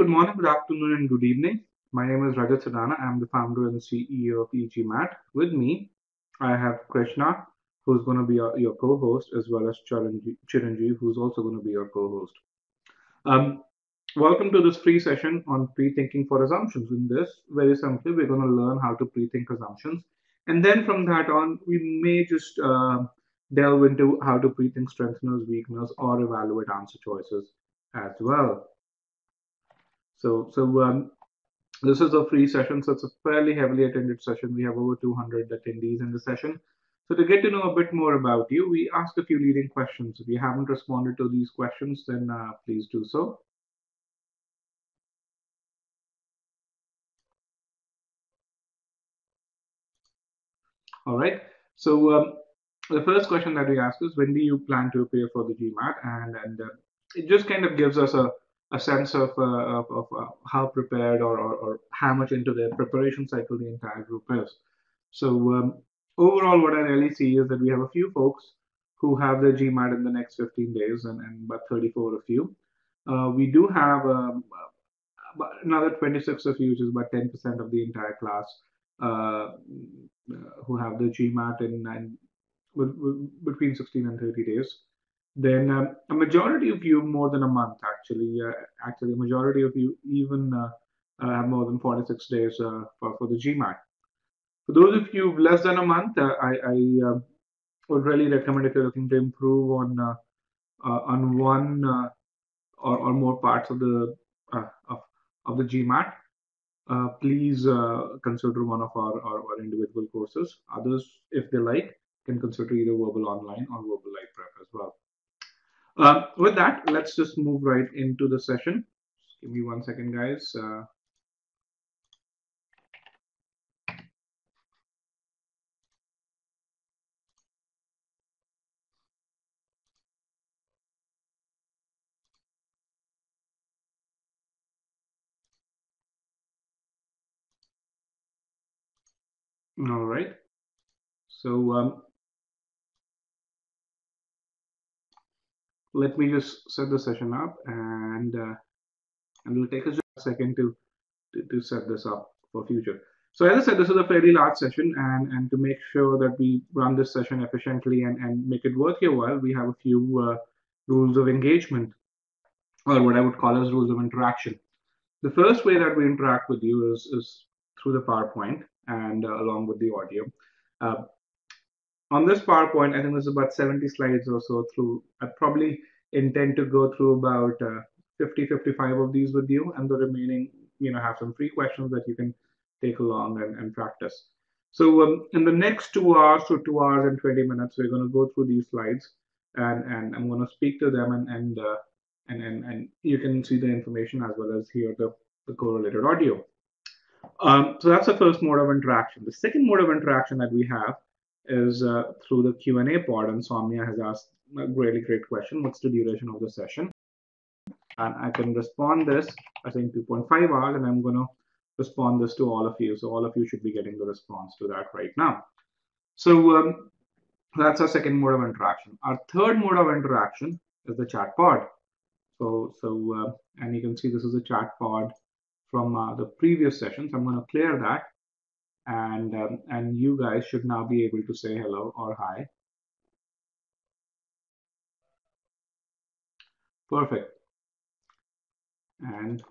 good morning, good afternoon, and good evening. My name is Rajat Sadana. I'm the founder and CEO of e-GMAT. With me, I have Krishna, who's going to be your co-host, as well as Chiranjeev, who's also going to be your co-host. Um, Welcome to this free session on pre-thinking for assumptions. In this, very simply, we're going to learn how to pre-think assumptions. And then from that on, we may just delve into how to pre-think strengtheners, weakness, or evaluate answer choices as well. So this is a free session, so it's a fairly heavily attended session. We have over 200 attendees in the session. So to get to know a bit more about you, we asked a few leading questions. If you haven't responded to these questions, then please do so. All right. So the first question that we ask is, when do you plan to appear for the GMAT? And it just kind of gives us a sense of how prepared or how much into their preparation cycle the entire group is. So overall, what I really see is that we have a few folks who have their GMAT in the next 15 days, and about 34 of you. We do have another 26 of you, which is about 10% of the entire class, uh, who have the GMAT in between 16 and 30 days. Then a majority of you more than a month, actually. Actually, a majority of you even have more than 46 days for the GMAT. For those of you less than a month, I would really recommend, if you're looking to improve on one or more parts of the uh, of, of the GMAT, please consider one of our individual courses. Others, if they like, can consider either verbal online or verbal live prep as well. With that, let's just move right into the session. Just give me 1 second, guys. All right. So let me just set the session up, and it'll take us just a second to set this up for future. So as I said, this is a fairly large session, and to make sure that we run this session efficiently and make it worth your while, we have a few rules of engagement, or what I would call as rules of interaction. The first way that we interact with you is through the PowerPoint and along with the audio. Uh, on this PowerPoint, I think there's about 70 slides or so through. I probably intend to go through about 50, 55 of these with you, and the remaining, have some free questions that you can take along and practice. So in the next 2 hours to 2 hours and 20 minutes, we're going to go through these slides, and I'm going to speak to them, and you can see the information as well as hear the correlated audio. So that's the first mode of interaction. The second mode of interaction that we have is through the Q&A pod, and Soumya has asked a really great question. What's the duration of the session? And I can respond this, I think 2.5 hours, and I'm going to respond this to all of you. So all of you should be getting the response to that right now. So that's our second mode of interaction. Our third mode of interaction is the chat pod. And you can see this is a chat pod from the previous sessions. I'm going to clear that, and you guys should now be able to say hello or hi. Perfect. And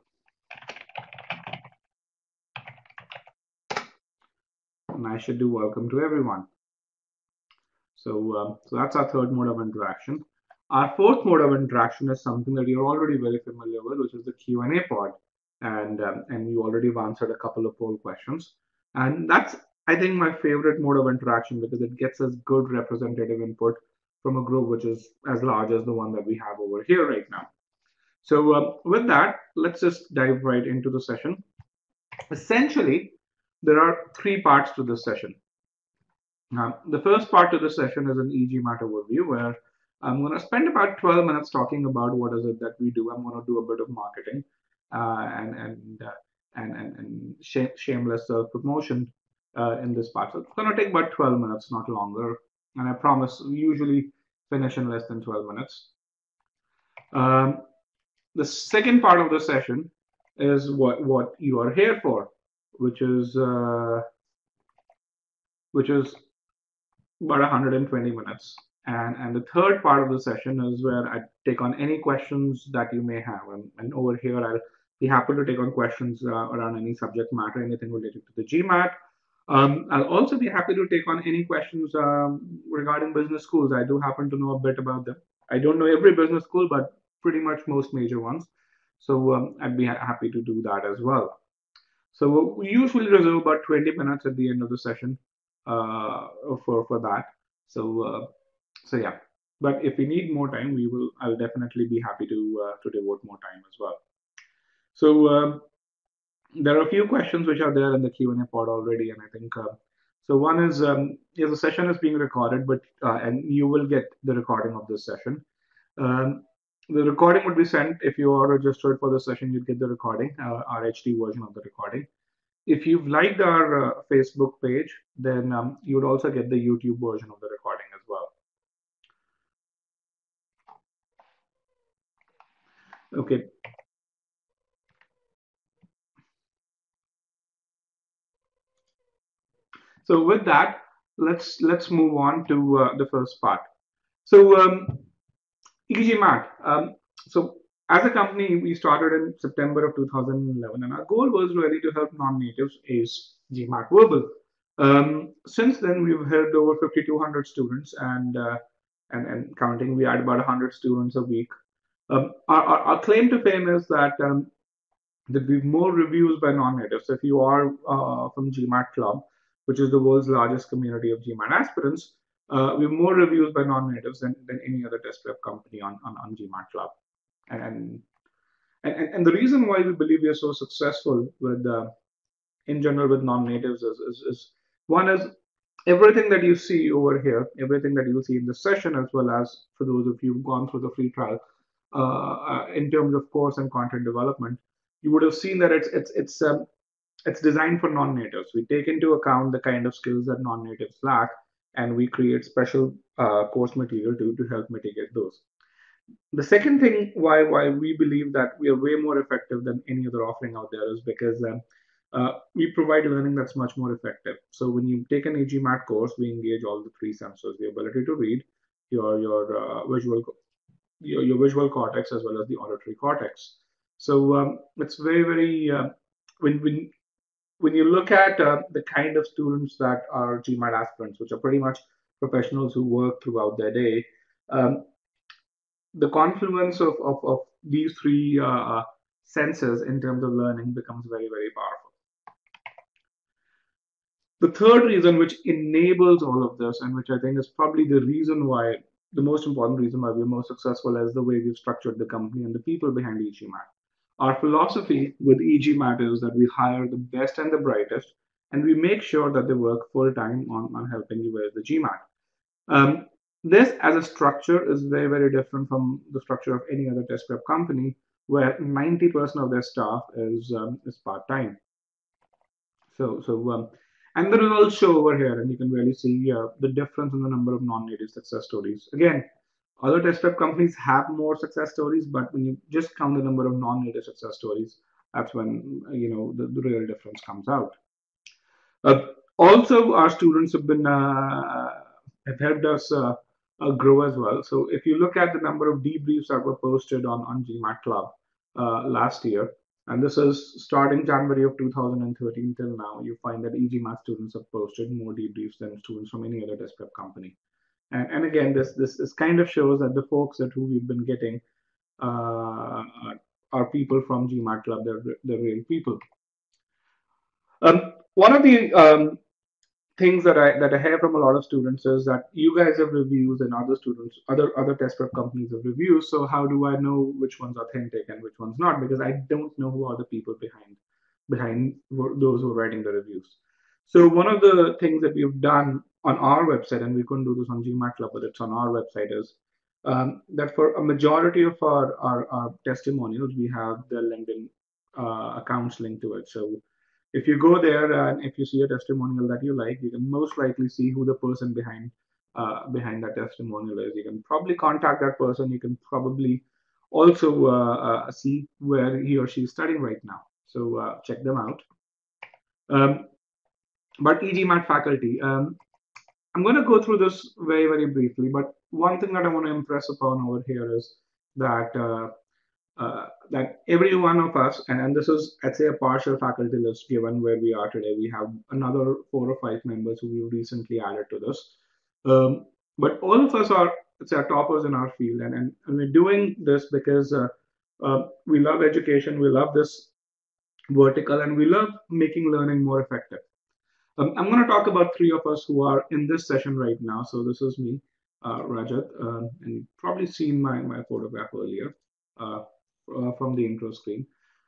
I should do welcome to everyone. So that's our third mode of interaction. Our fourth mode of interaction is something that you're already very familiar with, which is the Q&A pod, and you already have answered a couple of poll questions. And that's, I think, my favorite mode of interaction, because it gets us good representative input from a group which is as large as the one that we have over here right now. So with that, let's just dive right into the session. Essentially, there are three parts to this session. The first part of the session is an e-GMAT overview, where I'm going to spend about 12 minutes talking about what is it that we do. I'm going to do a bit of marketing and shameless self-promotion in this part. So it's going to take about 12 minutes, not longer. And I promise we usually finish in less than 12 minutes. The second part of the session is what you are here for, which is which is about 120 minutes. And the third part of the session is where I take on any questions that you may have. And over here, I'll be happy to take on questions around any subject matter, anything related to the GMAT. I'll also be happy to take on any questions regarding business schools. I do happen to know a bit about them. I don't know every business school, but pretty much most major ones. So I'd be happy to do that as well. So we usually reserve about 20 minutes at the end of the session uh, for that. So so yeah. But if we need more time, we will. I'll definitely be happy to devote more time as well. So there are a few questions which are there in the Q&A pod already, and I think so. One is yes, the session is being recorded, but and you will get the recording of this session. Um, the recording would be sent if you are registered for the session. You'd get the recording, our HD version of the recording. If you've liked our Facebook page, then you would also get the YouTube version of the recording as well. Okay. So with that, let's move on to the first part. So e-GMAT. So as a company, we started in September of 2011, and our goal was really to help non-natives ace GMAT verbal. Since then, we've helped over 5,200 students, and counting. We add about 100 students a week. Our claim to fame is that we've more reviews by non-natives. So if you are from GMAT Club, which is the world's largest community of GMAT aspirants, we have more reviews by non-natives than any other test prep company on GMAT Club. And, and the reason why we believe we are so successful with in general with non-natives is one is everything that you see over here, everything that you'll see in this session, as well as for those of you who've gone through the free trial, in terms of course and content development, you would have seen that it's designed for non-natives. We take into account the kind of skills that non-natives lack, and we create special course material to help mitigate those. The second thing why we believe that we are way more effective than any other offering out there is because we provide learning that's much more effective. So when you take an e-GMAT course, we engage all the three senses: the ability to read, your visual cortex, as well as the auditory cortex. So it's very when when you look at the kind of students that are GMAT aspirants, which are pretty much professionals who work throughout their day, um, the confluence of these three senses in terms of learning becomes very powerful. The third reason which enables all of this, and which I think is probably the reason why, the most important reason why we're most successful, is the way we've structured the company and the people behind e-GMAT. Our philosophy with e-GMAT is that we hire the best and the brightest, and we make sure that they work full time on helping you with the GMAT. This as a structure is very different from the structure of any other test prep company, where 90% of their staff is part time. So and the results show over here, and you can really see the difference in the number of non-native success stories. Again, other test prep companies have more success stories, but when you just count the number of non-native success stories, that's when the real difference comes out. Uh, Also, our students have helped us grow as well. So if you look at the number of debriefs that were posted on GMAT Club last year, and this is starting January of 2013 till now, you find that e-GMAT students have posted more debriefs than students from any other test prep company. And again, this kind of shows that the folks that who we've been getting uh, are people from GMAT Club. They're real people. One of the things that I hear from a lot of students is that you guys have reviews and other students, other test prep companies have reviews. So how do I know which one's authentic and which one's not? Because I don't know who are the people behind those who are writing the reviews. So one of the things that we've done on our website, and we couldn't do this on GMAT Club, but it's on our website, is that for a majority of our testimonials, we have the LinkedIn accounts linked to it. So if you go there and if you see a testimonial that you like, you can most likely see who the person behind that testimonial is. You can probably contact that person. You can probably also see where he or she is studying right now. So check them out. But e-GMAT faculty, I'm going to go through this very, very briefly. But one thing that I want to impress upon over here is that that every one of us, and this is, I'd say, a partial faculty list given where we are today. We have another 4 or 5 members who we recently added to this. But all of us are, it's our toppers in our field, and we're doing this because we love education, we love this vertical, and we love making learning more effective. I'm going to talk about 3 of us who are in this session right now. So this is me, Rajat, and you've probably seen my photograph earlier from the intro screen.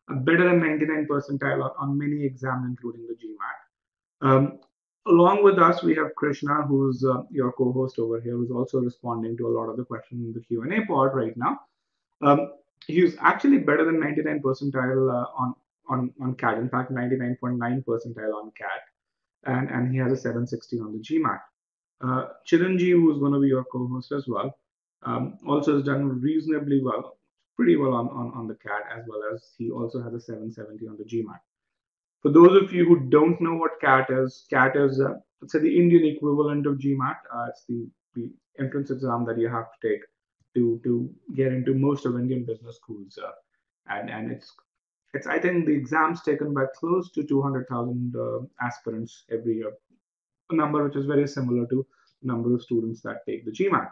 Better than 99 percentile on many exams, including the GMAT. Along with us, we have Krishna, who's your co-host over here, who's also responding to a lot of the questions in the Q&A pod right now. He's actually better than 99 percentile on CAT. In fact, 99.9 percentile on CAT. And he has a 760 on the GMAT. Chiranjeev, who's going to be your co-host as well, also has done reasonably well, pretty well on the CAT, as well as he also has a 770 on the GMAT. For those of you who don't know what CAT is it's the Indian equivalent of GMAT. It's the entrance exam that you have to take to get into most of Indian business schools, and it's I think the exams taken by close to 200,000 aspirants every year, a number which is very similar to the number of students that take the GMAT.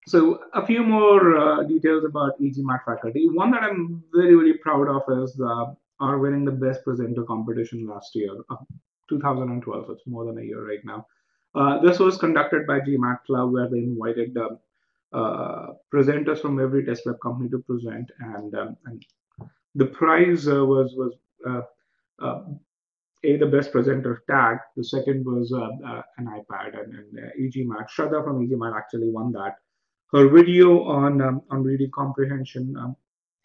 So a few more details about e-GMAT faculty. One that I'm very, very proud of is our winning the best presenter competition last year, 2012. So it's more than a year right now. This was conducted by GMAT Club, where they invited presenters from every test prep company to present, and the prize was the best presenter tag. The second was an iPad, and e-GMAT. Shraddha from e-GMAT actually won that. Her video on reading comprehension,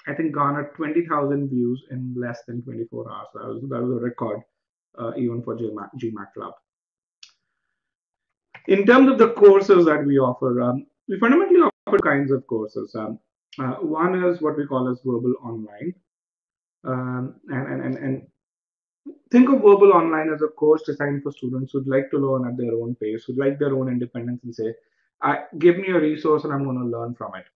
I think, garnered 20,000 views in less than 24 hours. That was a record, even for GMAT Club. In terms of the courses that we offer, we fundamentally offer kinds of courses. One is what we call as verbal online, and think of verbal online as a course designed for students who'd like to learn at their own pace, who'd like their own independence, and say, "Give me a resource, and I'm going to learn from it."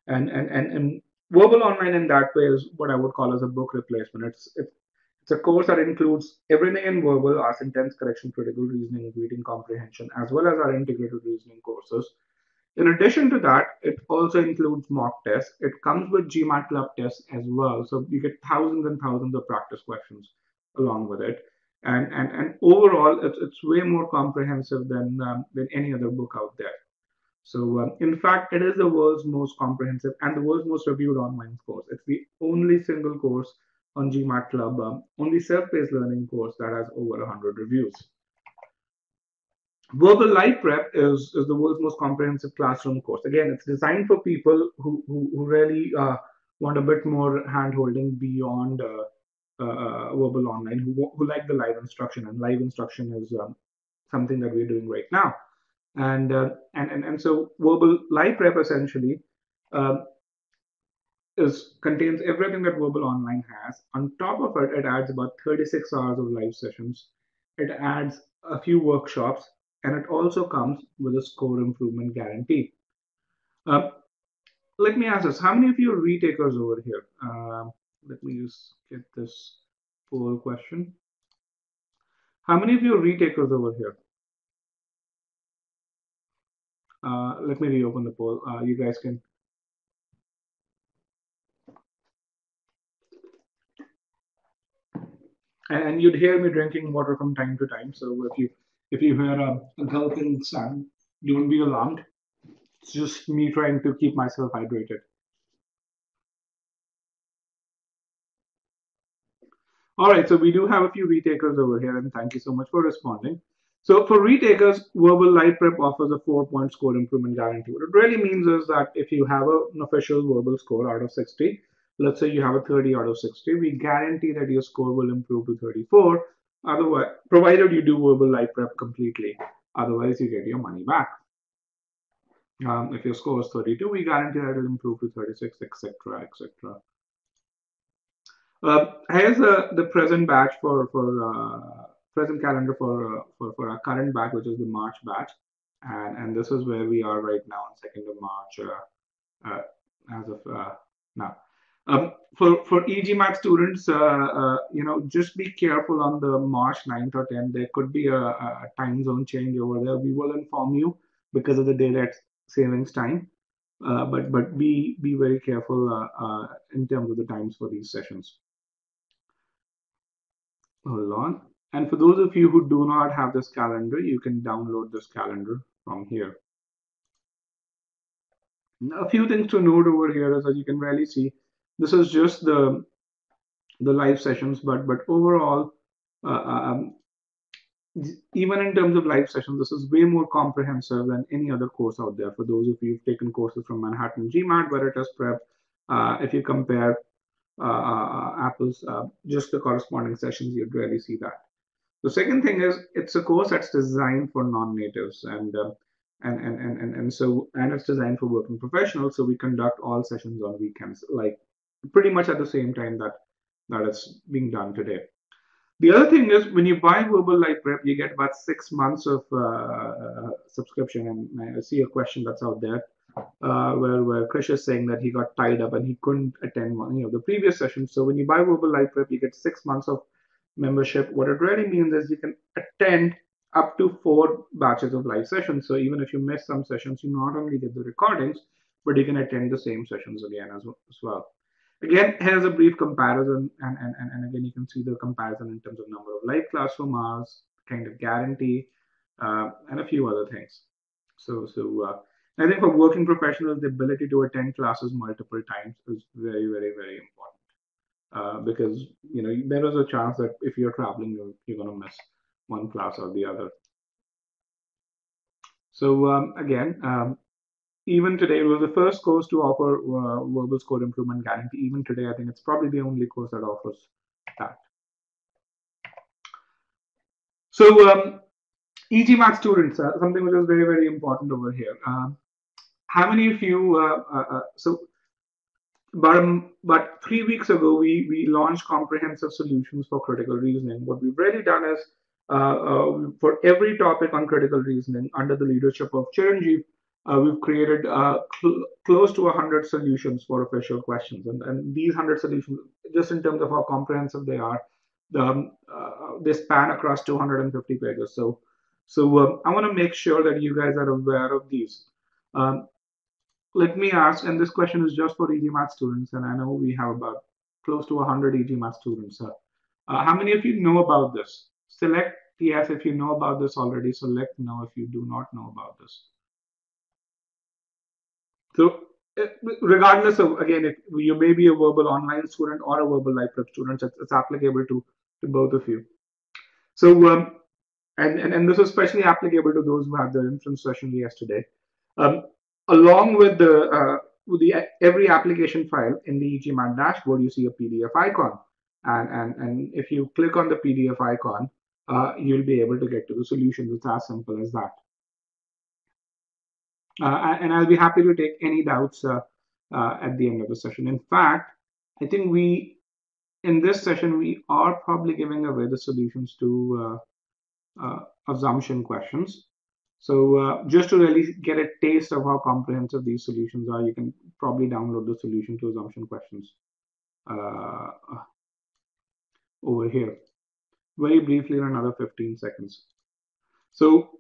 And verbal online in that way is what I would call as a book replacement. It's a course that includes everything in verbal, our sentence correction, critical reasoning, reading comprehension, as well as our integrated reasoning courses. In addition to that, it also includes mock tests. It comes with GMAT Club tests as well. So you get thousands and thousands of practice questions along with it. And overall, it's way more comprehensive than any other book out there. So in fact, it is the world's most comprehensive and the world's most reviewed online course. It's the only single course on GMAT Club, only self-paced learning course that has over 100 reviews. Verbal Live Prep is the world's most comprehensive classroom course. Again, it's designed for people who really want a bit more hand-holding beyond verbal online, who like the live instruction, and live instruction is something that we're doing right now. And so Verbal Live Prep essentially contains everything that Verbal Online has. On top of it, it adds about 36 hours of live sessions. It adds a few workshops, and it also comes with a score improvement guarantee. Let me ask this: how many of you are retakers over here? Let me just get this poll question. How many of you are retakers over here? Let me reopen the poll. You guys can. And you'd hear me drinking water from time to time. So if you hear a gulping sound, don't be alarmed. It's just me trying to keep myself hydrated. All right, so we do have a few retakers over here, and thank you so much for responding. So for retakers, Verbal Live Prep offers a 4-point score improvement guarantee. What it really means is that if you have an official verbal score out of 60, let's say you have a 30 out of 60, we guarantee that your score will improve to 34, otherwise, provided you do Verbal Live Prep completely. Otherwise, you get your money back. If your score is 32, we guarantee that it'll improve to 36, etc., etc. Here's the present batch for present calendar for our current batch, which is the March batch, and this is where we are right now on 2nd of March as of now. For e-GMAT students, just be careful on the March 9th or 10th. There could be a time zone change over there. We will inform you because of the daylight savings time. But be very careful in terms of the times for these sessions. Hold on. And for those of you who do not have this calendar, you can download this calendar from here. A few things to note over here is that you can really see this is just the live sessions, but overall, even in terms of live sessions, this is way more comprehensive than any other course out there. For those of you who've taken courses from Manhattan GMAT, Veritas Prep, if you compare apples, just the corresponding sessions, you'd really see that. The second thing is it's a course that's designed for non-natives and it's designed for working professionals. So we conduct all sessions on weekends, like pretty much at the same time that it's being done today. The other thing is when you buy Verbal Live Prep, you get about 6 months of subscription. And I see a question that's out there where Krish is saying that he got tied up and he couldn't attend one of the previous sessions. So when you buy Verbal Live Prep, you get 6 months of membership. What it really means is you can attend up to 4 batches of live sessions. So even if you miss some sessions, you not only get the recordings, but you can attend the same sessions again as well. Again, here's a brief comparison, and again, you can see the comparison in terms of number of live classroom hours, kind of guarantee, and a few other things. So I think for working professionals, the ability to attend classes multiple times is very, very, very important. Because there is a chance that if you're traveling, you're going to miss one class or the other. So again, even today, it was the first course to offer verbal score improvement guarantee. Even today, I think it's probably the only course that offers that. So e-GMAT students, something which is very, very important over here. How many of you, so about 3 weeks ago, we launched comprehensive solutions for critical reasoning. What we've really done is for every topic on critical reasoning under the leadership of Chiranjeev, we've created close to 100 solutions for official questions. And these 100 solutions, just in terms of how comprehensive they are, they span across 250 pages. So I want to make sure that you guys are aware of these. Let me ask, and this question is just for e-GMAT students, and I know we have about close to 100 e-GMAT students. How many of you know about this? Select yes if you know about this already. Select no if you do not know about this. So regardless of, again, if you may be a verbal online student or a verbal live prep student, it's applicable to both of you. So and this is especially applicable to those who had their inference session yesterday. Along with the every application file in the e-GMAT dashboard, you see a PDF icon, and if you click on the PDF icon, you'll be able to get to the solution. It's as simple as that. And I'll be happy to take any doubts at the end of the session. In fact, I think in this session we are probably giving away the solutions to assumption questions. So just to really get a taste of how comprehensive these solutions are, you can probably download the solution to assumption questions over here. Very briefly in another 15 seconds. So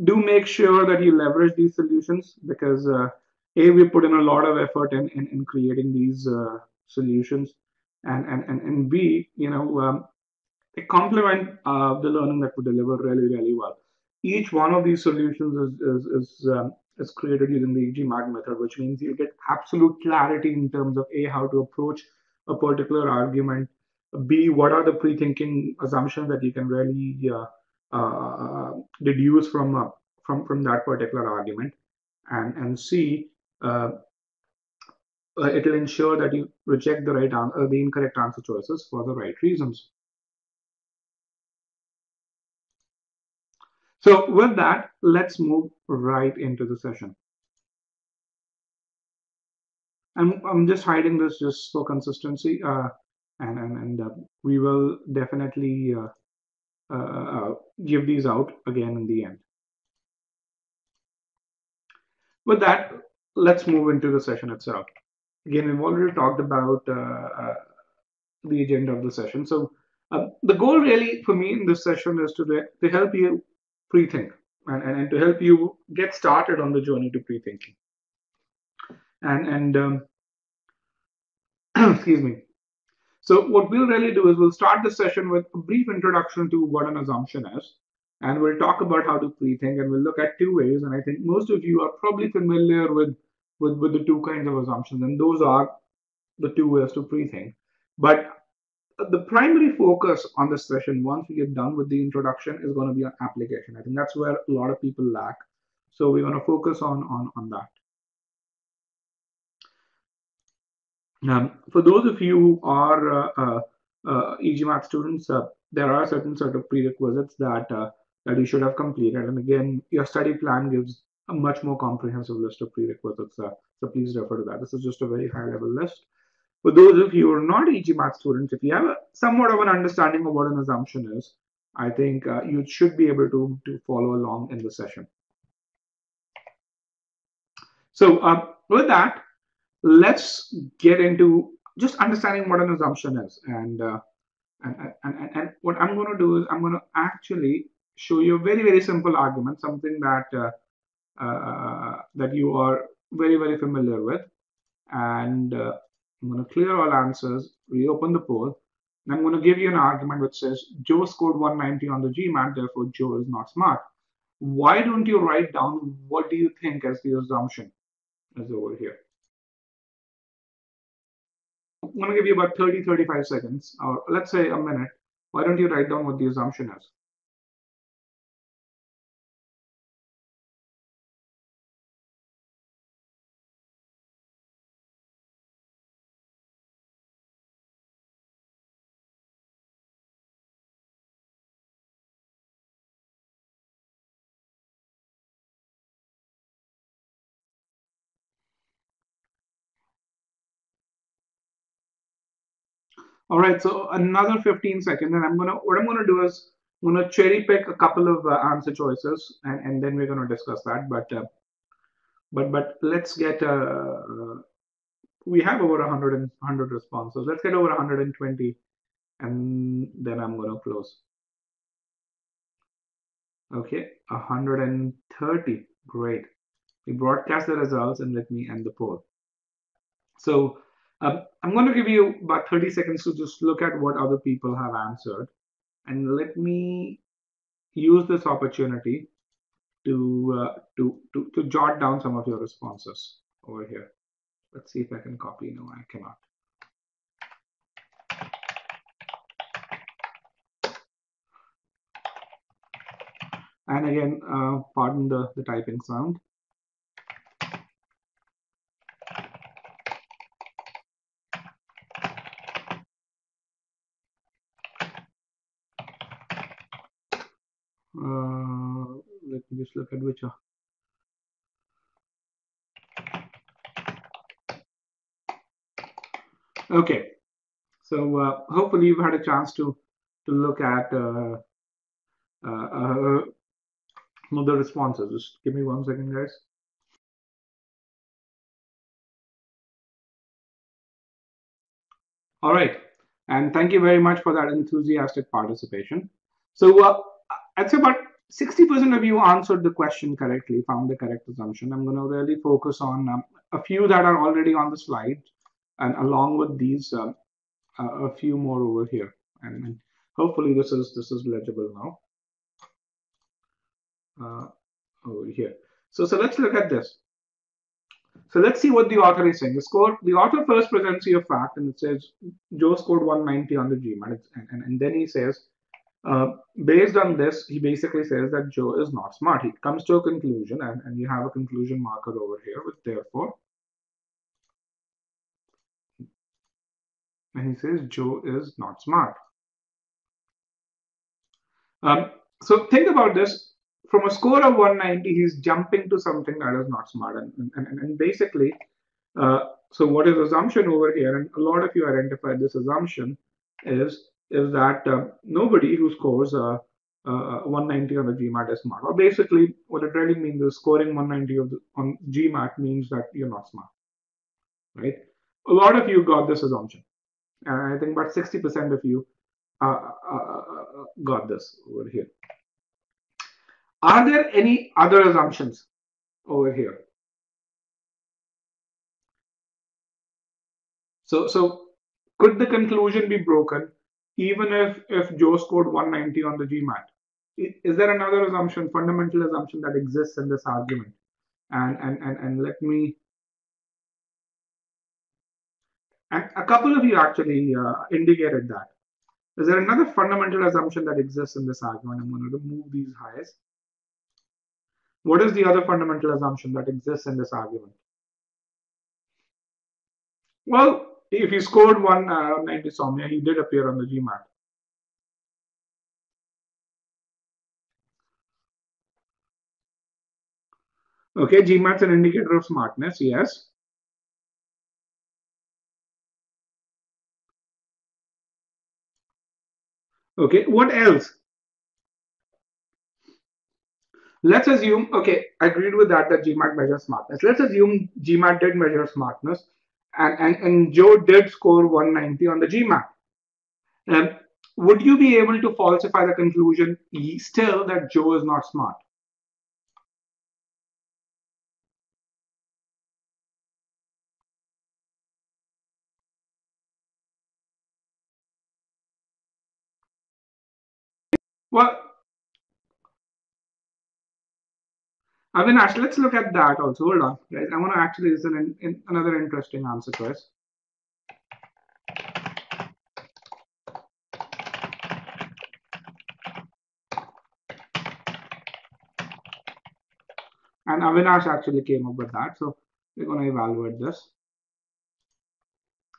do make sure that you leverage these solutions because we put in a lot of effort in creating these solutions, and B, they complement the learning that we deliver really, really well. Each one of these solutions is created using the e-GMAT method, which means you get absolute clarity in terms of A, how to approach a particular argument, B, what are the pre-thinking assumptions that you can really deduce from that particular argument, and C, it will ensure that you reject the incorrect answer choices for the right reasons. So with that, let's move right into the session. I'm just hiding this just for consistency, and we will definitely give these out again in the end. With that, let's move into the session itself. Again, we've already talked about the agenda of the session. So the goal really for me in this session is to help you pre-think and to help you get started on the journey to pre-thinking. And excuse me. So what we'll really do is we'll start the session with a brief introduction to what an assumption is, and we'll talk about how to pre-think, and we'll look at two ways. And I think most of you are probably familiar with the two kinds of assumptions, and those are the two ways to pre-think. But the primary focus on this session, once we get done with the introduction, is going to be on application. I think that's where a lot of people lack. So we're going to focus on that. For those of you who are e-GMAT students, there are certain sort of prerequisites that you should have completed. And again, your study plan gives a much more comprehensive list of prerequisites. So please refer to that. This is just a very high-level list. For those of you who are not e-GMAT students, if you have somewhat of an understanding of what an assumption is, I think you should be able to follow along in the session. So with that, let's get into just understanding what an assumption is. And what I'm going to do is I'm going to actually show you a very, very simple argument, something that you are very, very familiar with. And I'm going to clear all answers, reopen the poll, and I'm going to give you an argument which says Joe scored 190 on the GMAT, therefore Joe is not smart. Why don't you write down what do you think as the assumption is over here? I'm going to give you about 30, 35 seconds, or let's say a minute. Why don't you write down what the assumption is? All right, so another 15 seconds, and what I'm gonna do is I'm gonna cherry pick a couple of answer choices, and then we're gonna discuss that. But let's get we have over 100 responses. Let's get over 120, and then I'm gonna close. Okay, 130. Great. We broadcast the results, and let me end the poll. So I'm going to give you about 30 seconds to just look at what other people have answered. And let me use this opportunity to jot down some of your responses over here. Let's see if I can copy. No, I cannot. And again, pardon the typing sound. Let me just look at which. Okay, so hopefully you've had a chance to look at the responses. Just give me 1 second, guys. All right, and thank you very much for that enthusiastic participation. So I'd say about 60% of you answered the question correctly, found the correct assumption. I'm going to really focus on a few that are already on the slide, and along with these, a few more over here. And hopefully this is legible now. Over here. So let's look at this. So let's see what the author is saying. The author first presents you a fact, and it says Joe scored 190 on the GMAT, and then he says, based on this, he basically says that Joe is not smart. He comes to a conclusion, and you have a conclusion marker over here with therefore, and he says Joe is not smart. So think about this. from a score of 190, he's jumping to something that is not smart. And basically, so what is assumption over here, and a lot of you identified this assumption, is that nobody who scores 190 on the GMAT is smart. Or basically, what it really means is scoring 190 on GMAT means that you're not smart, right? A lot of you got this assumption. I think about 60% of you got this over here. Are there any other assumptions over here? So could the conclusion be broken even if Joe scored 190 on the GMAT? Is there another assumption, fundamental assumption that exists in this argument? And let me. And a couple of you actually indicated that. Is there another fundamental assumption that exists in this argument? I'm going to remove these highs. What is the other fundamental assumption that exists in this argument? Well, if he scored 190 Soumya, he did appear on the GMAT. Okay, GMAT's an indicator of smartness, yes. Okay, what else? Let's assume, okay, I agreed with that GMAT measures smartness. Let's assume GMAT did measure smartness and Joe did score 190 on the GMAT. Would you be able to falsify the conclusion still that Joe is not smart? Well, Avinash, let's look at that also. Hold on, guys. I want to actually listen in another interesting answer choice. And Avinash actually came up with that. So we're going to evaluate this.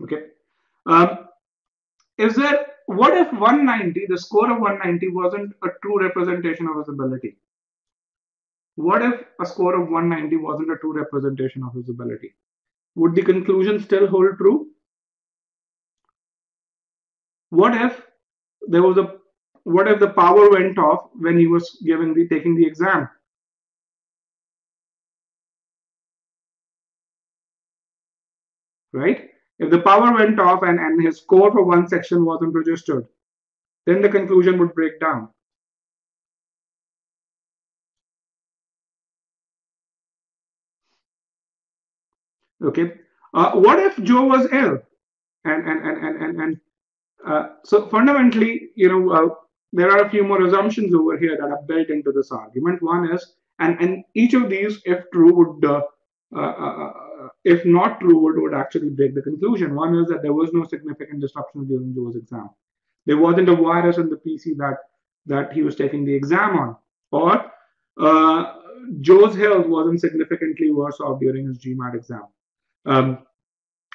Okay. What if 190, the score of 190 wasn't a true representation of his ability? What if a score of 190 wasn't a true representation of his ability? Would the conclusion still hold true? What if the power went off when he was taking the exam? Right? If the power went off and his score for one section wasn't registered, then the conclusion would break down. Okay. What if Joe was ill? So fundamentally, there are a few more assumptions over here that are built into this argument. One is, and each of these, if true, would if not true, would actually break the conclusion. One is that there was no significant disruption during Joe's exam. There wasn't a virus in the PC that he was taking the exam on, or Joe's health wasn't significantly worse off during his GMAT exam.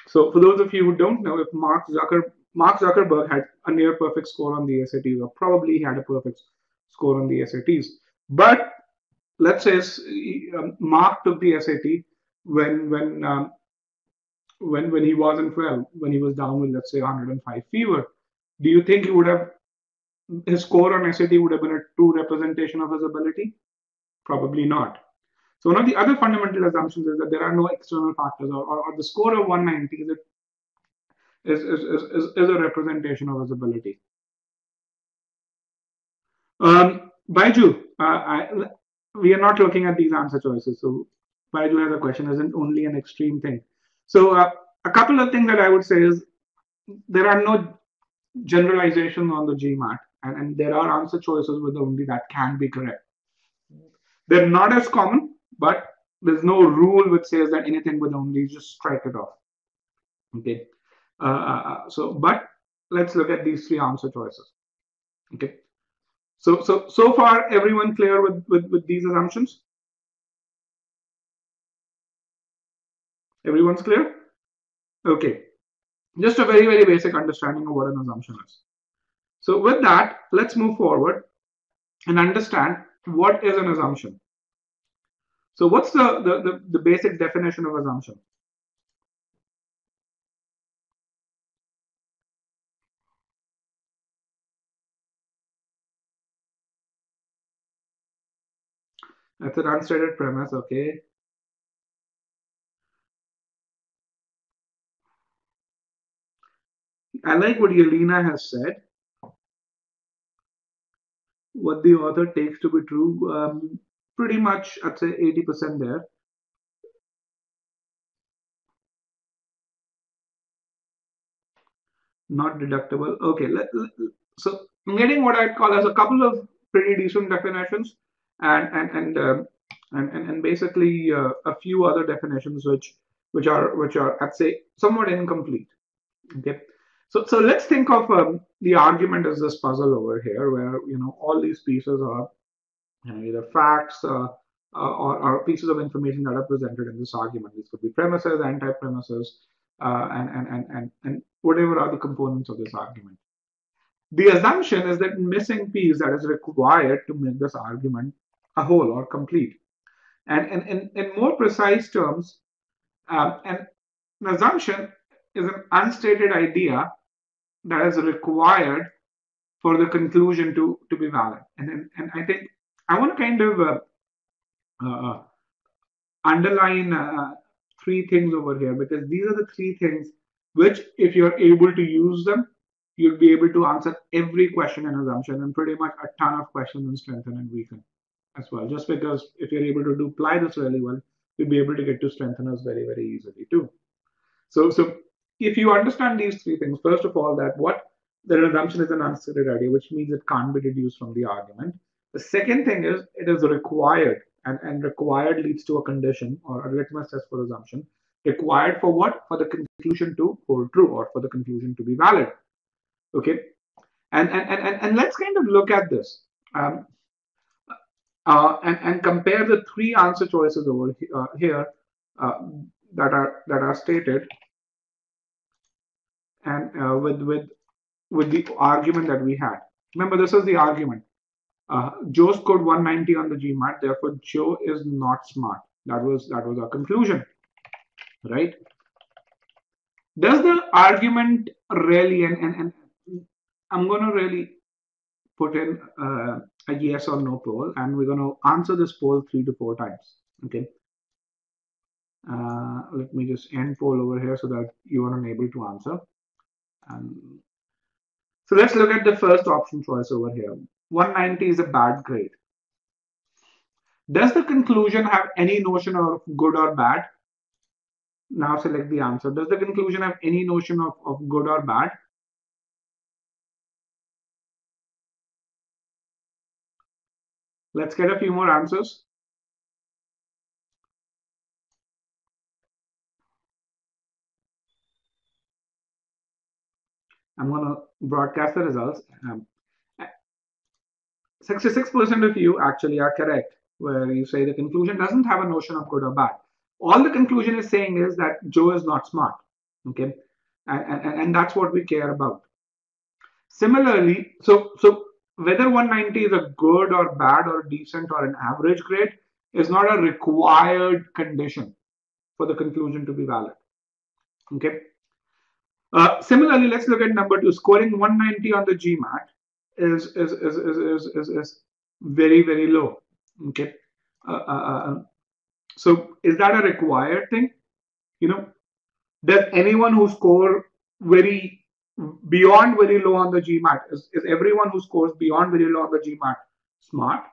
So for those of you who don't know, if Mark Zuckerberg had a near perfect score on the SATs, or probably he had a perfect score on the SATs. But let's say Mark took the SAT when he wasn't well, when he was down with, let's say, 105 fever. Do you think his score on SAT would have been a true representation of his ability? Probably not. So one of the other fundamental assumptions is that there are no external factors, or the score of 190 is a representation of his ability. Baiju, we are not looking at these answer choices. So Baiju has a question, isn't only an extreme thing. So a couple of things that I would say is there are no generalizations on the GMAT, and there are answer choices with only that can be correct. They're not as common, but there's no rule which says that anything with only, just strike it off. Okay. But let's look at these three answer choices. Okay. So far, everyone clear with these assumptions? Everyone's clear? Okay. Just a very, very basic understanding of what an assumption is. So with that, let's move forward and understand what is an assumption? So what's the basic definition of assumption? That's an unstated premise, okay? I like what Yelena has said. What the author takes to be true, pretty much, I'd say 80% there. Not deductible. Okay, so I'm getting what I'd call as a couple of pretty decent definitions, and basically a few other definitions which are I'd say somewhat incomplete. Okay, so let's think of the argument as this puzzle over here, where all these pieces are either facts or pieces of information that are presented in this argument. These could be premises, anti-premises, and whatever are the components of this argument. The assumption is that missing piece that is required to make this argument a whole or complete. And in more precise terms, an assumption is an unstated idea that is required for the conclusion to be valid. And I think I want to kind of uh, underline three things over here, because these are the three things which, if you're able to use them, you'll be able to answer every question and assumption, and pretty much a ton of questions in strengthen and weaken as well. Just because if you're able to do apply this really well, you'll be able to get to strengtheners very, very easily too. So if you understand these three things, first of all, that what the assumption is an unstated idea, which means it can't be deduced from the argument. The second thing is it is required, and required leads to a condition or a litmus test for assumption. Required for what? For the conclusion to hold true, or for the conclusion to be valid. Okay, and let's kind of look at this. And compare the three answer choices over here uh, that are stated, and with the argument that we had. Remember, this is the argument. Joe scored 190 on the GMAT, therefore Joe is not smart. That was our conclusion, right? Does the argument really, and I'm going to really put in a yes or no poll, and we're going to answer this poll 3 to 4 times. Okay. Let me just end poll over here so that you are unable to answer. So let's look at the first option choice over here. 190 is a bad grade. Does the conclusion have any notion of good or bad? Now select the answer. Does the conclusion have any notion of good or bad? Let's get a few more answers. I'm going to broadcast the results. 66% of you actually are correct, where you say the conclusion doesn't have a notion of good or bad. All the conclusion is saying is that Joe is not smart. Okay, and that's what we care about. Similarly, so whether 190 is a good or bad or decent or an average grade is not a required condition for the conclusion to be valid. Okay. Similarly, let's look at number 2. Scoring 190 on the GMAT is very, very low. Okay. So is that a required thing? Does anyone who score very beyond very low on the GMAT, is everyone who scores beyond very low on the GMAT smart?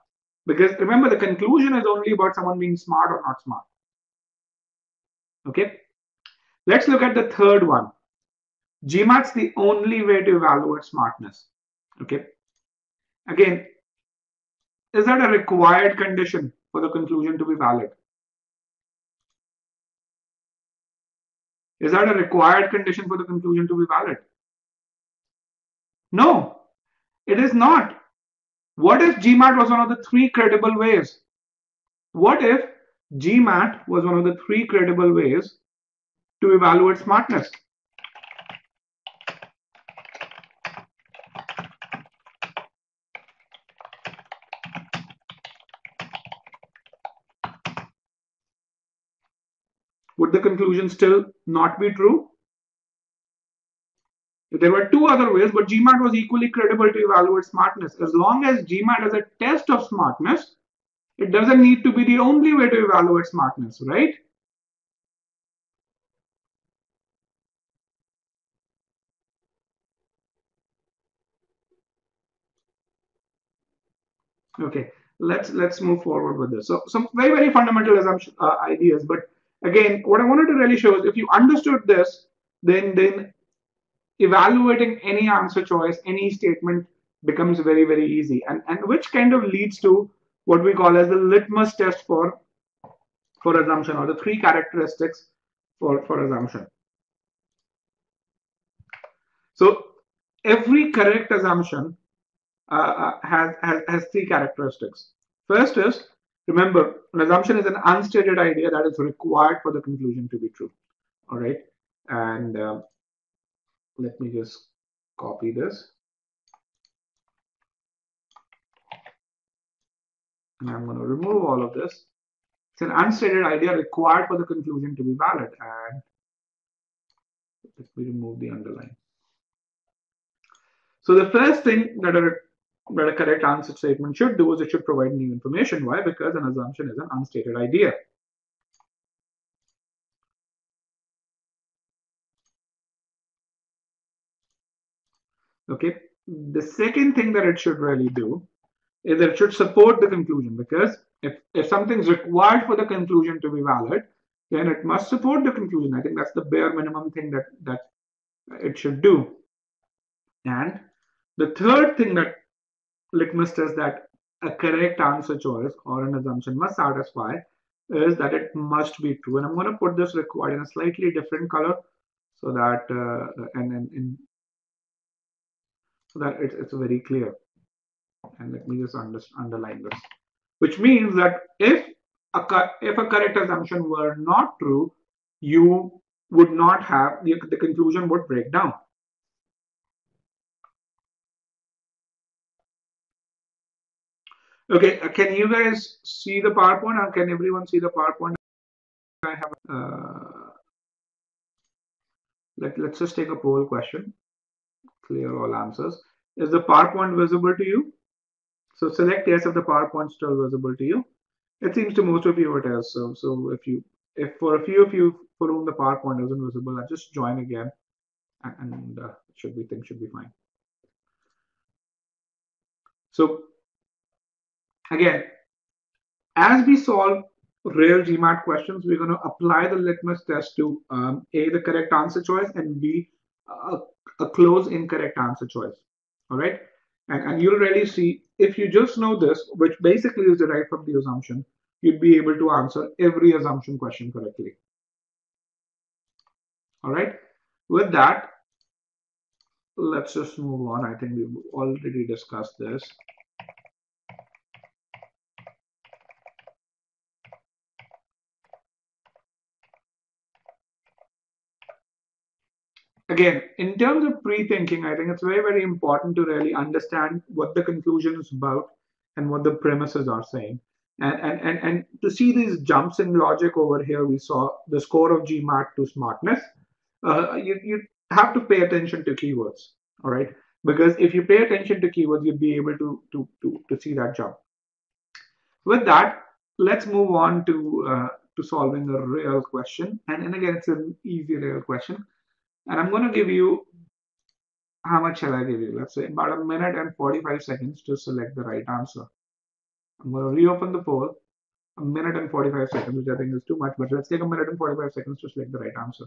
Because remember, the conclusion is only about someone being smart or not smart. Okay. Let's look at the third one. GMAT's the only way to evaluate smartness. Okay. Again, is that a required condition for the conclusion to be valid? Is that a required condition for the conclusion to be valid? No, it is not. What if GMAT was one of the 3 credible ways? What if GMAT was one of the 3 credible ways to evaluate smartness? would the conclusion still not be true? There were two other ways, but GMAT was equally credible to evaluate smartness. As long as GMAT is a test of smartness, it doesn't need to be the only way to evaluate smartness, right? Okay, let's move forward with this. So some very fundamental assumption ideas, but again, what I wanted to really show is if you understood this, then evaluating any answer choice, any statement becomes very easy, and which kind of leads to what we call as the litmus test for assumption, or the three characteristics for assumption. So every correct assumption has three characteristics. First is, remember, an assumption is an unstated idea that is required for the conclusion to be true. All right, and let me just copy this, and I'm going to remove all of this. It's an unstated idea required for the conclusion to be valid, and let me remove the underline. So the first thing that a correct answer statement should do is it should provide new information. Why? Because an assumption is an unstated idea. Okay. The second thing that it should really do is that it should support the conclusion, because if something's required for the conclusion to be valid, then it must support the conclusion. I think that's the bare minimum thing that it should do. And the third thing that litmus test that a correct answer choice or an assumption must satisfy is that it must be true. And I'm going to put this required in a slightly different color so that so that it's very clear. And let me just underline this, which means that if a correct assumption were not true, you would not have the conclusion would break down. Okay, can you guys see the PowerPoint, or can everyone see the PowerPoint? I have let's just take a poll question. Clear all answers. Is the PowerPoint visible to you? So select yes if the PowerPoint is still visible to you. It seems to most of you it is. So if for a few of you for whom the PowerPoint isn't visible, I'll just join again, and things should be fine. So again, as we solve real GMAT questions, we're going to apply the litmus test to A, the correct answer choice, and B, a close incorrect answer choice. All right, and you'll really see if you just know this, which basically is derived from the assumption, you'd be able to answer every assumption question correctly. All right, with that, let's just move on. I think we've already discussed this. Again, in terms of pre-thinking, I think it's very important to really understand what the conclusion is about and what the premises are saying. And to see these jumps in logic over here, we saw the score of GMAT to smartness. You have to pay attention to keywords, all right? Because if you pay attention to keywords, you'll be able to see that jump. With that, let's move on to solving a real question. And again, it's an easy real question. And I'm going to give you, how much shall I give you? Let's say about a minute and 45 seconds to select the right answer. I'm going to reopen the poll. A minute and 45 seconds, which I think is too much, but let's take a minute and 45 seconds to select the right answer.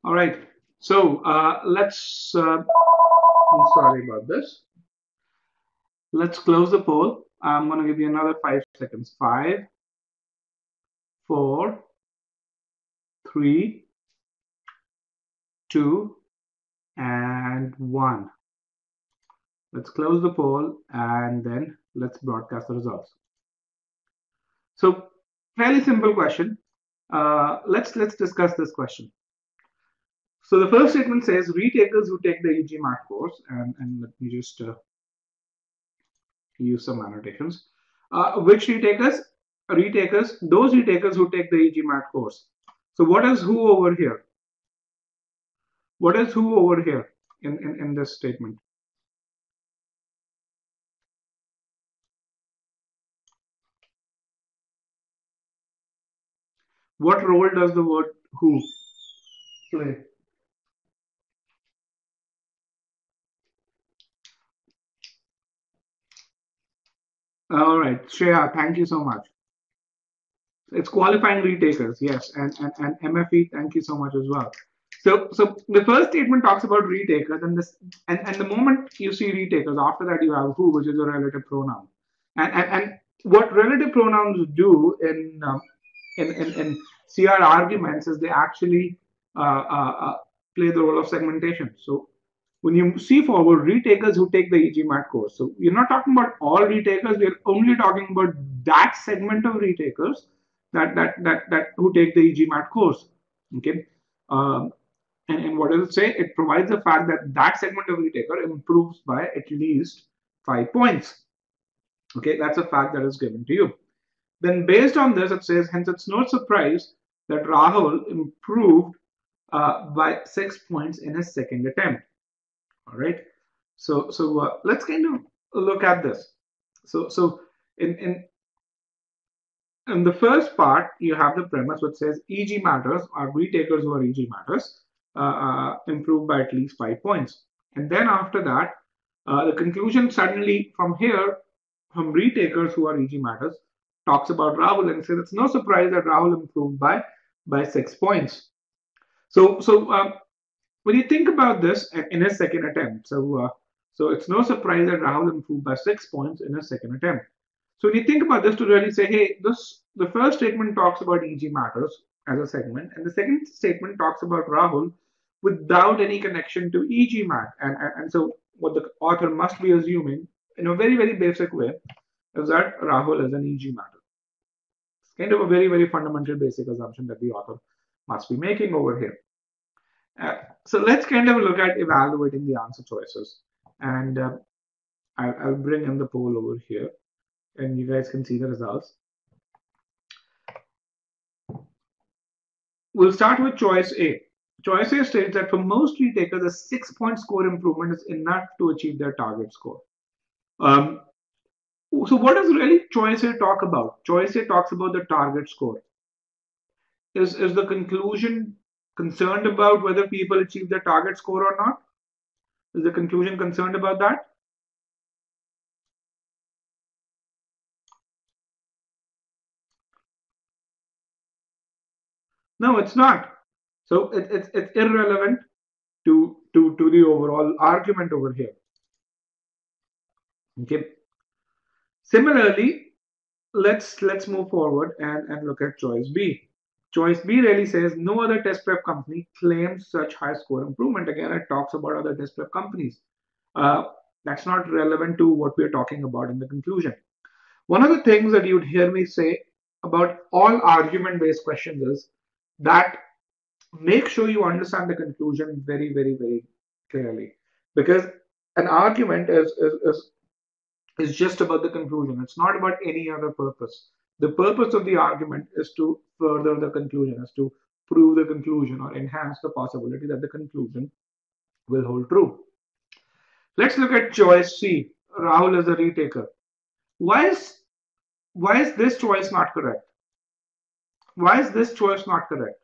All right. So let's. I'm sorry about this. Let's close the poll. I'm going to give you another 5 seconds. 5, 4, 3, 2, and 1. Let's close the poll and then let's broadcast the results. So, fairly simple question. Let's discuss this question. So the first statement says retakers who take the e-GMAT course, and let me just use some annotations. Which retakers? Retakers, those retakers who take the e-GMAT course. So what is who over here? What is who over here in this statement? What role does the word who play? All right, Shreya, thank you so much. It's qualifying retakers, yes, and MFE, thank you so much as well. So the first statement talks about retakers, and the moment you see retakers, after that you have who, which is a relative pronoun, and what relative pronouns do in CR arguments is they actually play the role of segmentation. So when you see forward retakers who take the e-GMAT course, so we're not talking about all retakers, we're only talking about that segment of retakers that who take the e-GMAT course. Okay. And what does it say? It provides the fact that that segment of retaker improves by at least 5 points. Okay, that's a fact that is given to you. Then based on this, it says, hence it's no surprise that Rahul improved by 6 points in his second attempt. All right. So let's kind of look at this. So in the first part, you have the premise which says e-GMATers or retakers who are e-GMATers improve by at least 5 points. And then after that, the conclusion suddenly from here, from retakers who are e-GMATers, talks about Rahul and says it's no surprise that Rahul improved by 6 points. So when you think about this in his second attempt, so it's no surprise that Rahul improved by 6 points in his second attempt. So when you think about this to really say, hey, the first statement talks about e-GMATers as a segment, and the second statement talks about Rahul without any connection to e-GMAT. And so what the author must be assuming in a very, very basic way is that Rahul is an e-GMATer. It's kind of a very, very fundamental basic assumption that the author must be making over here. So let's kind of look at evaluating the answer choices. And I'll bring in the poll over here and you guys can see the results. We'll start with choice A. Choice A states that for most retakers, a 6-point score improvement is enough to achieve their target score. So what does really choice A talk about? Choice A talks about the target score. Is the conclusion concerned about whether people achieve their target score or not? Is the conclusion concerned about that? No, it's not. So it's irrelevant to the overall argument over here. Okay. Similarly, let's move forward and look at choice B. Choice B really says no other test prep company claims such high score improvement. Again, it talks about other test prep companies. That's not relevant to what we're talking about in the conclusion. One of the things that you'd hear me say about all argument-based questions is that make sure you understand the conclusion very, very, very clearly. Because an argument is just about the conclusion. It's not about any other purpose. The purpose of the argument is to further the conclusion, is to prove the conclusion or enhance the possibility that the conclusion will hold true. Let's look at choice C. Rahul is a retaker. Why is this choice not correct? Why is this choice not correct?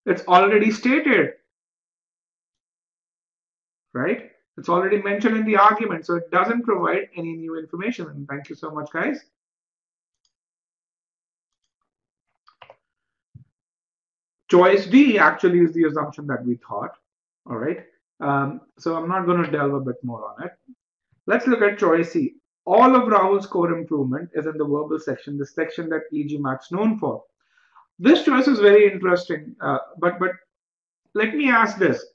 It's already stated, right? It's already mentioned in the argument, so it doesn't provide any new information. And thank you so much, guys. Choice D actually is the assumption that we thought. All right. So I'm not going to delve a bit more on it. Let's look at choice C. All of Rahul's core improvement is in the verbal section, the section that e-GMAT's known for. This choice is very interesting, but let me ask this.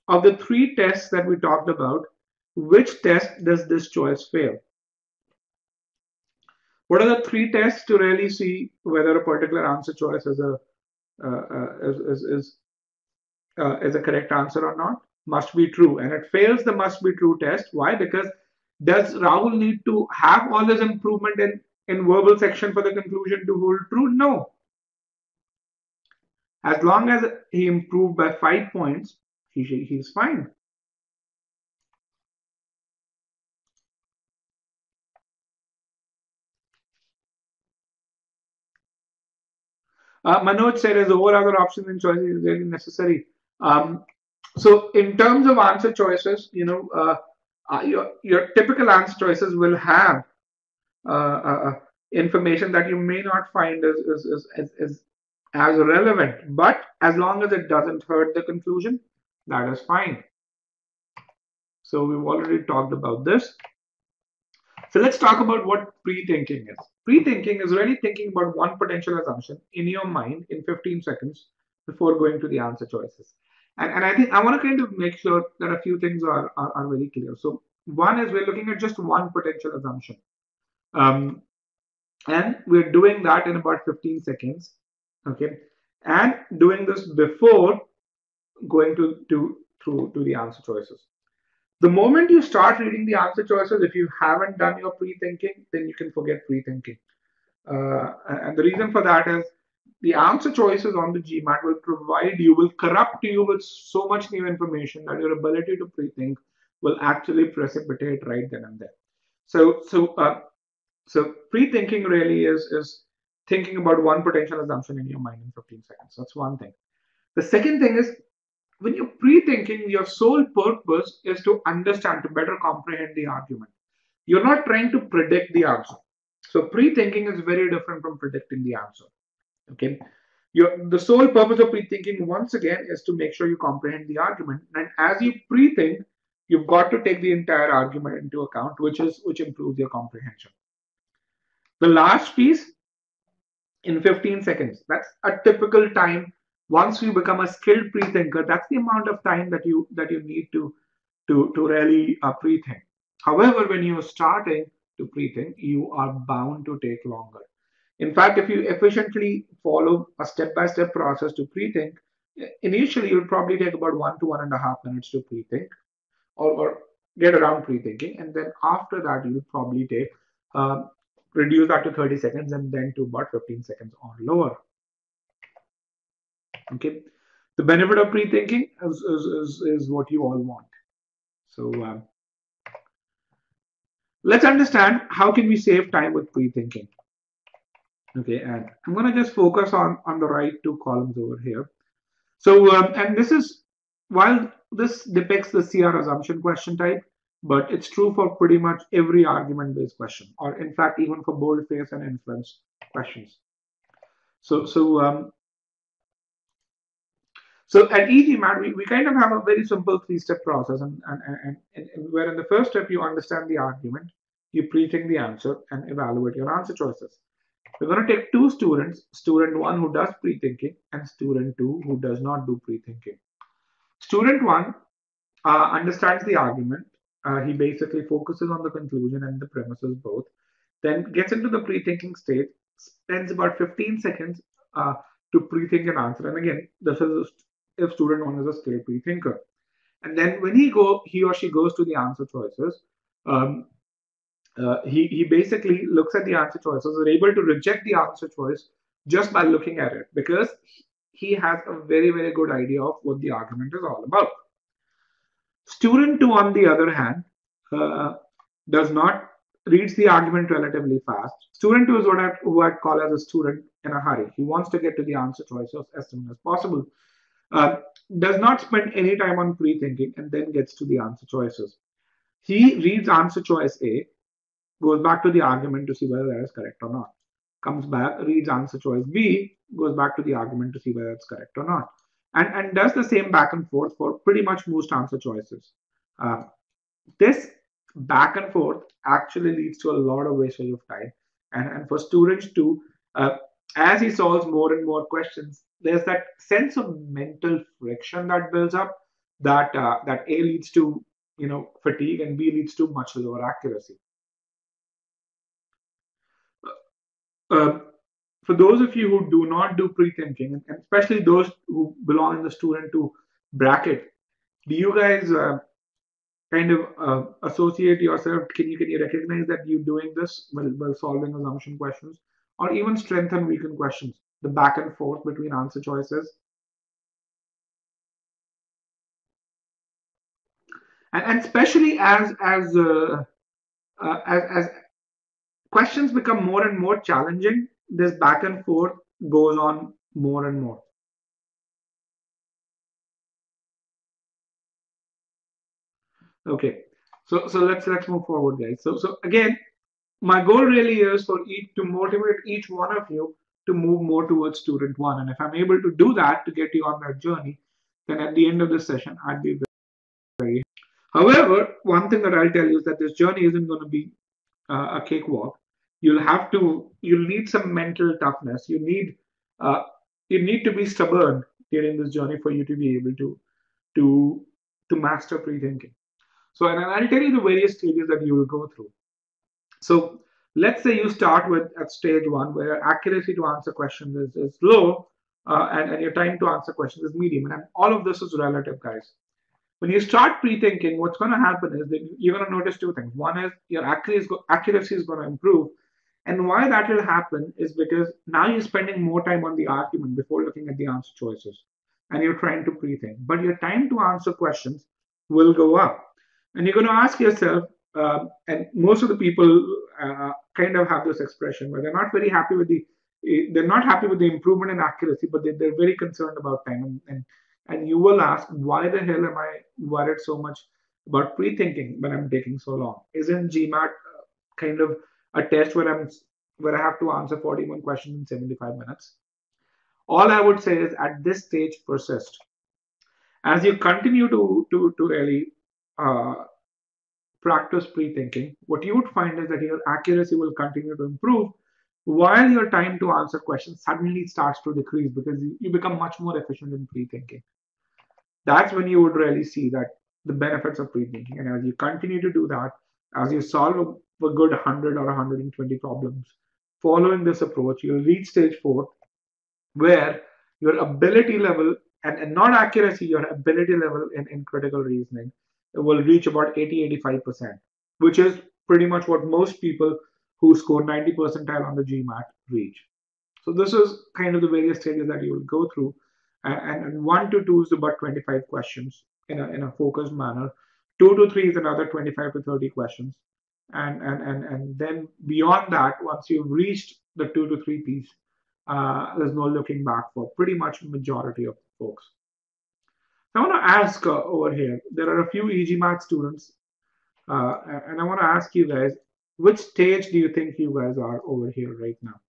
Of the three tests that we talked about, which test does this choice fail? What are the three tests to really see whether a particular answer choice is a correct answer or not? Must be true, and it fails the must be true test. Why? Because does Rahul need to have all this improvement in verbal section for the conclusion to hold true? No. As long as he improved by 5 points, he's fine. Manoj said, as all other options in choice is really necessary. So in terms of answer choices, your typical answer choices will have information that you may not find as relevant, but as long as it doesn't hurt the conclusion, that is fine. So we've already talked about this. So let's talk about what pre-thinking is. Pre-thinking is really thinking about one potential assumption in your mind in 15 seconds before going to the answer choices. And I think I want to kind of make sure that a few things are very clear. So one is we're looking at just one potential assumption. And we're doing that in about 15 seconds. Okay. And doing this before going through the answer choices. The moment you start reading the answer choices, if you haven't done your pre-thinking, then you can forget pre-thinking. And the reason for that is the answer choices on the GMAT will corrupt you with so much new information that your ability to pre-think will actually precipitate right then and there. So pre-thinking really is thinking about one potential assumption in your mind in 15 seconds. That's one thing. The second thing is when you're pre-thinking, your sole purpose is to understand, to better comprehend the argument. You're not trying to predict the answer. So pre-thinking is very different from predicting the answer. Okay. The sole purpose of pre-thinking, once again, is to make sure you comprehend the argument. And as you pre-think, you've got to take the entire argument into account, which improves your comprehension. The last piece in 15 seconds. That's a typical time. Once you become a skilled pre-thinker, that's the amount of time that you need to really pre-think. However, when you're starting to pre-think, you are bound to take longer. In fact, if you efficiently follow a step-by-step process to pre-think, initially you'll probably take about 1 to 1.5 minutes to pre-think or get around pre-thinking, and then after that you'll probably take reduce that to 30 seconds and then to about 15 seconds or lower. Okay, the benefit of pre-thinking is what you all want. So let's understand how can we save time with pre-thinking. Okay, and I'm going to just focus on the right two columns over here. So and this is, while this depicts the CR assumption question type, but it's true for pretty much every argument-based question, or in fact even for boldface and inference questions. So at e-GMAT, we kind of have a very simple three-step process, and where in the first step you understand the argument, you pre-think the answer, and evaluate your answer choices. We're going to take two students, student 1 who does pre-thinking and student 2 who does not do pre-thinking. Student 1 understands the argument. He basically focuses on the conclusion and the premises both, then gets into the pre-thinking state, spends about 15 seconds to pre-think an answer. And again, this is if student 1 is a skilled pre-thinker. And then when he or she goes to the answer choices, he basically looks at the answer choices, is able to reject the answer choice just by looking at it, because he has a very, very good idea of what the argument is all about. Student 2, on the other hand, reads the argument relatively fast. Student 2 is what I'd call as a student in a hurry. He wants to get to the answer choices as soon as possible. Does not spend any time on pre-thinking and then gets to the answer choices. He reads answer choice A, goes back to the argument to see whether that is correct or not. Comes back, reads answer choice B, goes back to the argument to see whether it's correct or not, and does the same back and forth for pretty much most answer choices. Uh, this back and forth actually leads to a lot of wastage of time, and for students too, as he solves more and more questions, there's that sense of mental friction that builds up, that A leads to fatigue, and B leads to much lower accuracy. Uh, for those of you who do not do pre-thinking, and especially those who belong in the student to bracket, do you guys kind of associate yourself? Can you recognize that you're doing this while solving assumption questions, or even strength and weaken questions, the back and forth between answer choices, and especially as questions become more and more challenging, this back and forth goes on more and more. Okay, so let's move forward, guys. So again, my goal really is for each to motivate each one of you to move more towards student one, and if I'm able to do that to get you on that journey, then at the end of this session, I'd be very. However, one thing that I'll tell you is that this journey isn't going to be a cakewalk. You'll need some mental toughness. Uh, you need to be stubborn during this journey for you to be able to to master pre-thinking. So, and I'll tell you the various stages that you will go through. So, let's say you start with at stage one, where your accuracy to answer questions is low, and your time to answer questions is medium, and all of this is relative, guys. When you start pre-thinking, what's going to happen is that you're going to notice two things. One is your accuracy is going to improve, and why that will happen is because now you're spending more time on the argument before looking at the answer choices, and you're trying to pre-think. But your time to answer questions will go up, and you're going to ask yourself. And most of the people kind of have this expression where they're not very happy with they're not happy with the improvement in accuracy, but they're very concerned about time. And you will ask, why the hell am I worried so much about pre-thinking when I'm taking so long? Isn't GMAT kind of a test where I have to answer 41 questions in 75 minutes? All I would say is at this stage, persist. As you continue to really practice pre-thinking, what you would find is that your accuracy will continue to improve while your time to answer questions suddenly starts to decrease because you become much more efficient in pre-thinking. That's when you would really see that the benefits of pre-thinking. And as you continue to do that, as you solve a good 100 or 120 problems, following this approach, you'll reach stage 4, where your ability level and not accuracy, your ability level in critical reasoning will reach about 80-85%, which is pretty much what most people who score 90 percentile on the GMAT reach. So this is kind of the various stages that you will go through, and 1 to 2 is about 25 questions in a focused manner. 2 to 3 is another 25 to 30 questions, and then beyond that, once you've reached the 2 to 3 piece, there's no looking back for pretty much majority of folks. I want to ask over here, there are a few e-GMAT students, and I want to ask you guys, which stage do you think you guys are over here right now?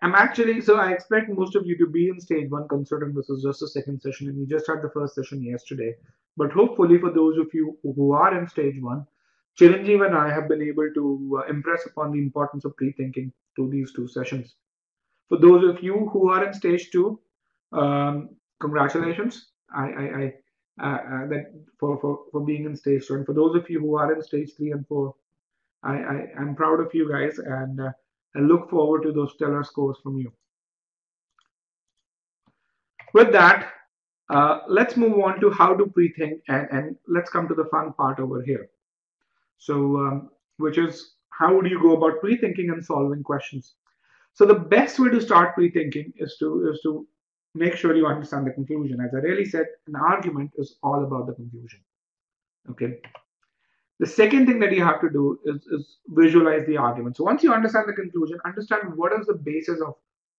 I'm actually, so I expect most of you to be in stage 1, considering this is just the second session and you just had the first session yesterday. But hopefully, for those of you who are in stage 1, Chiranjeev and I have been able to impress upon the importance of pre-thinking through these 2 sessions. For those of you who are in stage 2, congratulations. That for being in stage 2, and for those of you who are in stage 3 and 4, I'm proud of you guys, and I look forward to those stellar scores from you. With that, let's move on to how to pre-think, and let's come to the fun part over here. So, which is, how do you go about pre-thinking and solving questions? So the best way to start pre-thinking is to make sure you understand the conclusion. As I really said, an argument is all about the conclusion. Okay. The second thing that you have to do is visualize the argument. So once you understand the conclusion, understand what is the basis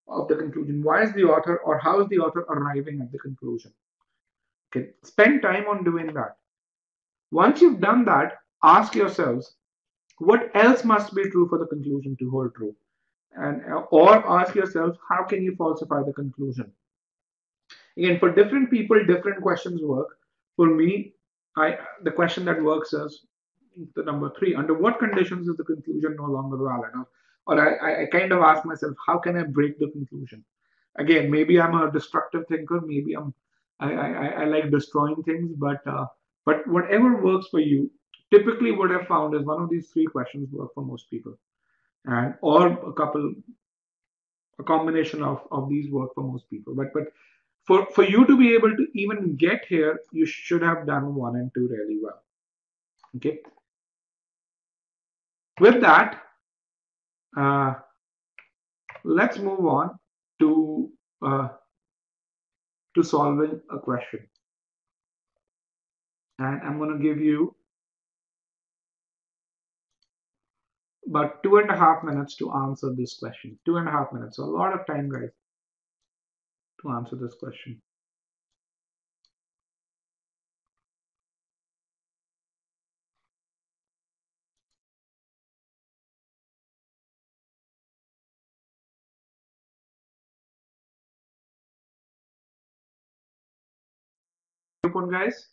of the conclusion. Why is the author, or how is the author arriving at the conclusion? Okay, spend time on doing that. Once you've done that, ask yourselves, what else must be true for the conclusion to hold true? And or ask yourself, how can you falsify the conclusion? Again, for different people, different questions work. For me, the question that works is the number three: under what conditions is the conclusion no longer valid? Or I kind of ask myself, how can I break the conclusion? Again, maybe I'm a destructive thinker. Maybe I like destroying things. But whatever works for you. Typically, what I've found is one of these three questions work for most people, and or a combination of these work for most people. But for you to be able to even get here, you should have done one and two really well. Okay. With that, uh, let's move on to uh, to solving a question, and I'm going to give you about 2.5 minutes to answer this question. 2.5 minutes, so a lot of time, guys, to answer this question. Guys.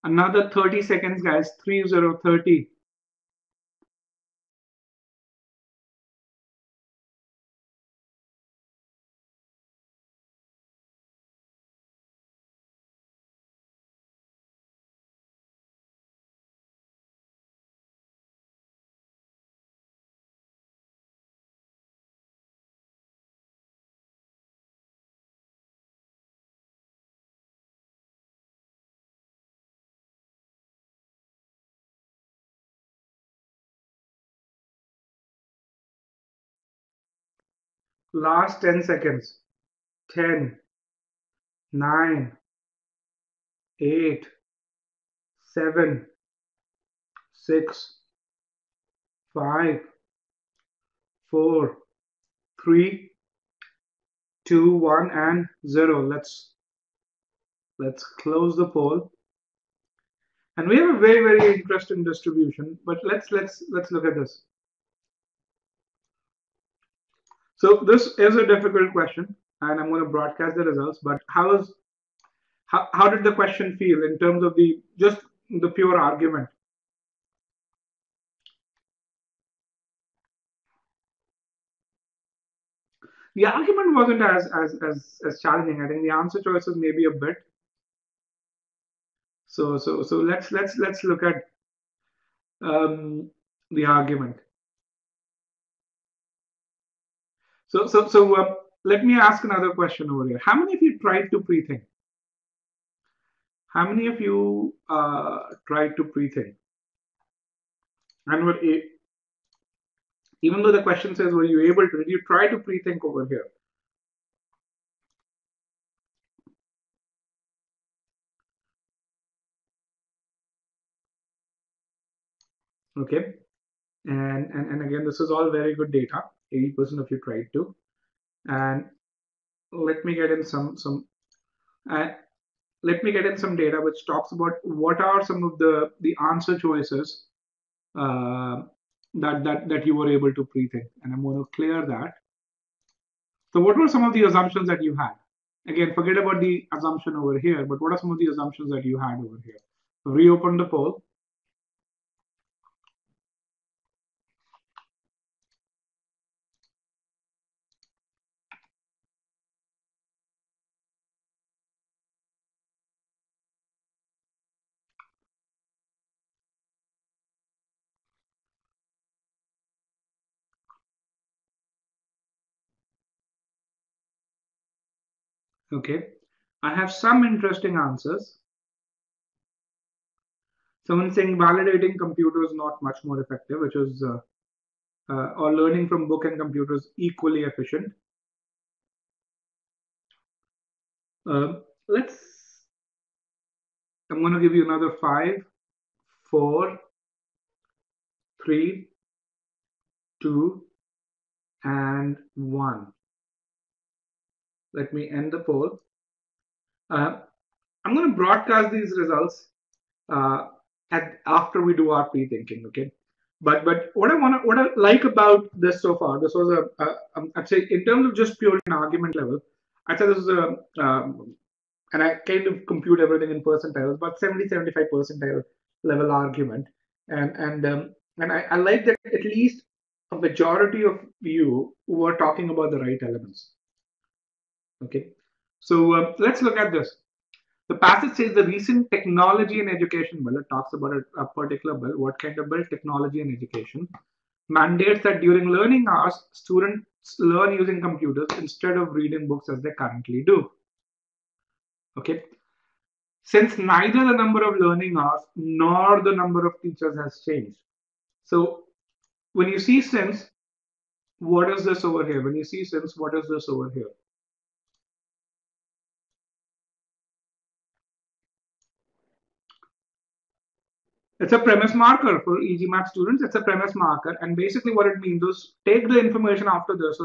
Another 30 seconds, guys. 30. Last 10 seconds. 10, 9, 8, 7, 6, 5, 4, 3, 2, 1, and 0. Let's close the poll. And we have a very interesting distribution, but let's look at this. So this is a difficult question, and I'm going to broadcast the results. But How did the question feel in terms of just the pure argument? The argument wasn't as challenging. I think the answer choices maybe a bit. So let's look at the argument. So let me ask another question over here. How many of you tried to pre-think? How many of you tried to pre-think? And even though the question says, were you able to, did you try to pre-think over here? Okay. And again, this is all very good data. 80% of you tried to. And let me get in some let me get in some data which talks about what are some of the answer choices that you were able to pre-think. And I'm going to clear that. So what were some of the assumptions that you had? Again, forget about the assumption over here, but what are some of the assumptions that you had over here? So reopen the poll. Okay, I have some interesting answers. Someone saying validating computers not much more effective, which is or learning from book and computers equally efficient. Let's. I'm going to give you another 5, 4, 3, 2, and 1. Let me end the poll. I'm going to broadcast these results after we do our pre-thinking. Okay, but what I like about this so far, this was I'd say in terms of just purely an argument level, I'd say this is and I kind of compute everything in percentiles, but 70-75 percentile level argument, and I like that at least a majority of you were talking about the right elements. Okay, so let's look at this. The passage says the recent technology and education bill, it talks about a particular bill, what kind of bill? Technology and education, mandates that during learning hours, students learn using computers instead of reading books as they currently do. Okay. Since neither the number of learning hours nor the number of teachers has changed. So when you see since, what is this over here? When you see since, what is this over here? It's a premise marker for e-GMAT students. It's a premise marker, and basically what it means is take the information after this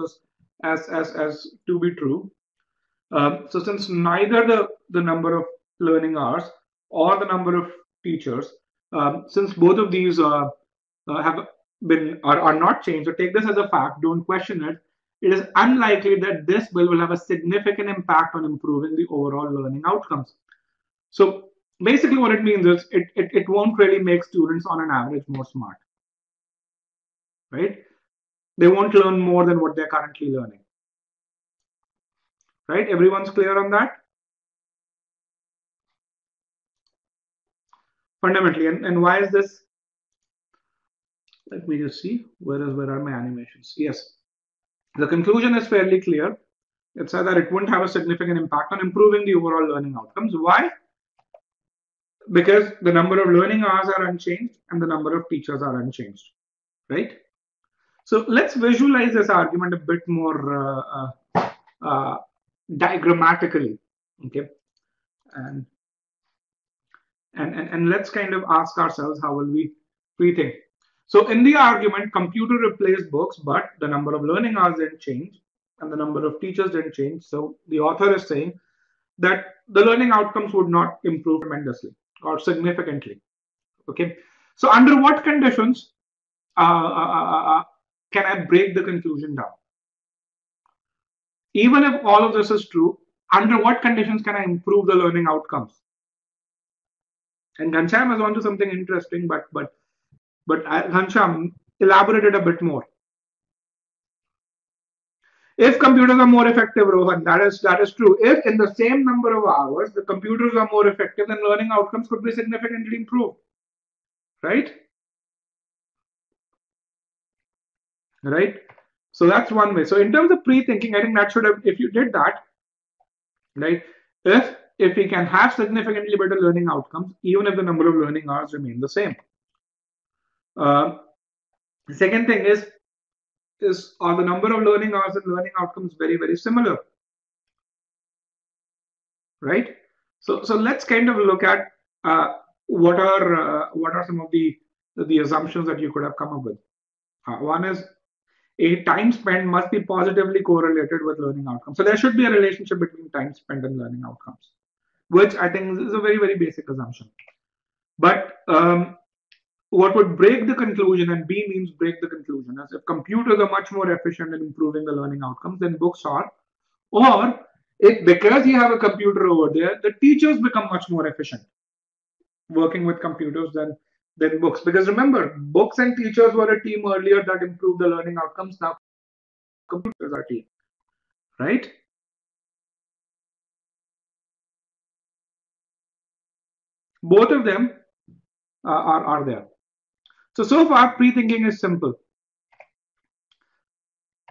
as to be true. So since neither the number of learning hours or the number of teachers, since both of these have been are not changed, so take this as a fact. Don't question it. It is unlikely that this bill will have a significant impact on improving the overall learning outcomes. So basically what it means is it won't really make students on an average more smart, right? They won't learn more than what they're currently learning, right? Everyone's clear on that? Fundamentally, and why is this? Let me just see, where are my animations? Yes, the conclusion is fairly clear. It says that it won't have a significant impact on improving the overall learning outcomes. Why? Because the number of learning hours are unchanged and the number of teachers are unchanged, right? So let's visualize this argument a bit more diagrammatically, okay? And let's kind of ask ourselves, how will we rethink? So in the argument, computer replaced books, but the number of learning hours didn't change and the number of teachers didn't change. So the author is saying that the learning outcomes would not improve tremendously or significantly. Okay. So under what conditions can I break the conclusion down? Even if all of this is true, under what conditions can I improve the learning outcomes? And Ghanshyam is onto something interesting, but Ghanshyam elaborated a bit more. If computers are more effective, Rohan, that is true. If in the same number of hours the computers are more effective, then learning outcomes could be significantly improved, right? Right. So that's one way. So in terms of pre-thinking, I think that should have, if you did that, right? If we can have significantly better learning outcomes, even if the number of learning hours remain the same. The second thing is are the number of learning hours and learning outcomes very similar, right? So let's kind of look at what are some of the assumptions that you could have come up with. One is a time spent must be positively correlated with learning outcomes. So there should be a relationship between time spent and learning outcomes, which I think is a very basic assumption. But what would break the conclusion, and B means break the conclusion, is if computers are much more efficient in improving the learning outcomes than books are, or if because you have a computer over there, the teachers become much more efficient working with computers than books. Because remember, books and teachers were a team earlier that improved the learning outcomes. Now computers are a team, right? Both of them are there. So far, pre-thinking is simple.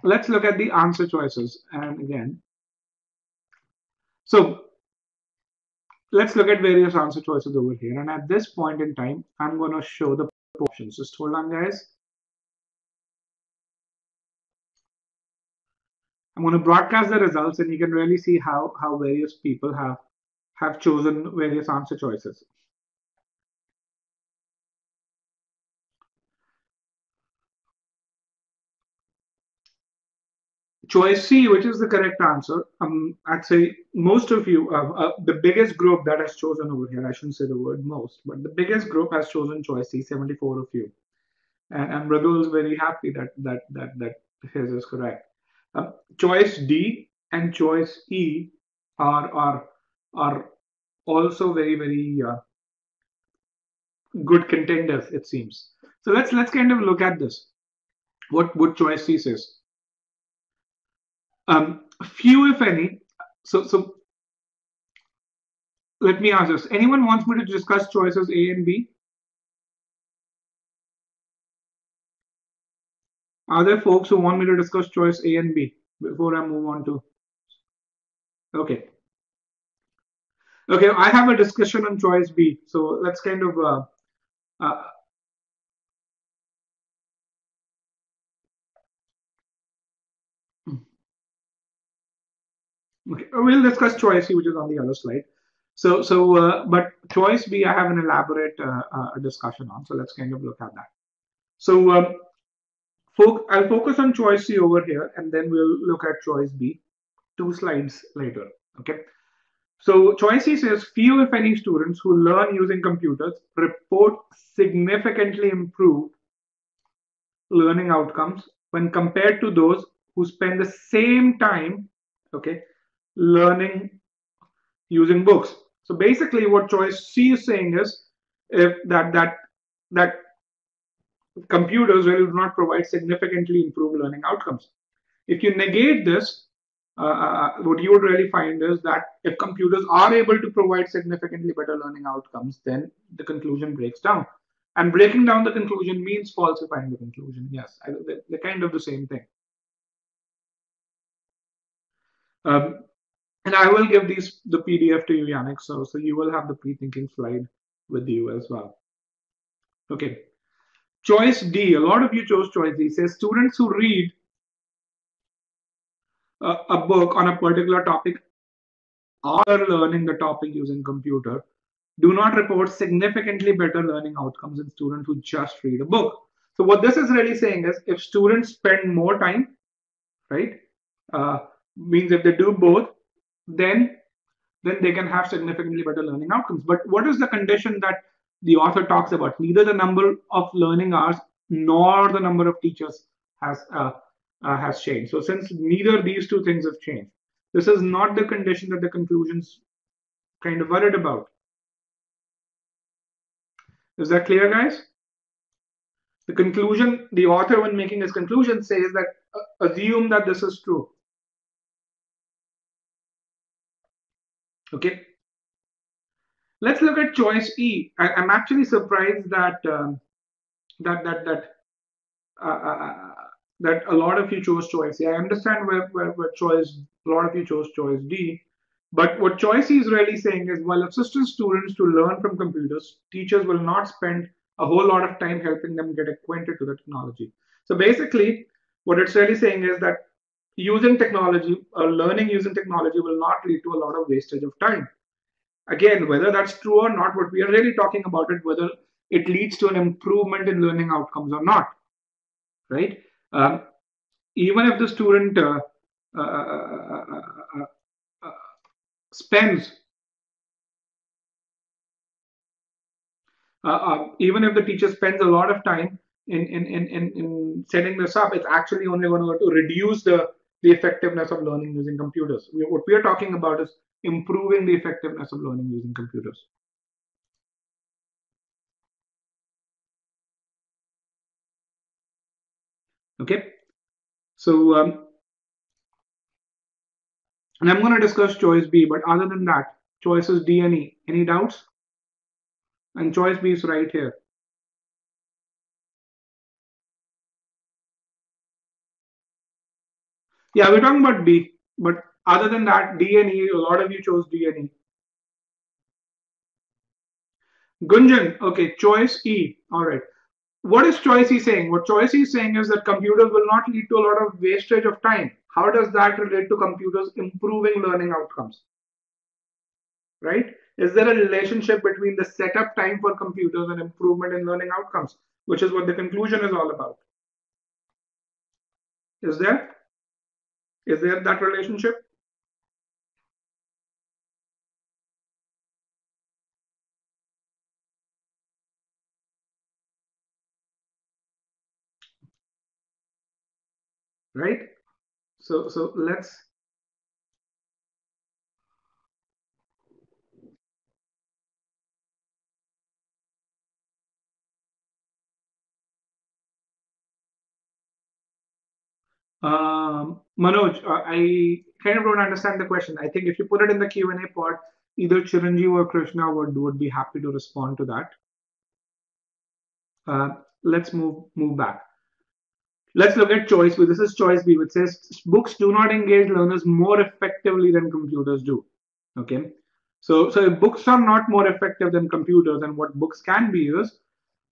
Let's look at the answer choices. And again, so let's look at various answer choices over here. And at this point in time, I'm going to show the options. Just hold on, guys. I'm going to broadcast the results, and you can really see how various people have chosen various answer choices. Choice C, which is the correct answer, I'd say most of you, the biggest group that has chosen over here, I shouldn't say the word most, but the biggest group has chosen choice C, 74 of you. And Radul is very happy that his is correct. Choice D and choice E are also very good contenders, it seems. So let's kind of look at this. What choice C says. Few, if any. So let me ask this. Anyone wants me to discuss choices A and B? Are there folks who want me to discuss choice A and B before I move on to? Okay. Okay, I have a discussion on choice B. So let's kind of okay, we'll discuss choice C, which is on the other slide. But choice B, I have an elaborate discussion on. So let's kind of look at that. So I'll focus on choice C over here, and then we'll look at choice B 2 slides later. Okay. So choice C says few, if any, students who learn using computers report significantly improved learning outcomes when compared to those who spend the same time, okay, learning using books. So basically, what choice C is saying is if that computers really do not provide significantly improved learning outcomes. If you negate this, what you would really find is that if computers are able to provide significantly better learning outcomes, then the conclusion breaks down. And breaking down the conclusion means falsifying the conclusion. Yes, they're kind of the same thing. And I will give the PDF to you, Yannick, so you will have the pre-thinking slide with you as well. Okay. Choice D, a lot of you chose choice D. It says students who read a book on a particular topic or learning the topic using computer do not report significantly better learning outcomes than students who just read a book. So what this is really saying is if students spend more time, right, means if they do both, then they can have significantly better learning outcomes. But what is the condition that the author talks about? Neither the number of learning hours nor the number of teachers has changed. So since neither these two things have changed, This is not the condition that the conclusion's kind of worried about. Is that clear, guys? The conclusion, the author, when making his conclusion, says that assume that this is true. Okay. Let's look at choice E. I'm actually surprised that that that that uh, uh, that a lot of you chose choice. Yeah, I understand where choice a lot of you chose choice D, but what choice E is really saying is while assisting students to learn from computers, teachers will not spend a whole lot of time helping them get acquainted to the technology. So basically, what it's really saying is that using technology or learning using technology will not lead to a lot of wastage of time. Again, whether that's true or not, what we are really talking about it whether it leads to an improvement in learning outcomes or not, right? Um, Even if the student uh, uh, uh, uh, spends, even if the teacher spends a lot of time in setting this up, it's actually only going to reduce the effectiveness of learning using computers. What we are talking about is improving the effectiveness of learning using computers. Okay, so and I'm going to discuss choice B, but other than that, choices D and E. Any doubts? And choice B is right here. Yeah, we're talking about B, but other than that, D and E, a lot of you chose D and E. Gunjan, okay, choice E. All right. What is choice E saying? What choice E is saying is that computers will not lead to a lot of wastage of time. How does that relate to computers improving learning outcomes? Right? Is there a relationship between the setup time for computers and improvement in learning outcomes, which is what the conclusion is all about? Is there? Is there that relationship? Right? So let's Manoj, I kind of don't understand the question. I think if you put it in the Q&A pod, either Chiranjeev or Krishna would be happy to respond to that. Let's move back. Let's look at choice B. This is choice B, which says books do not engage learners more effectively than computers do. Okay, so if books are not more effective than computers, and what books can be is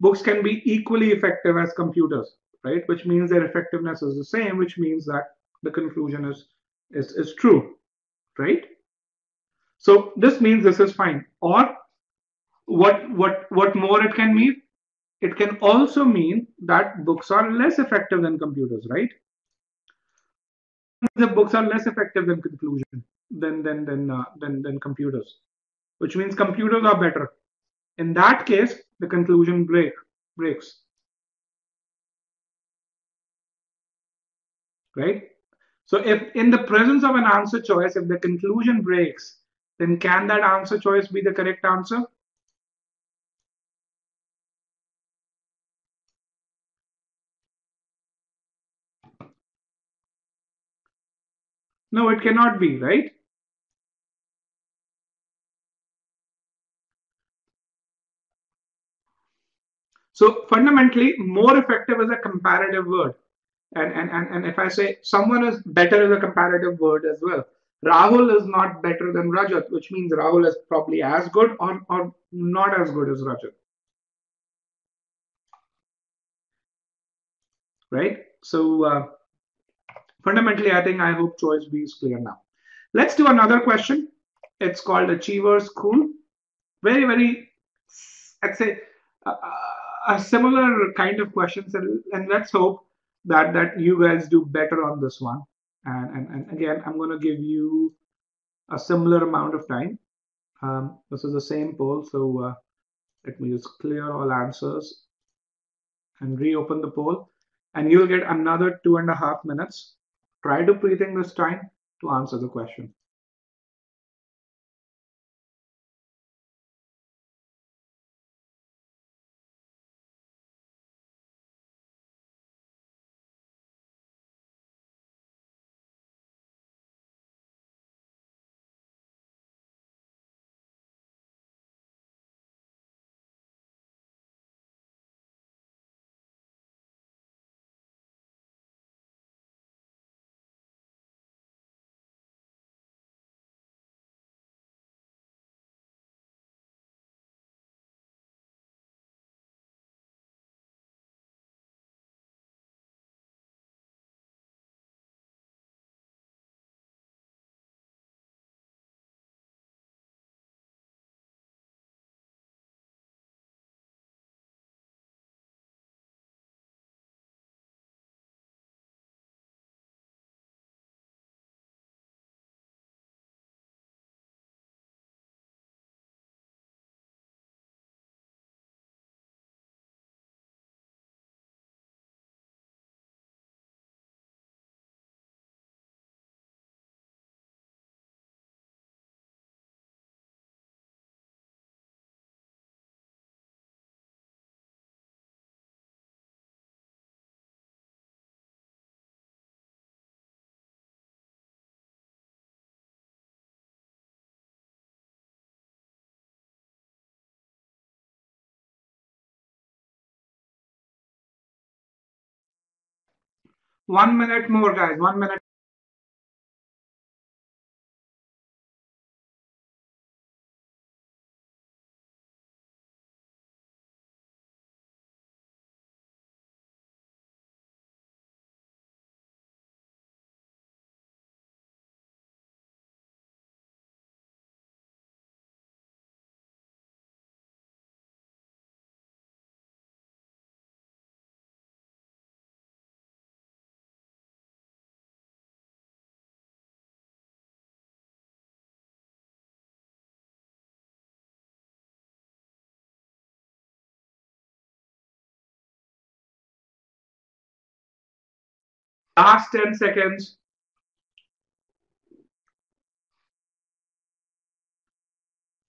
books can be equally effective as computers, right? Which means their effectiveness is the same, which means that the conclusion is true, right? So this means this is fine. Or what more it can mean? It can also mean that books are less effective than computers, right? The books are less effective than conclusion than computers, which means computers are better. In that case, the conclusion breaks, right? So if in the presence of an answer choice, if the conclusion breaks, then can that answer choice be the correct answer? No, it cannot be, right? So fundamentally, more effective is a comparative word. And if I say someone is better is a comparative word as well. Rahul is not better than Rajat, which means Rahul is probably as good or not as good as Rajat, right? So fundamentally, I hope choice B is clear now. Let's do another question. It's called Achievers Cool. Very, I'd say, a similar kind of questions, and let's hope that you guys do better on this one. And again, I'm going to give you a similar amount of time. This is the same poll, so let me just clear all answers and reopen the poll, and you'll get another 2.5 minutes. Try to pre-think this time. to answer the question. One minute more, guys. 1 minute. Last 10 seconds.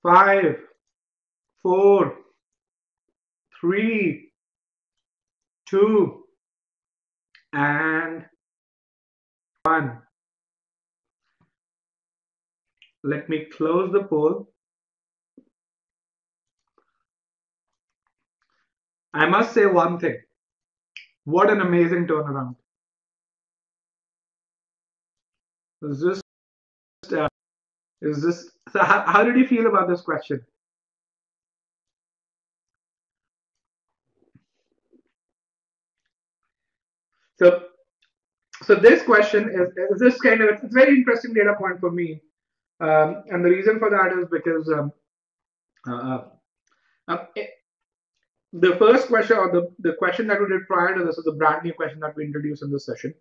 5, 4, 3, 2, and 1. Let me close the poll. I must say one thing. What an amazing turnaround. Is this, so how did you feel about this question? So, so this question is this kind of, it's a very interesting data point for me. And the reason for that is because uh, the first question, or the question that we did prior to this, is a brand new question that we introduced in this session.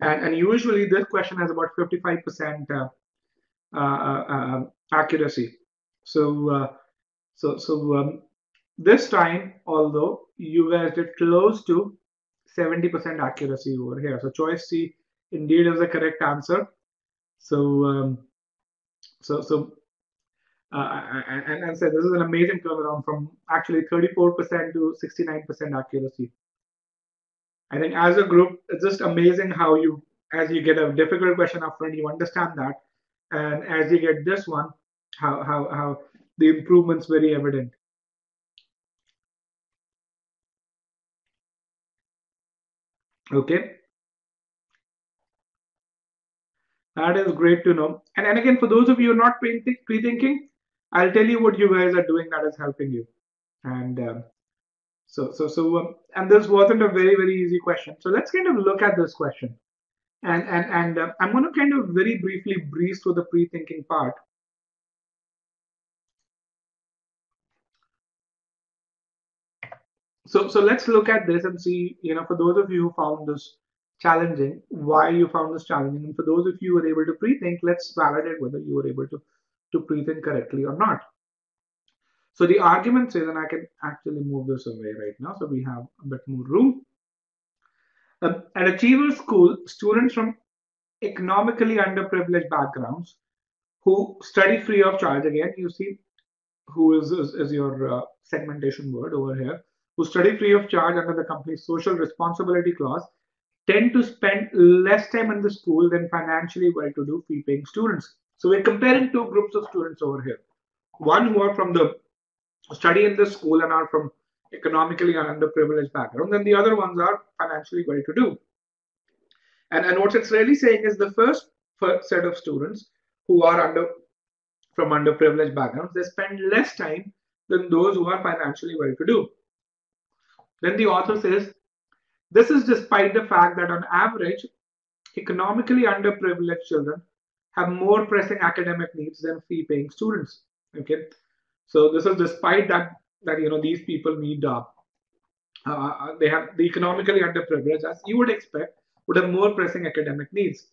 And usually this question has about 55% accuracy. So, this time, although you guys did close to 70% accuracy over here. So choice C indeed is the correct answer. So, and said this is an amazing turnaround from actually 34% to 69% accuracy. I think as a group, it's just amazing how you, as you get a difficult question up front, you understand that, and as you get this one, how the improvement's very evident. Okay, that is great to know. And again, for those of you who are not pre-thinking, I'll tell you what you guys are doing that is helping you. And and this wasn't a very easy question. So let's kind of look at this question. And I'm going to kind of very briefly breeze through the pre-thinking part. So let's look at this and see, for those of you who found this challenging, why you found this challenging. And for those of you who were able to pre-think, let's validate whether you were able to pre-think correctly or not. So the argument says, and I can actually move this away right now, so we have a bit more room. At Achiever School, students from economically underprivileged backgrounds who study free of charge. Again, you see who is your segmentation word over here, who study free of charge under the company's social responsibility clause, tend to spend less time in the school than financially well-to-do fee-paying students. So we're comparing two groups of students over here. One who are from the study in the school and are from economically underprivileged background, and the other ones are financially well-to-do. And what it's really saying is the first set of students who are from underprivileged backgrounds, they spend less time than those who are financially well-to-do. Then the author says, this is despite the fact that on average, economically underprivileged children have more pressing academic needs than fee-paying students. Okay, so this is despite that these people need they have the economically underprivileged, as you would expect, would have more pressing academic needs.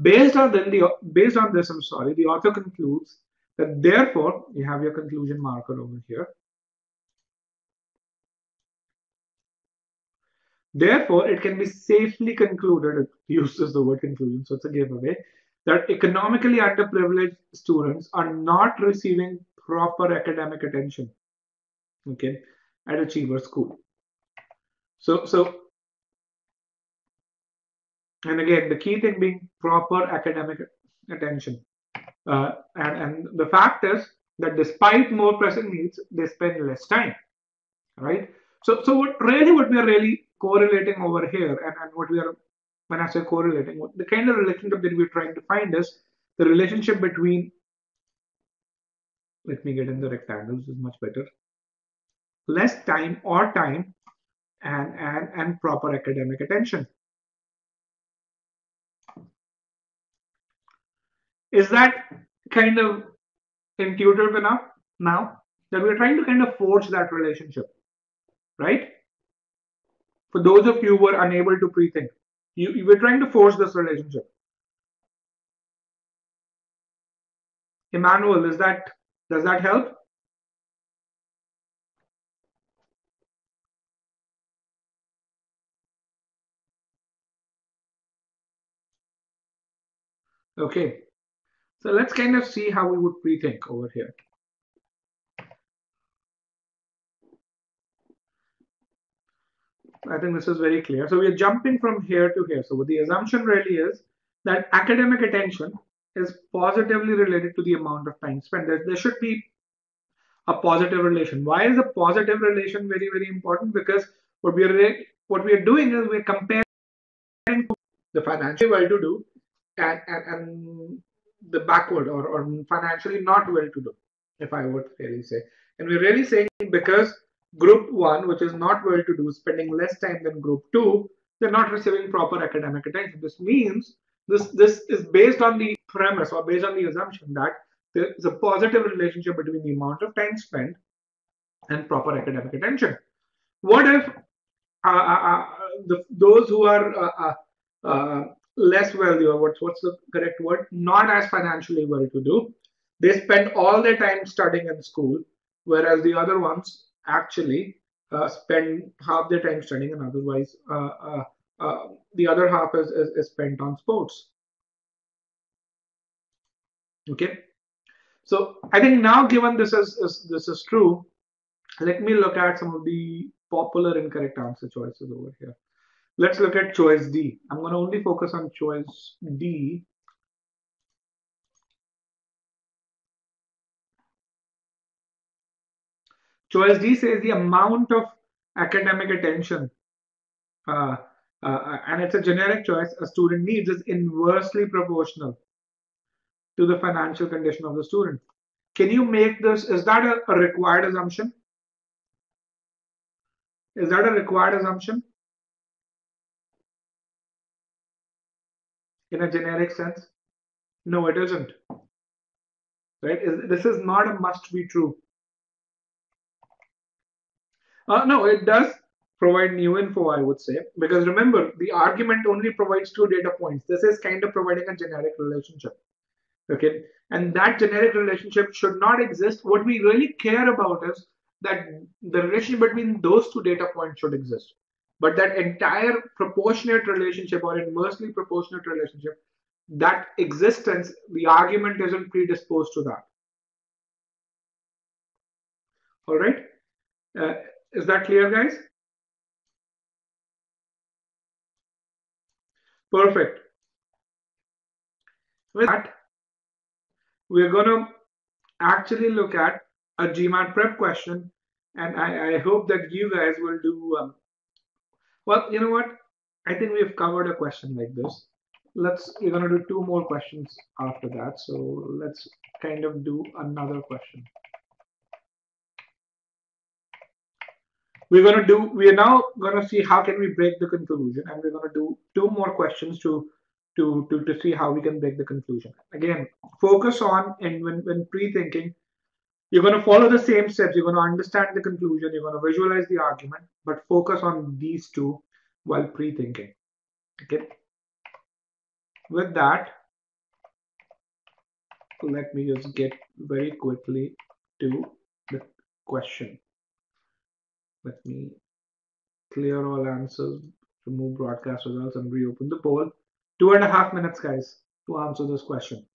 Based on this, the author concludes that therefore, you have your conclusion marker over here. Therefore, it can be safely concluded, it uses the word conclusion, so it's a giveaway, that economically underprivileged students are not receiving proper academic attention, okay, at Achiever School. So, and again, the key thing being proper academic attention. And the fact is that despite more pressing needs, they spend less time, right? So what we are really correlating over here, and what we are, when I say correlating, the kind of relationship that we're trying to find is the relationship between, let me get in the rectangles, is much better, less time or time and proper academic attention. Is that kind of intuitive enough now that we're trying to kind of forge that relationship, right? For those of you who are unable to pre-think, you were trying to forge this relationship. Emmanuel, does that help? Okay, so let's kind of see how we would pre-think over here. I think this is very clear. So we're jumping from here to here. So what the assumption really is that academic attention is positively related to the amount of time spent. There should be a positive relation. Why is a positive relation very, very important? Because what we are doing is we're comparing the financially well-to-do and the backward or financially not well-to-do, if I would really say. And we're really saying because group 1, which is not well-to-do, spending less time than group 2, they're not receiving proper academic attention. This means this is based on the premise or based on the assumption that there is a positive relationship between the amount of time spent and proper academic attention. What if those who are less wealthy, or what's the correct word, not as financially well-to-do, they spend all their time studying in school, whereas the other ones actually spend half their time studying, and otherwise the other half is spent on sports. Okay, so I think now, given this is true, let me look at some of the popular incorrect answer choices over here. Let's look at choice D. I'm going to only focus on choice D. Choice D says the amount of academic attention, and it's a generic choice, a student needs is inversely proportional to the financial condition of the student. Can you make this, is that a required assumption? Is that a required assumption? In a generic sense? No, it isn't. Right? This is not a must be true. No, it does provide new info, I would say, because remember, the argument only provides 2 data points. This is kind of providing a generic relationship. Okay, and that generic relationship should not exist. What we really care about is that the relation between those 2 data points should exist. But that entire proportionate relationship or inversely proportionate relationship, that existence, the argument isn't predisposed to that. All right? Uh, is that clear, guys? Perfect. With that, we're going to actually look at a GMAT prep question, and I hope that you guys will do. Well, you know what? I think we've covered a question like this. We're gonna do two more questions after that. So let's kind of do another question. We are now gonna see how can we break the conclusion, and we're gonna do two more questions to see how we can break the conclusion. Again, focus on, and when pre-thinking, you're going to follow the same steps. You're going to understand the conclusion. You're going to visualize the argument, but focus on these two while pre-thinking. Okay. With that, let me just get very quickly to the question. Let me clear all answers, remove broadcast results, and reopen the poll. 2.5 minutes, guys, to answer this question.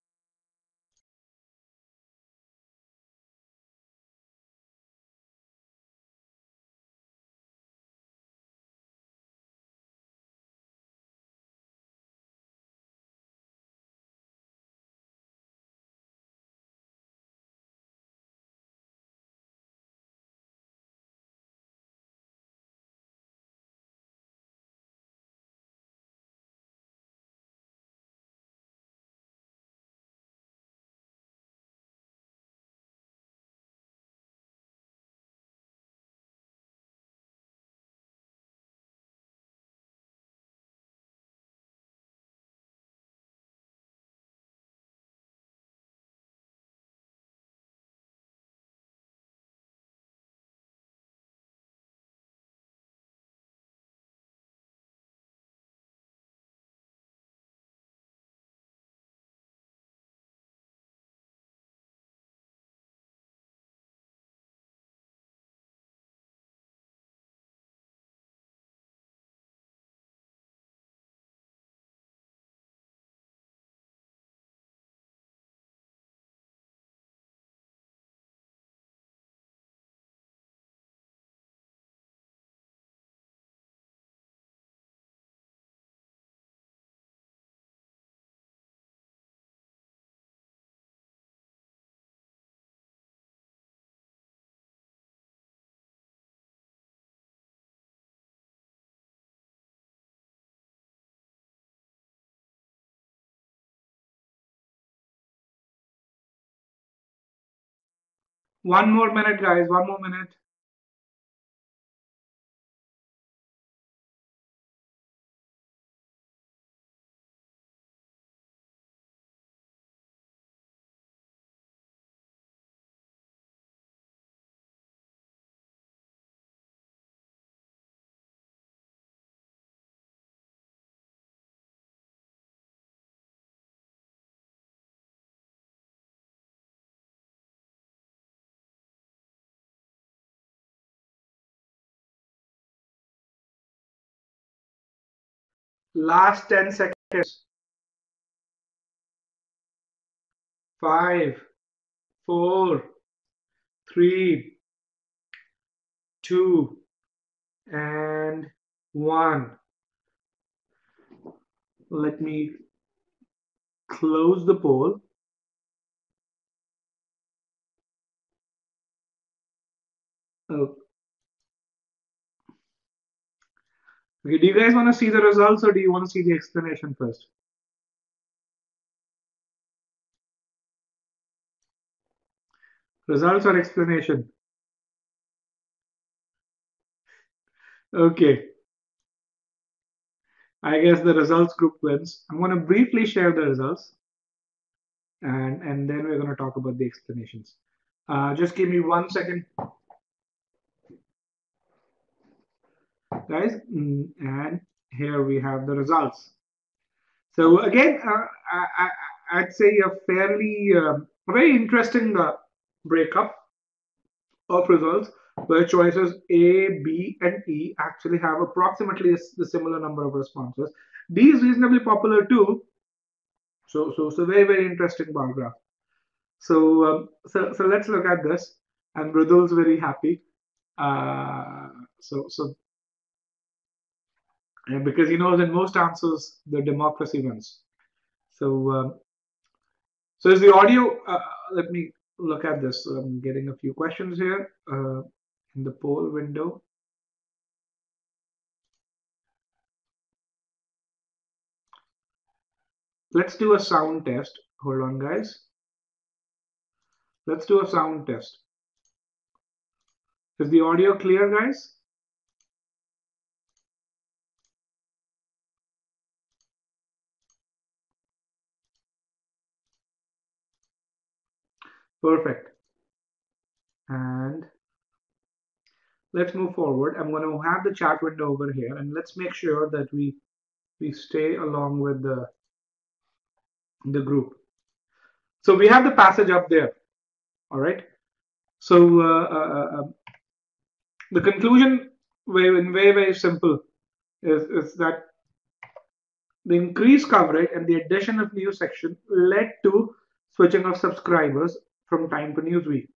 One more minute, guys. One more minute. Last 10 seconds. 5, 4, 3, 2, and 1. Let me close the poll. Oh. Okay, do you guys want to see the results or do you want to see the explanation first? Results or explanation? Okay. I guess the results group wins. I'm going to briefly share the results and then we're going to talk about the explanations. Just give me 1 second. Guys, and here we have the results. So again, I'd say a fairly, very interesting breakup of results. where choices A, B, and E actually have approximately the similar number of responses. D is reasonably popular too. So very, very interesting bar graph. So let's look at this. And Mridul's very happy. Uh, so because he knows in most answers the democracy wins. So is the audio? Let me look at this. I'm getting a few questions here in the poll window. Let's do a sound test. Hold on, guys. Let's do a sound test. Is the audio clear, guys? Perfect. And let's move forward. I'm going to have the chat window over here, and let's make sure that we stay along with the group. So we have the passage up there. All right. So the conclusion, very simple, is that the increased coverage and the addition of new section led to switching of subscribers from Time to Newsweek.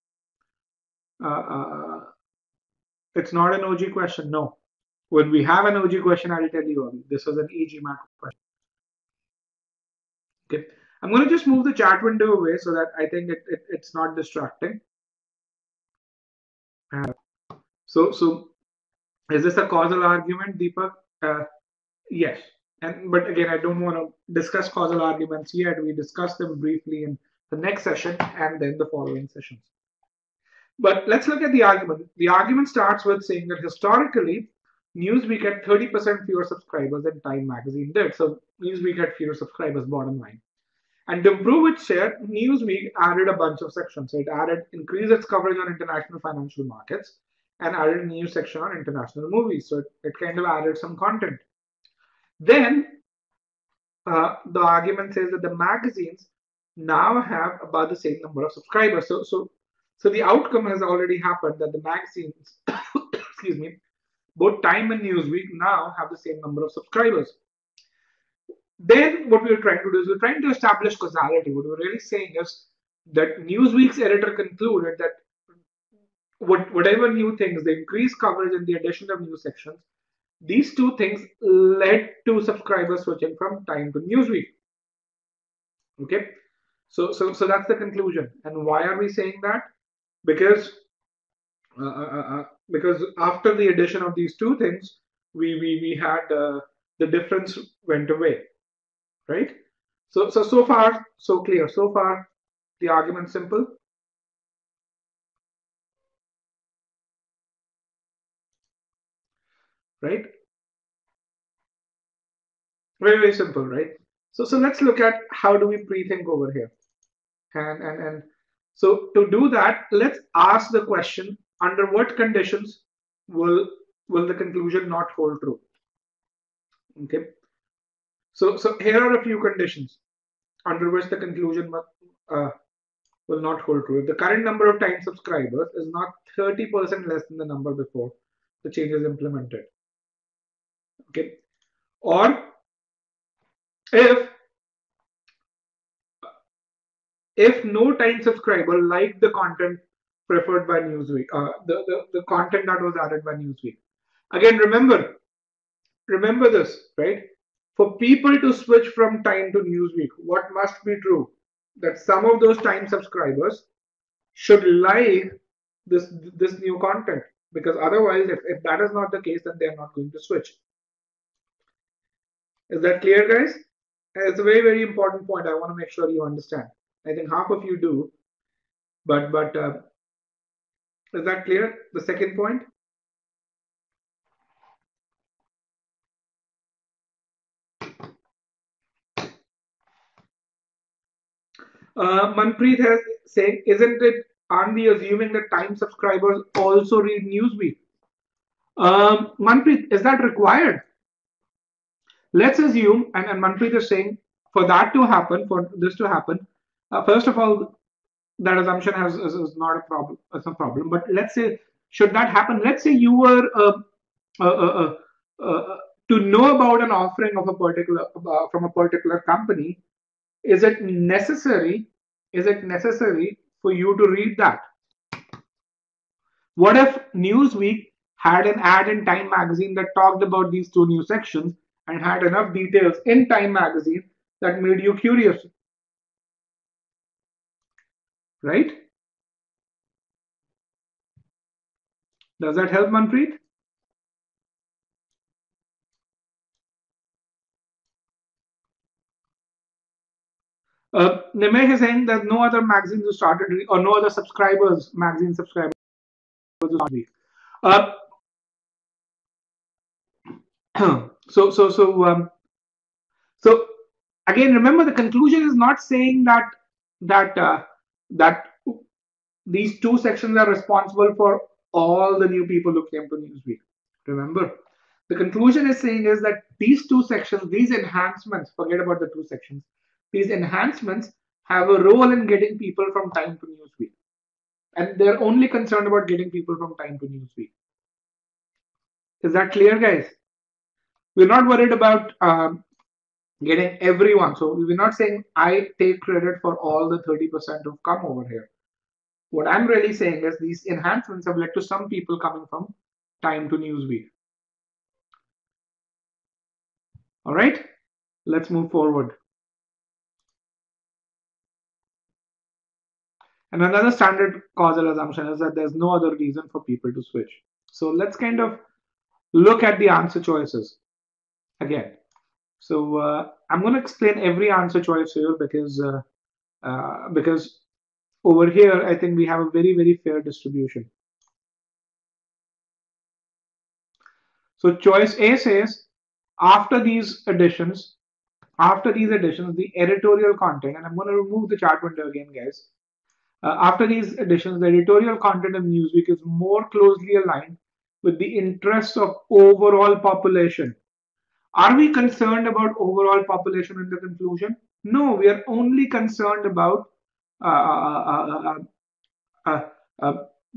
It's not an OG question, no. When we have an OG question, I'll tell you. This was an e-GMAT question. Okay, I'm going to just move the chat window away so that I think it's not distracting. So is this a causal argument, Deepak? Yes. But again, I don't want to discuss causal arguments yet. We discuss them briefly in the next session and then the following sessions. But let's look at the argument. The argument starts with saying that historically, Newsweek had 30% fewer subscribers than Time magazine did. So Newsweek had fewer subscribers, bottom line. And to improve its share, Newsweek added a bunch of sections. So it increased its coverage on international financial markets and added a new section on international movies. So it kind of added some content. Then the argument says that the magazines now have about the same number of subscribers. So the outcome has already happened that the magazines, excuse me, both Time and Newsweek now have the same number of subscribers. Then what we were trying to do is we're trying to establish causality. What we're really saying is that Newsweek's editor concluded that whatever new things, the increased coverage and the addition of new sections, these two things led to subscribers switching from Time to Newsweek. Okay, so that's the conclusion. And why are we saying that? Because after the addition of these two things, we had the difference went away, right? So far so clear. So far the argument simple. Right? Very simple, right? So let's look at how do we pre-think over here. And so to do that, let's ask the question, under what conditions will the conclusion not hold true? Okay. So here are a few conditions under which the conclusion will not hold true. If the current number of Time subscribers is not 30% less than the number before the change is implemented. Okay. Or if no Time subscriber liked the content preferred by Newsweek, the content that was added by Newsweek. Again, remember this, right? For people to switch from Time to Newsweek, what must be true? That some of those Time subscribers should like this new content, because otherwise, if that is not the case, then they are not going to switch. Is that clear, guys? It's a very, very important point. I want to make sure you understand. I think half of you do, but is that clear? The second point. Manpreet has saying, aren't we assuming that Time subscribers also read Newsweek? Manpreet, is that required? Let's assume, and Manpreet is saying, for that to happen, for this to happen, first of all, that assumption is not a problem. It's a problem. But let's say should that happen, let's say you were to know about an offering of a particular from a particular company, is it necessary? Is it necessary for you to read that? What if Newsweek had an ad in Time magazine that talked about these two new sections and had enough details in Time magazine that made you curious, right? Does that help, Manpreet? Nimeh is saying that no other magazines who started or no other subscribers, magazine subscribers. Uh, so again, remember the conclusion is not saying that these two sections are responsible for all the new people who came to Newsweek. Remember, the conclusion is saying is that these two sections, these enhancements, forget about the two sections, these enhancements have a role in getting people from Time to Newsweek. And they're only concerned about getting people from Time to Newsweek. Is that clear, guys? We're not worried about getting everyone. So we're not saying I take credit for all the 30% who've come over here. What I'm really saying is these enhancements have led to some people coming from Time to Newsweek. All right, let's move forward. And another standard causal assumption is that there's no other reason for people to switch. So let's kind of look at the answer choices again. So I'm going to explain every answer choice here because over here I think we have a very, very fair distribution. So choice A says after these additions, the editorial content, and I'm going to remove the chart window again, guys. After these additions, the editorial content of Newsweek is more closely aligned with the interests of overall population. Are we concerned about overall population in the conclusion? No, we are only concerned about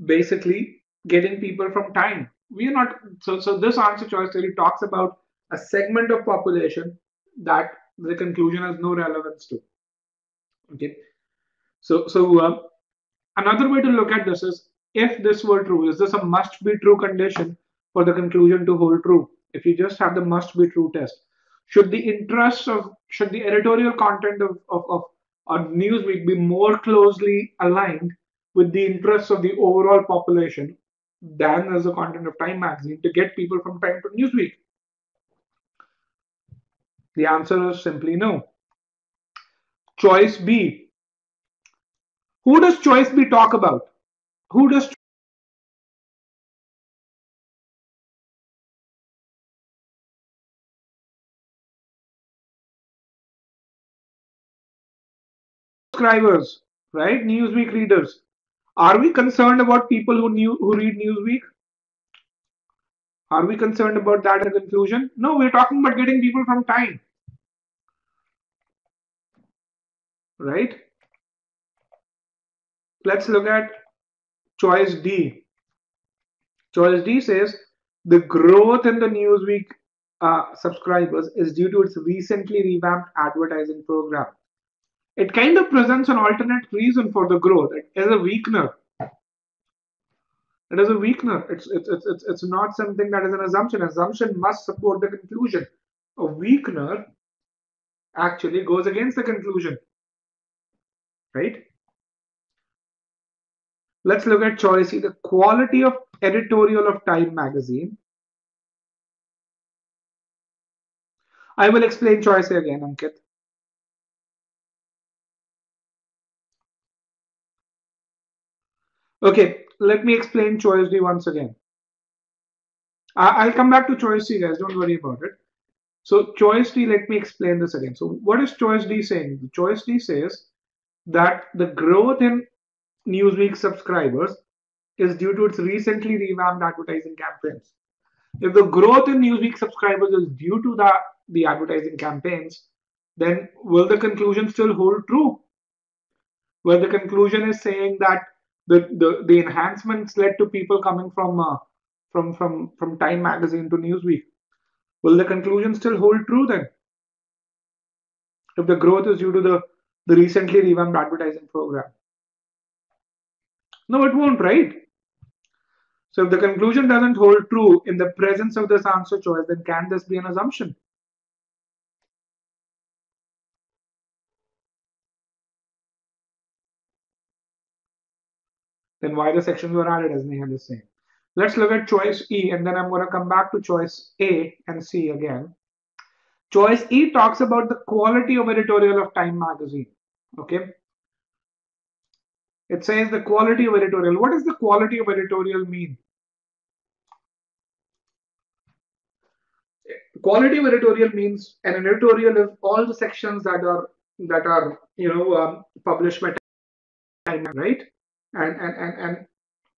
basically getting people from Time. We are not. So this answer choice theory talks about a segment of population that the conclusion has no relevance to. Okay. So another way to look at this is, if this were true, is this a must be true condition for the conclusion to hold true? If you just have the must be true test, should the editorial content of Newsweek be more closely aligned with the interests of the overall population than as the content of Time magazine to get people from Time to Newsweek? The answer is simply no. Choice B. Who does choice B talk about? Who does subscribers, right? Newsweek readers. Are we concerned about people who read Newsweek? Are we concerned about that in conclusion? No, we're talking about getting people from Time, right? Let's look at choice D. Choice D says the growth in the Newsweek subscribers is due to its recently revamped advertising program. It kind of presents an alternate reason for the growth. It is a weakener. It is a weakener. It's not something that is an assumption. Assumption must support the conclusion. A weakener actually goes against the conclusion, right? Let's look at choice C, the quality of editorial of Time magazine. I will explain choice A again, Ankit. Okay, let me explain choice D once again. I'll come back to choice C, guys. Don't worry about it. So choice D, let me explain this again. So what is choice D saying? Choice D says that the growth in Newsweek subscribers is due to its recently revamped advertising campaigns. If the growth in Newsweek subscribers is due to the advertising campaigns, then will the conclusion still hold true? Where the conclusion is saying that the enhancements led to people coming from Time magazine to Newsweek. Will the conclusion still hold true then? If the growth is due to the recently revamped advertising program? No, it won't, right? So if the conclusion doesn't hold true in the presence of this answer choice, then can this be an assumption? Then why the sections were added, as Nehal is saying. Let's look at choice E, and then I'm going to come back to choice A and C again. Choice E talks about the quality of editorial of Time magazine. Okay. It says the quality of editorial. What does the quality of editorial mean? Quality of editorial means an editorial is all the sections that are published by Time, right? And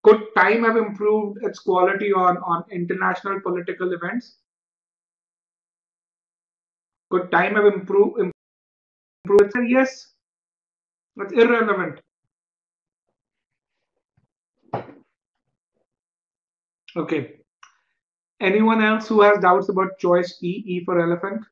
could Time have improved its quality on international political events? Could Time have improved it? Yes, that's irrelevant. Okay. Anyone else who has doubts about choice E, E for elephant?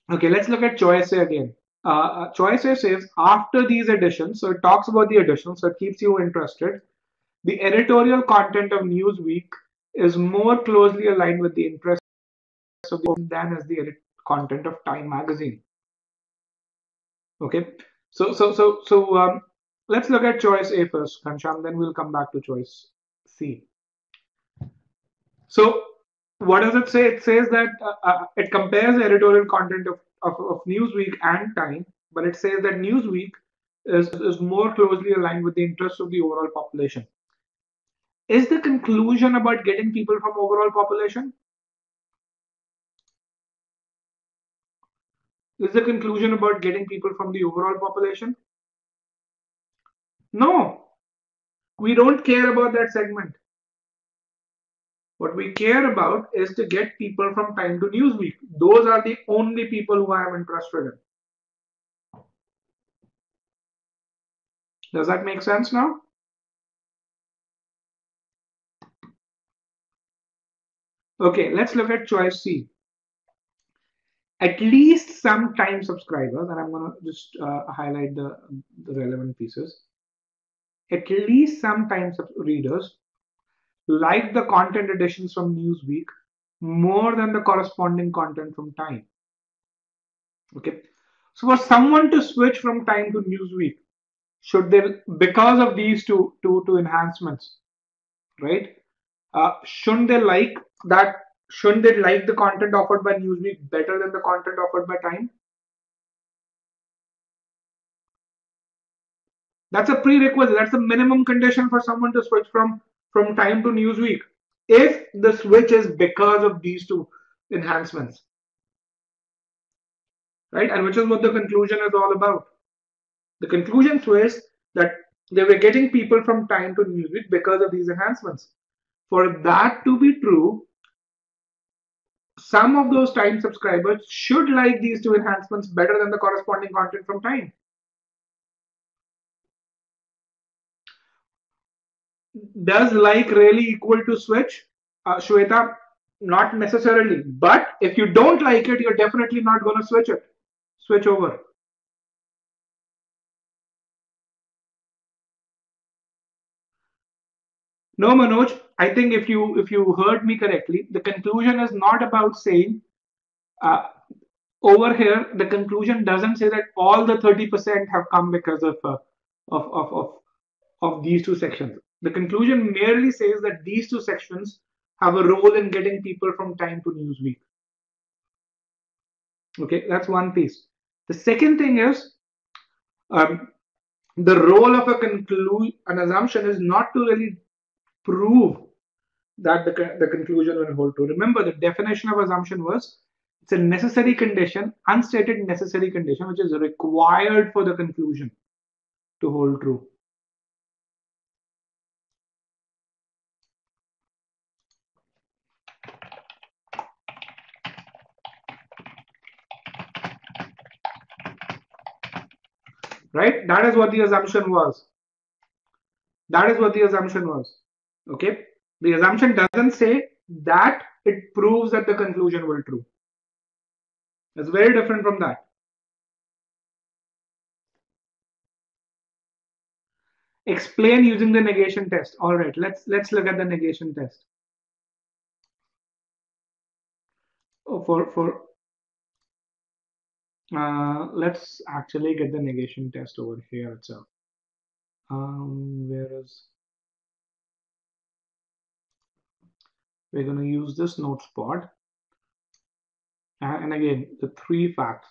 Okay, let's look at choice A again. Choice A says after these editions, so it talks about the editions, so it keeps you interested. The editorial content of Newsweek is more closely aligned with the interests of the than is the content of Time magazine. Okay, so let's look at choice A first, Kansham. Then we'll come back to choice C. So what does it say? It says that it compares the editorial content of Newsweek and Time, but it says that Newsweek is more closely aligned with the interests of the overall population. Is the conclusion about getting people from overall population? Is the conclusion about getting people from the overall population? No, we don't care about that segment. What we care about is to get people from Time to Newsweek. Those are the only people who I am interested in. Does that make sense now? Okay, let's look at choice C. At least some Time subscribers, and I'm going to just highlight the relevant pieces. At least some Time readers like the content editions from Newsweek more than the corresponding content from Time. Okay, so for someone to switch from Time to Newsweek, should they, because of these two enhancements, right? Shouldn't they like that? Shouldn't they like the content offered by Newsweek better than the content offered by Time? That's a prerequisite. That's a minimum condition for someone to switch from Time to Newsweek. If the switch is because of these two enhancements, right? And which is what the conclusion is all about. The conclusion was that they were getting people from Time to Newsweek because of these enhancements. For that to be true, some of those Time subscribers should like these two enhancements better than the corresponding content from Time. Does like really equal to switch? Shweta, not necessarily. But if you don't like it, you're definitely not going to switch over. No, Manoj, I think if you heard me correctly, the conclusion is not about saying over here. The conclusion doesn't say that all the 30% have come because of, of, of, of these two sections. The conclusion merely says that these two sections have a role in getting people from Time to Newsweek. Okay, that's one piece. The second thing is the role of an assumption is not to really prove that the conclusion will hold true. Remember, the definition of assumption was it's a necessary condition, unstated necessary condition, which is required for the conclusion to hold true. right? That is what the assumption was. That is what the assumption was. Okay. The assumption doesn't say that it proves that the conclusion will true. It's very different from that. Explain using the negation test. All right, let's look at the negation test. Oh, let's actually get the negation test over here itself. Where is we're going to use this note spot, and again the three facts.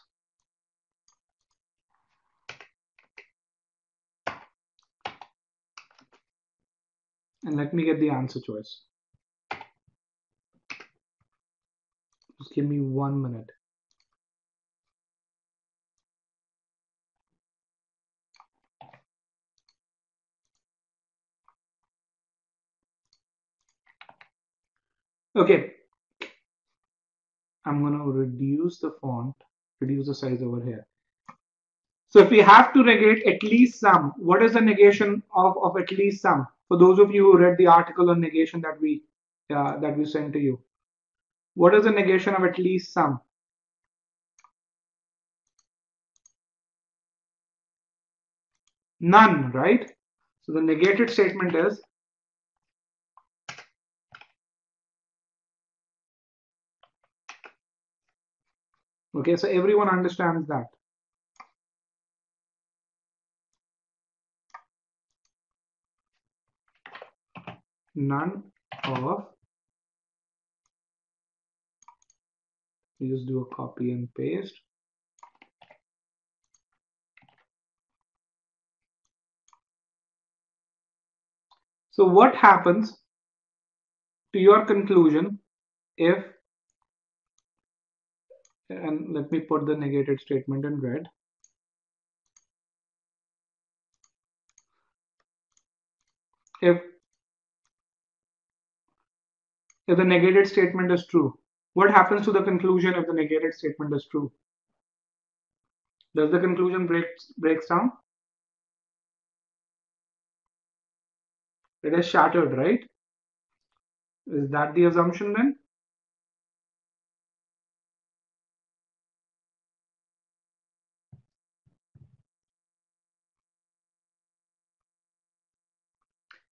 And let me get the answer choice. Just give me 1 minute. Okay, I'm going to reduce the font, reduce the size over here. So if we have to negate at least some, what is the negation of at least some? For those of you who read the article on negation that we sent to you, what is the negation of at least some? None, right? So the negated statement is okay. So everyone understands that. None of. You just do a copy and paste. So what happens to your conclusion if, and let me put the negated statement in red. If the negated statement is true, what happens to the conclusion if the negated statement is true? Does the conclusion breaks down? It is shattered, right? Is that the assumption then?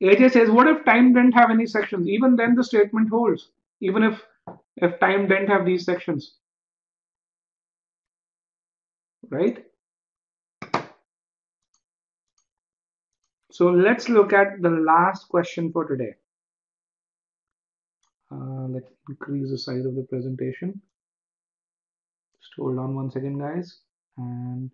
AJ says, what if time didn't have any sections? Even then the statement holds. Even if time didn't have these sections, right? So let's look at the last question for today. Let's increase the size of the presentation. Just hold on 1 second, guys. And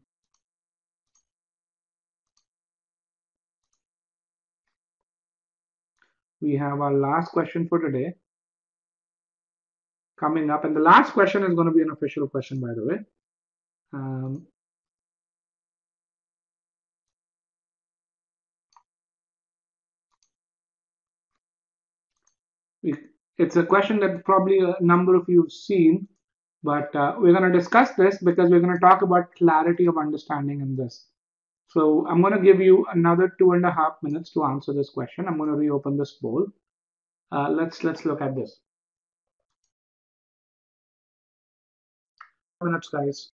we have our last question for today coming up. And the last question is going to be an official question, by the way. It's a question that probably a number of you have seen, but we're going to discuss this because we're going to talk about clarity of understanding in this. So I'm going to give you another 2.5 minutes to answer this question. I'm going to reopen this poll. Let's look at this. Minutes, guys.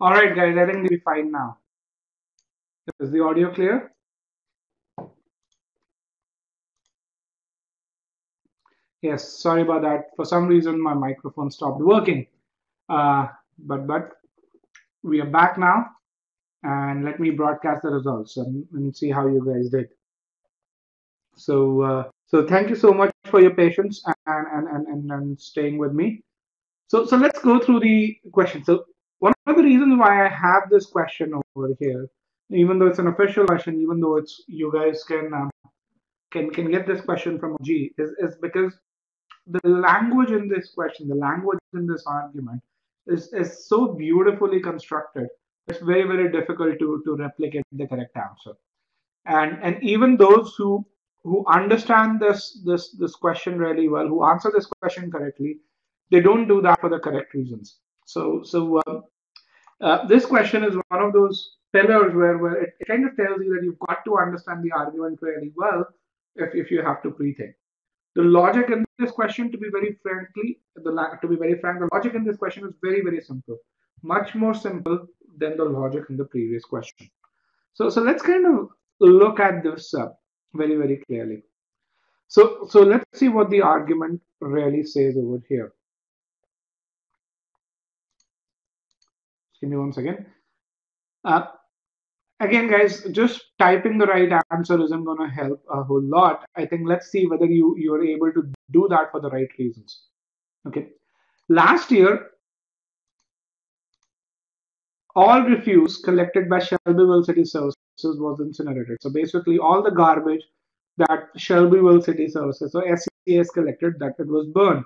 All right, guys, I think we'll be fine now. Is the audio clear? Yes, sorry about that. For some reason, my microphone stopped working. But we are back now, and let me broadcast the results and see how you guys did. So thank you so much for your patience and staying with me. So let's go through the question. So one of the reasons why I have this question over here, even though it's an official question, even though it's you guys can get this question from G, is because the language in this question, the language in this argument is so beautifully constructed. It's very, very difficult to replicate the correct answer. And even those who understand this question really well, who answer this question correctly, they don't do that for the correct reasons. So this question is one of those pillars where it kind of tells you that you've got to understand the argument really well if you have to pre-think. The logic in this question, to be very frankly, to be very frank, the logic in this question is very, very simple, much more simple than the logic in the previous question. So let's kind of look at this very, very clearly. So let's see what the argument really says over here. Give me one second. Uh, Again, guys, just typing the right answer isn't going to help a whole lot. I think let's see whether you are able to do that for the right reasons. Okay. Last year, all refuse collected by Shelbyville City Services was incinerated. So basically, all the garbage that Shelbyville City Services, so SCS, collected, that it was burnt.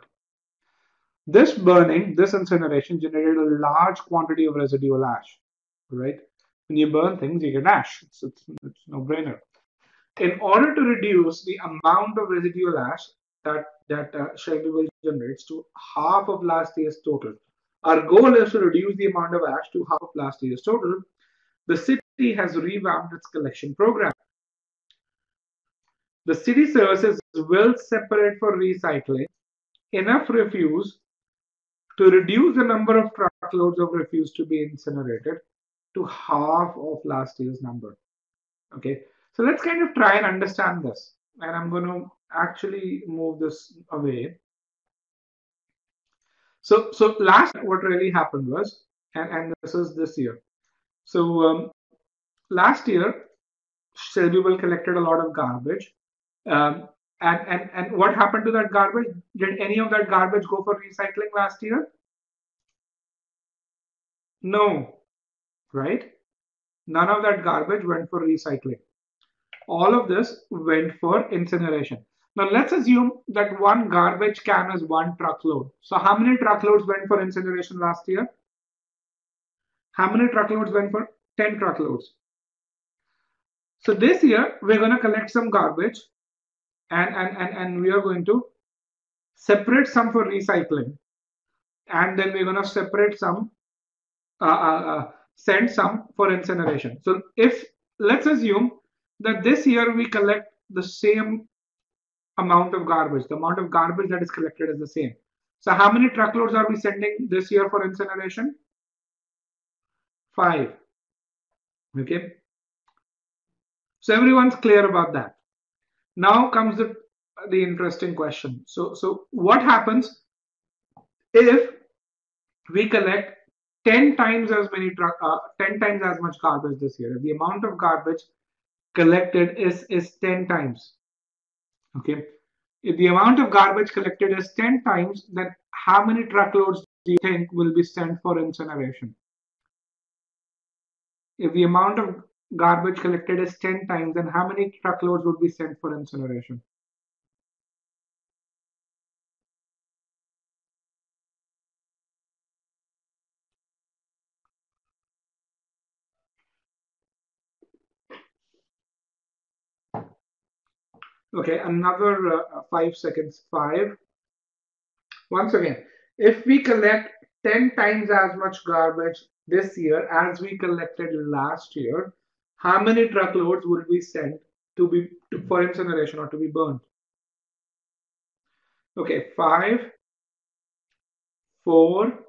This burning, this incineration generated a large quantity of residual ash, right? When you burn things, you get ash. It's no brainer. In order to reduce the amount of residual ash that Shelbyville generates to half of last year's total, our goal is to reduce the amount of ash to half of last year's total. The city has revamped its collection program. The city services will separate for recycling enough refuse to reduce the number of truckloads of refuse to be incinerated to half of last year's number. Okay, so let's kind of try and understand this. And I'm going to actually move this away. So last, what really happened was, and this is this year. So last year, Shelbyville collected a lot of garbage. And what happened to that garbage? Did any of that garbage go for recycling last year? No, right? None of that garbage went for recycling. All of this went for incineration. Now let's assume that one garbage can is one truckload. So how many truckloads went for incineration last year? How many truckloads went for 10 truckloads? So this year we're going to collect some garbage and we are going to separate some for recycling, and then we're going to separate some, send some for incineration. So if let's assume that this year we collect the same amount of garbage, the amount of garbage that is collected is the same. So how many truckloads are we sending this year for incineration? 5. Okay. So everyone's clear about that. Now comes the interesting question. So what happens if we collect 10 times as many 10 times as much garbage this year? If the amount of garbage collected is 10 times. Okay. If the amount of garbage collected is 10 times, then how many truckloads do you think will be sent for incineration? If the amount of garbage collected is 10 times, then how many truckloads would be sent for incineration? Okay, another 5 seconds. 5. Once again, if we collect 10 times as much garbage this year as we collected last year, how many truckloads would be sent for incineration or to be burned? Okay, 5, 4,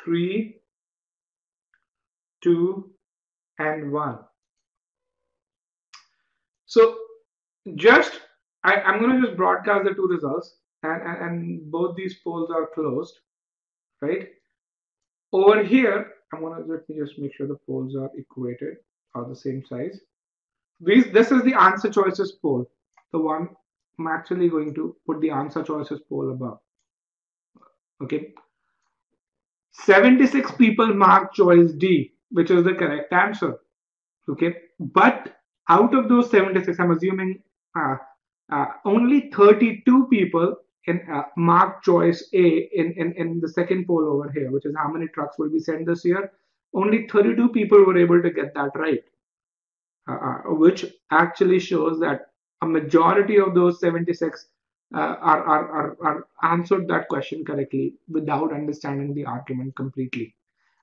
3, 2, and 1. So just I'm going to just broadcast the two results, and both these polls are closed, right? Over here, let me just make sure the polls are equated or the same size. This is the answer choices poll, the one I'm actually going to put the answer choices poll above. Okay, 76 people marked choice D, which is the correct answer. Okay, but out of those 76, I'm assuming only 32 people can mark choice A in the second poll over here, which is how many trucks will be sent this year. Only 32 people were able to get that right, which actually shows that a majority of those 76 are answered that question correctly without understanding the argument completely.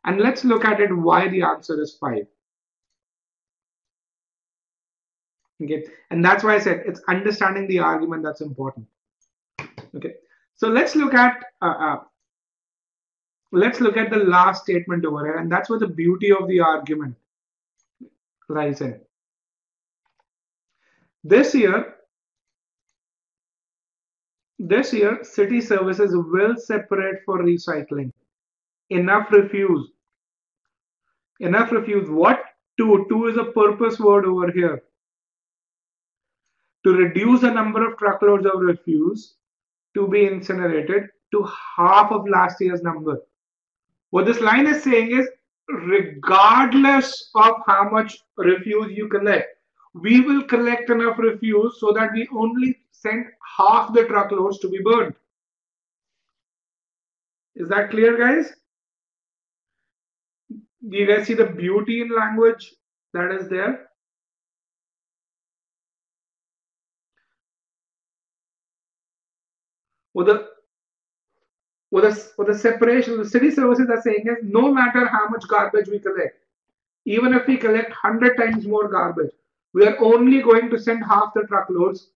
And let's look at it why the answer is 5. Okay, and that's why I said it's understanding the argument that's important. Okay, so let's look at the last statement over here, and that's where the beauty of the argument lies in. This year, city services will separate for recycling. Enough refuse. Enough refuse. What? Two is a purpose word over here. To reduce the number of truckloads of refuse to be incinerated to half of last year's number. What this line is saying is, regardless of how much refuse you collect, we will collect enough refuse so that we only send half the truckloads to be burned. Is that clear, guys? Do you guys see the beauty in language that is there? What the separation, the city services are saying is, no matter how much garbage we collect, even if we collect 100 times more garbage, we are only going to send half the truckloads,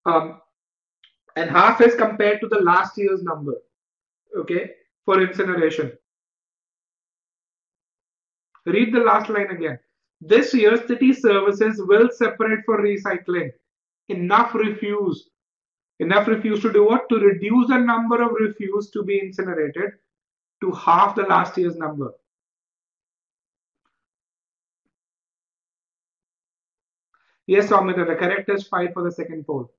and half is compared to the last year's number, okay, for incineration. Read the last line again. This year, city services will separate for recycling. Enough refuse. Enough refuse to do what? To reduce the number of refuse to be incinerated to half the last year's number. Yes, Amita, the correct is 5 for the second poll.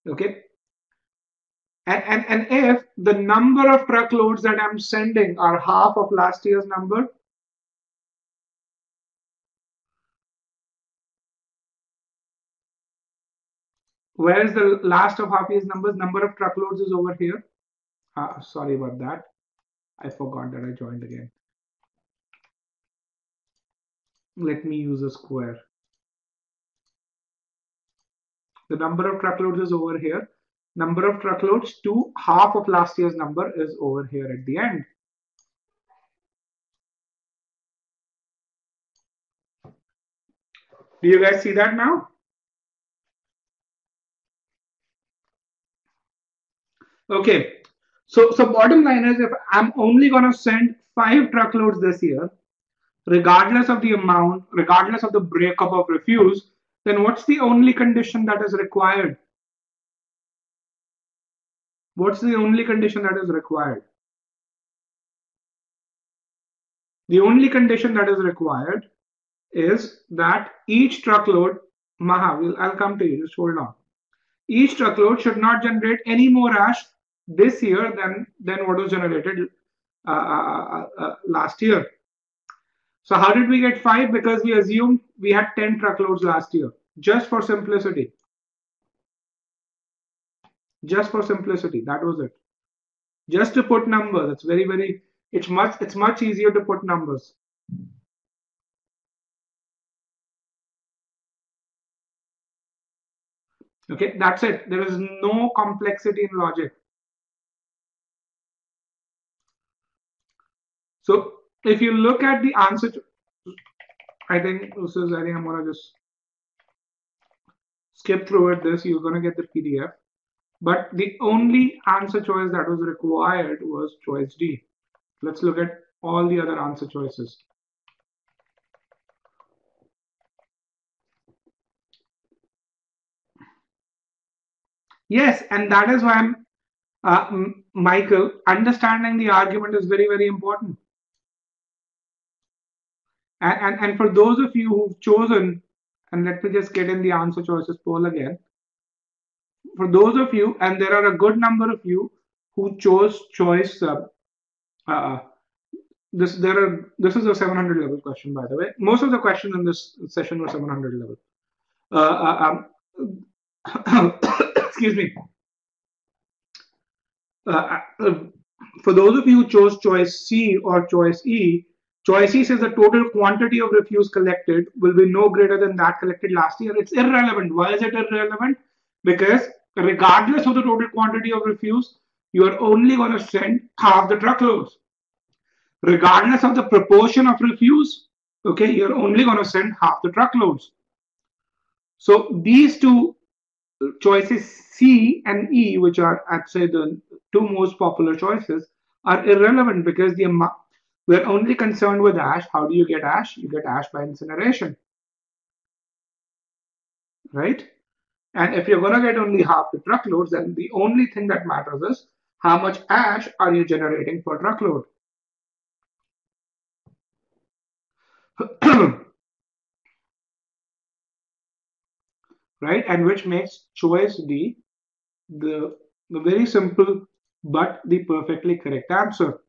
Okay. And if the number of truckloads that I'm sending are half of last year's number, where is the last of half year's numbers? Number of truckloads is over here. Sorry about that. I forgot that I joined again. Let me use a square. The number of truckloads is over here. Number of truckloads to half of last year's number is over here at the end. Do you guys see that now? Okay. So bottom line is, if I'm only going to send 5 truckloads this year, regardless of the amount, regardless of the breakup of refuse, then what's the only condition that is required? What's the only condition that is required? The only condition that is required is that each truckload, I'll come to you, just hold on. Each truckload should not generate any more ash this year than what was generated last year. So how did we get 5? Because we assumed we had 10 truckloads last year, just for simplicity. Just for simplicity, that was it. Just to put numbers, it's much easier to put numbers. Okay, that's it. There is no complexity in logic. So if you look at the answer, I think I'm gonna just skip through it. You're gonna get the PDF. but the only answer choice that was required was choice D. Let's look at all the other answer choices. Yes, and that is why Michael, understanding the argument is very, very important. And for those of you who've chosen, and let me just get in the answer choices poll again. For those of you, and there are a good number of you who chose choice, this is a 700 level question, by the way. Most of the questions in this session were 700 level. Excuse me. For those of you who chose choice C or choice E, choice E says the total quantity of refuse collected will be no greater than that collected last year. It's irrelevant. Why is it irrelevant? Because regardless of the total quantity of refuse, you are only going to send half the truckloads. Regardless of the proportion of refuse, okay, you're only going to send half the truckloads. So these two choices C and E, which are, I'd say, the two most popular choices, are irrelevant because we're only concerned with ash. How do you get ash? You get ash by incineration, right? And if you're going to get only half the truckloads, then the only thing that matters is how much ash are you generating per truckload. Right? And which makes choice D the very simple but the perfectly correct answer.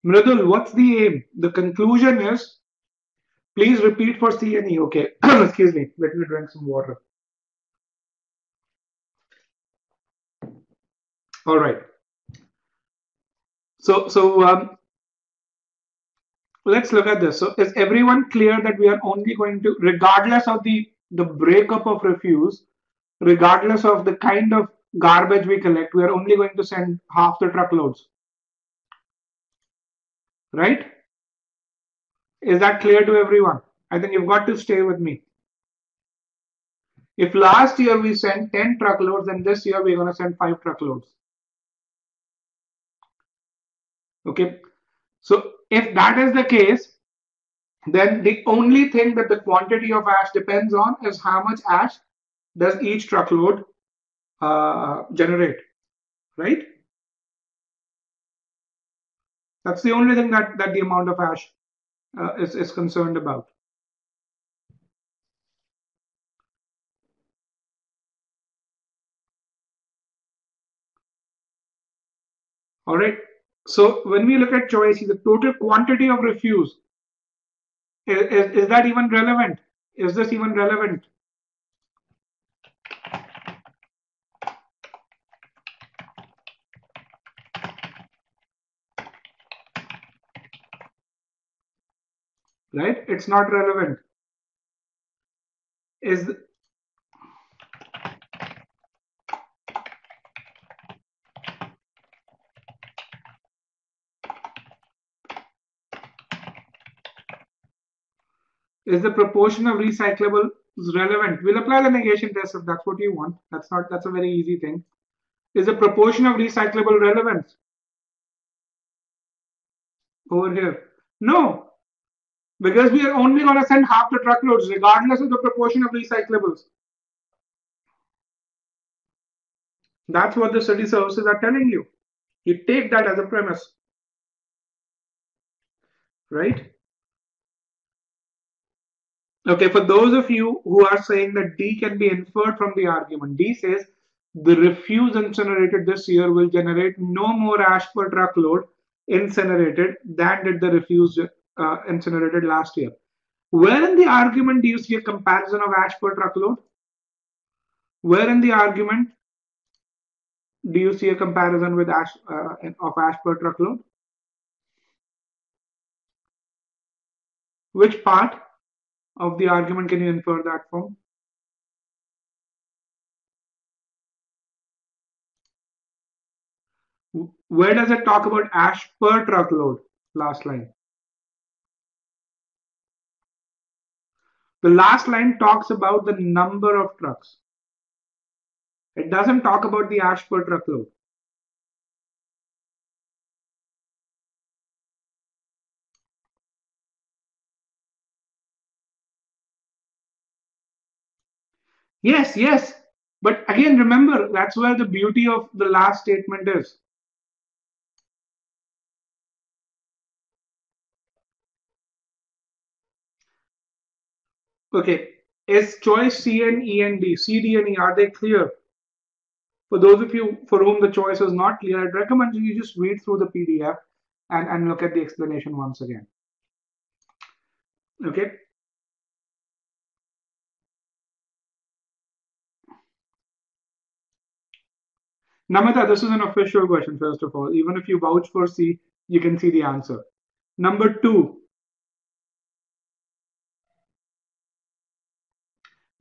Mridul, what's the aim? The conclusion is, please repeat for C and E. Okay, excuse me. Let me drink some water. All right. So let's look at this. So is everyone clear that we are only going to, regardless of the breakup of refuse, regardless of the kind of garbage we collect, we are only going to send half the truckloads, right? Is that clear to everyone? I think you've got to stay with me. If last year we sent 10 truckloads, and this year we're going to send 5 truckloads. Okay. So if that is the case, then the only thing that the quantity of ash depends on is how much ash does each truckload generate, right? That's the only thing that the amount of ash is concerned about. All right. So when we look at choice, the total quantity of refuse, is that even relevant? Is this even relevant? Right? It's not relevant. Is is the proportion of recyclable relevant? We'll apply the negation test if that's what you want. That's a very easy thing. Is the proportion of recyclable relevant over here? No, because we are only going to send half the truckloads regardless of the proportion of recyclables. That's what the study services are telling you. You take that as a premise, right? Okay, for those of you who are saying that D can be inferred from the argument, D says the refuse incinerated this year will generate no more ash per truckload incinerated than did the refuse incinerated last year. Where in the argument do you see a comparison of ash per truckload? Where in the argument do you see a comparison with ash of ash per truckload? Which part of the argument can you infer that from? Where does it talk about ash per truckload? Last line. The last line talks about the number of trucks. It doesn't talk about the ash per truckload. Yes, yes. But again, remember, that's where the beauty of the last statement is. Okay. Is choice C and E and D, C, D, and E, are they clear? For those of you for whom the choice is not clear, I'd recommend you just read through the PDF and look at the explanation once again. Okay. Namita, this is an official question, first of all. Even if you vouch for C, you can see the answer. Number two.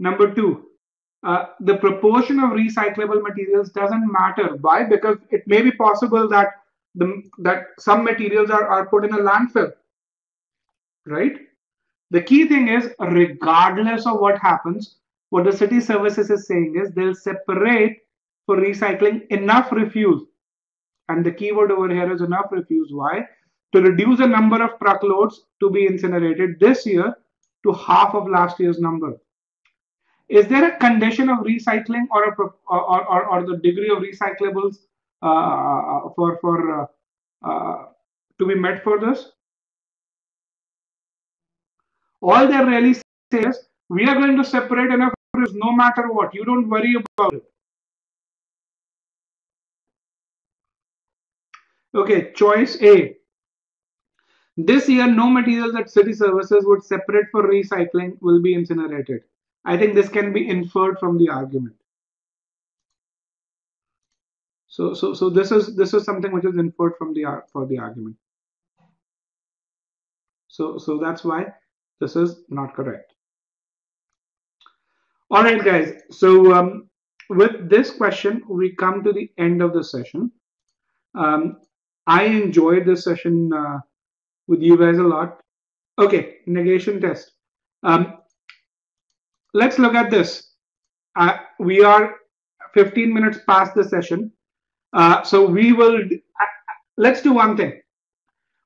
The proportion of recyclable materials doesn't matter. Why? Because it may be possible that some materials are put in a landfill, right? The key thing is, regardless of what happens, what the city services is saying is they'll separate for recycling enough refuse. And the keyword over here is enough refuse. Why? To reduce the number of truckloads to be incinerated this year to half of last year's number. Is there a condition of recycling or the degree of recyclables for to be met for this? All they're really saying is we are going to separate enough no matter what. You don't worry about it. Okay, choice A. This year, no materials at city services would separate for recycling will be incinerated. I think this can be inferred from the argument. So this is something which is inferred from the argument. So that's why this is not correct. All right, guys. So with this question, we come to the end of the session. I enjoyed this session with you guys a lot. Okay, negation test. Let's look at this. We are 15 minutes past the session. So we will, let's do one thing.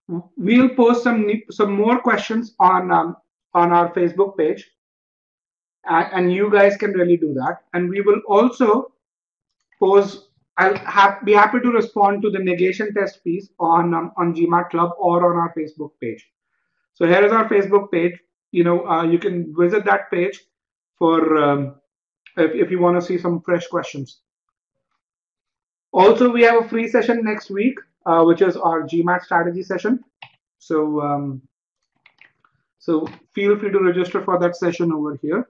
We'll post some more questions on our Facebook page. And you guys can really do that. And we will also pose, be happy to respond to the negation test piece on GMAT Club or on our Facebook page. So here is our Facebook page. You can visit that page for if you want to see some fresh questions. Also, we have a free session next week, which is our GMAT strategy session. So so feel free to register for that session over here.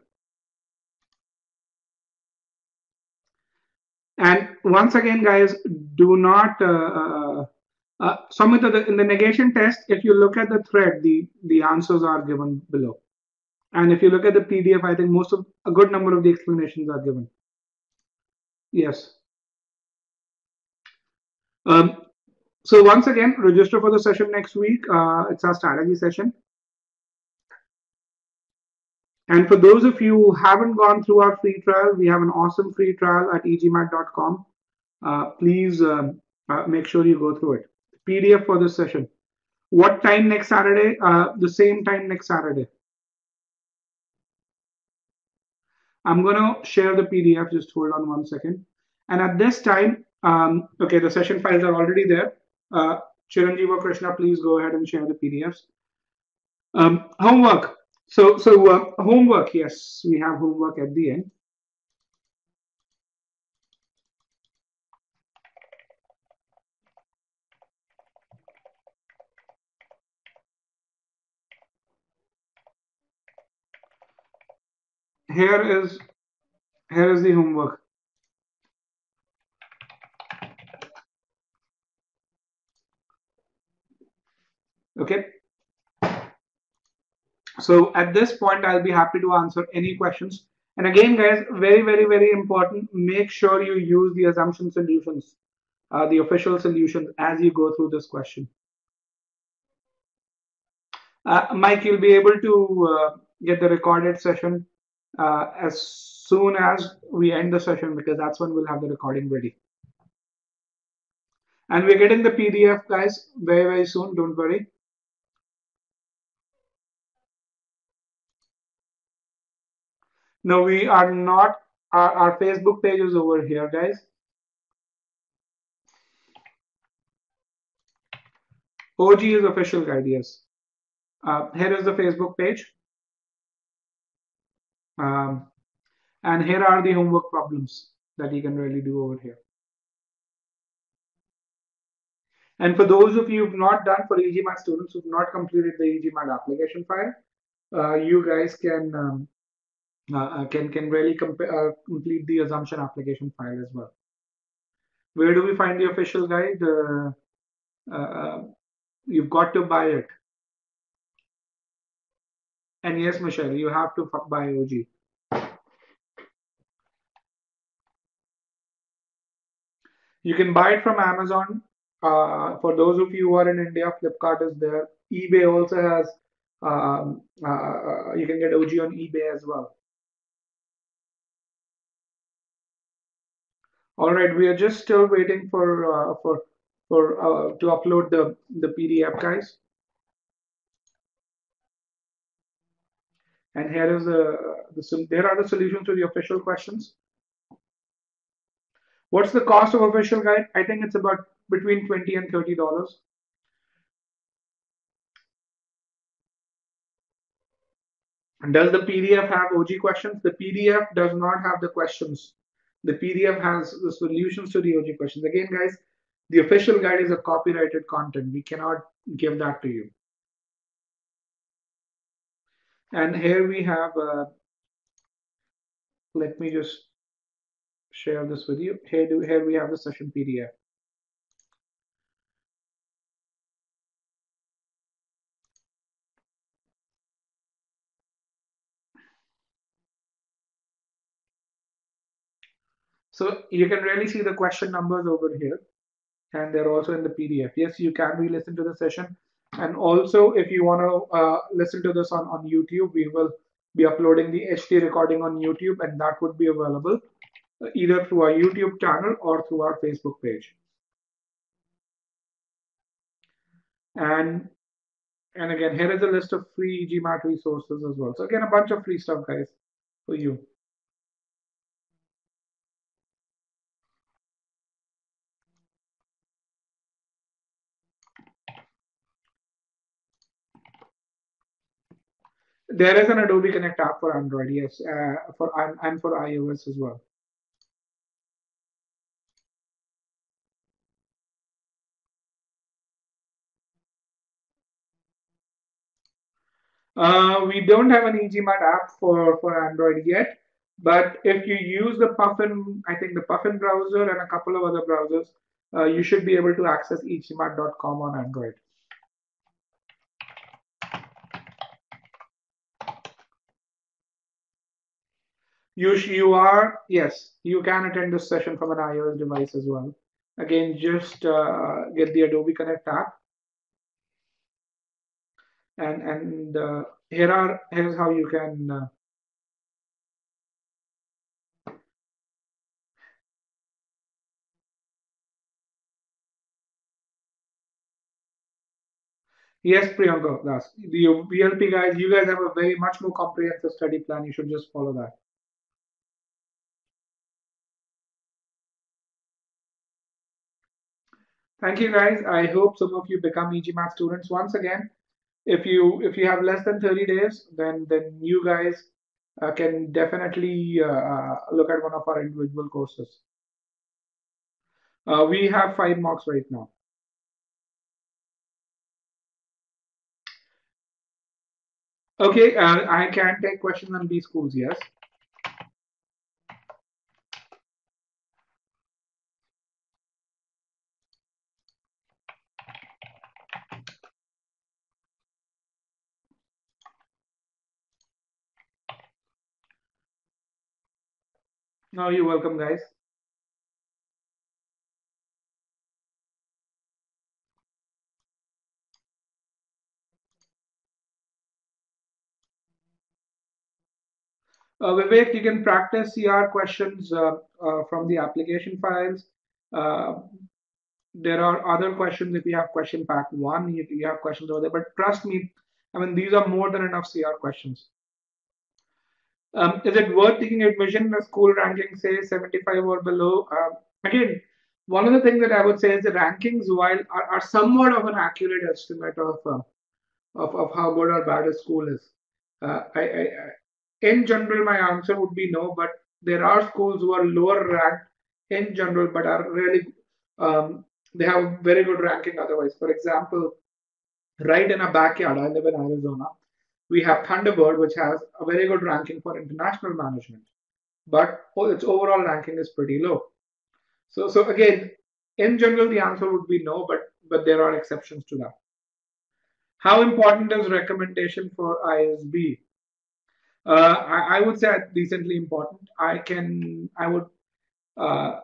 And once again, guys, do not Samhita, in the negation test, if you look at the thread, the answers are given below. And if you look at the PDF, I think a good number of the explanations are given. Yes. So once again, register for the session next week. It's our strategy session. And for those of you who haven't gone through our free trial, we have an awesome free trial at e-GMAT.com. Please make sure you go through it. PDF for this session. What time next Saturday? The same time next Saturday. I'm going to share the PDF. Just hold on one second. And at this time, okay, the session files are already there. Chiranjeev or Krishna, please go ahead and share the PDFs. Homework. So homework. Yes, we have homework at the end. Here is the homework. Okay. So at this point, I'll be happy to answer any questions. And again, guys, very, very, very important. Make sure you use the assumption solutions, the official solutions as you go through this question. Mike, you'll be able to get the recorded session as soon as we end the session, because that's when we'll have the recording ready. And we're getting the PDF, guys, very, very soon. Don't worry. No, we are not. Our Facebook page is over here, guys. OG is official guide, yes. Here is the Facebook page. Um, and here are the homework problems that you can really do over here. And for those of you who've not done, for e-GMAT students who've not completed the e-GMAT application file, you guys can really complete the assumption application file as well. Where do we find the official guide? You've got to buy it. And yes, Michelle, you have to buy OG. You can buy it from Amazon. For those of you who are in India, Flipkart is there. eBay also has. You can get OG on eBay as well. All right, we are just still waiting for to upload the PDF, guys. And here is there are the solutions to the official questions. What's the cost of official guide? I think it's about between $20 and $30. Does the PDF have OG questions? The PDF does not have the questions. The PDF has the solutions to the OG questions. Again, guys, the official guide is a copyrighted content. We cannot give that to you. And here we have, let me just share this with you. Here we have the session PDF. So you can really see the question numbers over here, and they're also in the PDF. Yes, you can re-listen to the session. And also, if you want to listen to this on YouTube, we will be uploading the HD recording on YouTube, and that would be available either through our YouTube channel or through our Facebook page. And again, here is a list of free GMAT resources as well. So again, a bunch of free stuff, guys, for you. There is an Adobe Connect app for Android, yes, and for iOS as well. We don't have an e-GMAT app for Android yet, but if you use the Puffin, I think the Puffin browser and a couple of other browsers, you should be able to access e-GMAT.com on Android. Yes, you can attend this session from an iOS device as well. Again, just get the Adobe Connect app, and here's how you can. Yes, Priyanka, that's the VLP guys. You guys have a very much more comprehensive study plan. You should just follow that. Thank you, guys. I hope some of you become e-GMAT students. Once again, if you have less than 30 days, then you guys can definitely look at one of our individual courses. We have 5 mocks right now. Okay, I can take questions on B schools. Yes. No, you're welcome, guys. Vivek, you can practice CR questions from the application files. Uh, there are other questions. If you have question pack one, you have questions over there. But trust me, I mean, these are more than enough CR questions. Is it worth taking admission in a school ranking, say 75 or below? Again, one of the things that I would say is the rankings, while are somewhat of an accurate estimate of how good or bad a school is. In general, my answer would be no, but there are schools who are lower ranked in general, but are really they have very good ranking otherwise. For example, right in our backyard, I live in Arizona, we have Thunderbird, which has a very good ranking for international management, but its overall ranking is pretty low. So again, in general, the answer would be no, but there are exceptions to that. How important is recommendation for ISB? I would say decently important. I would uh,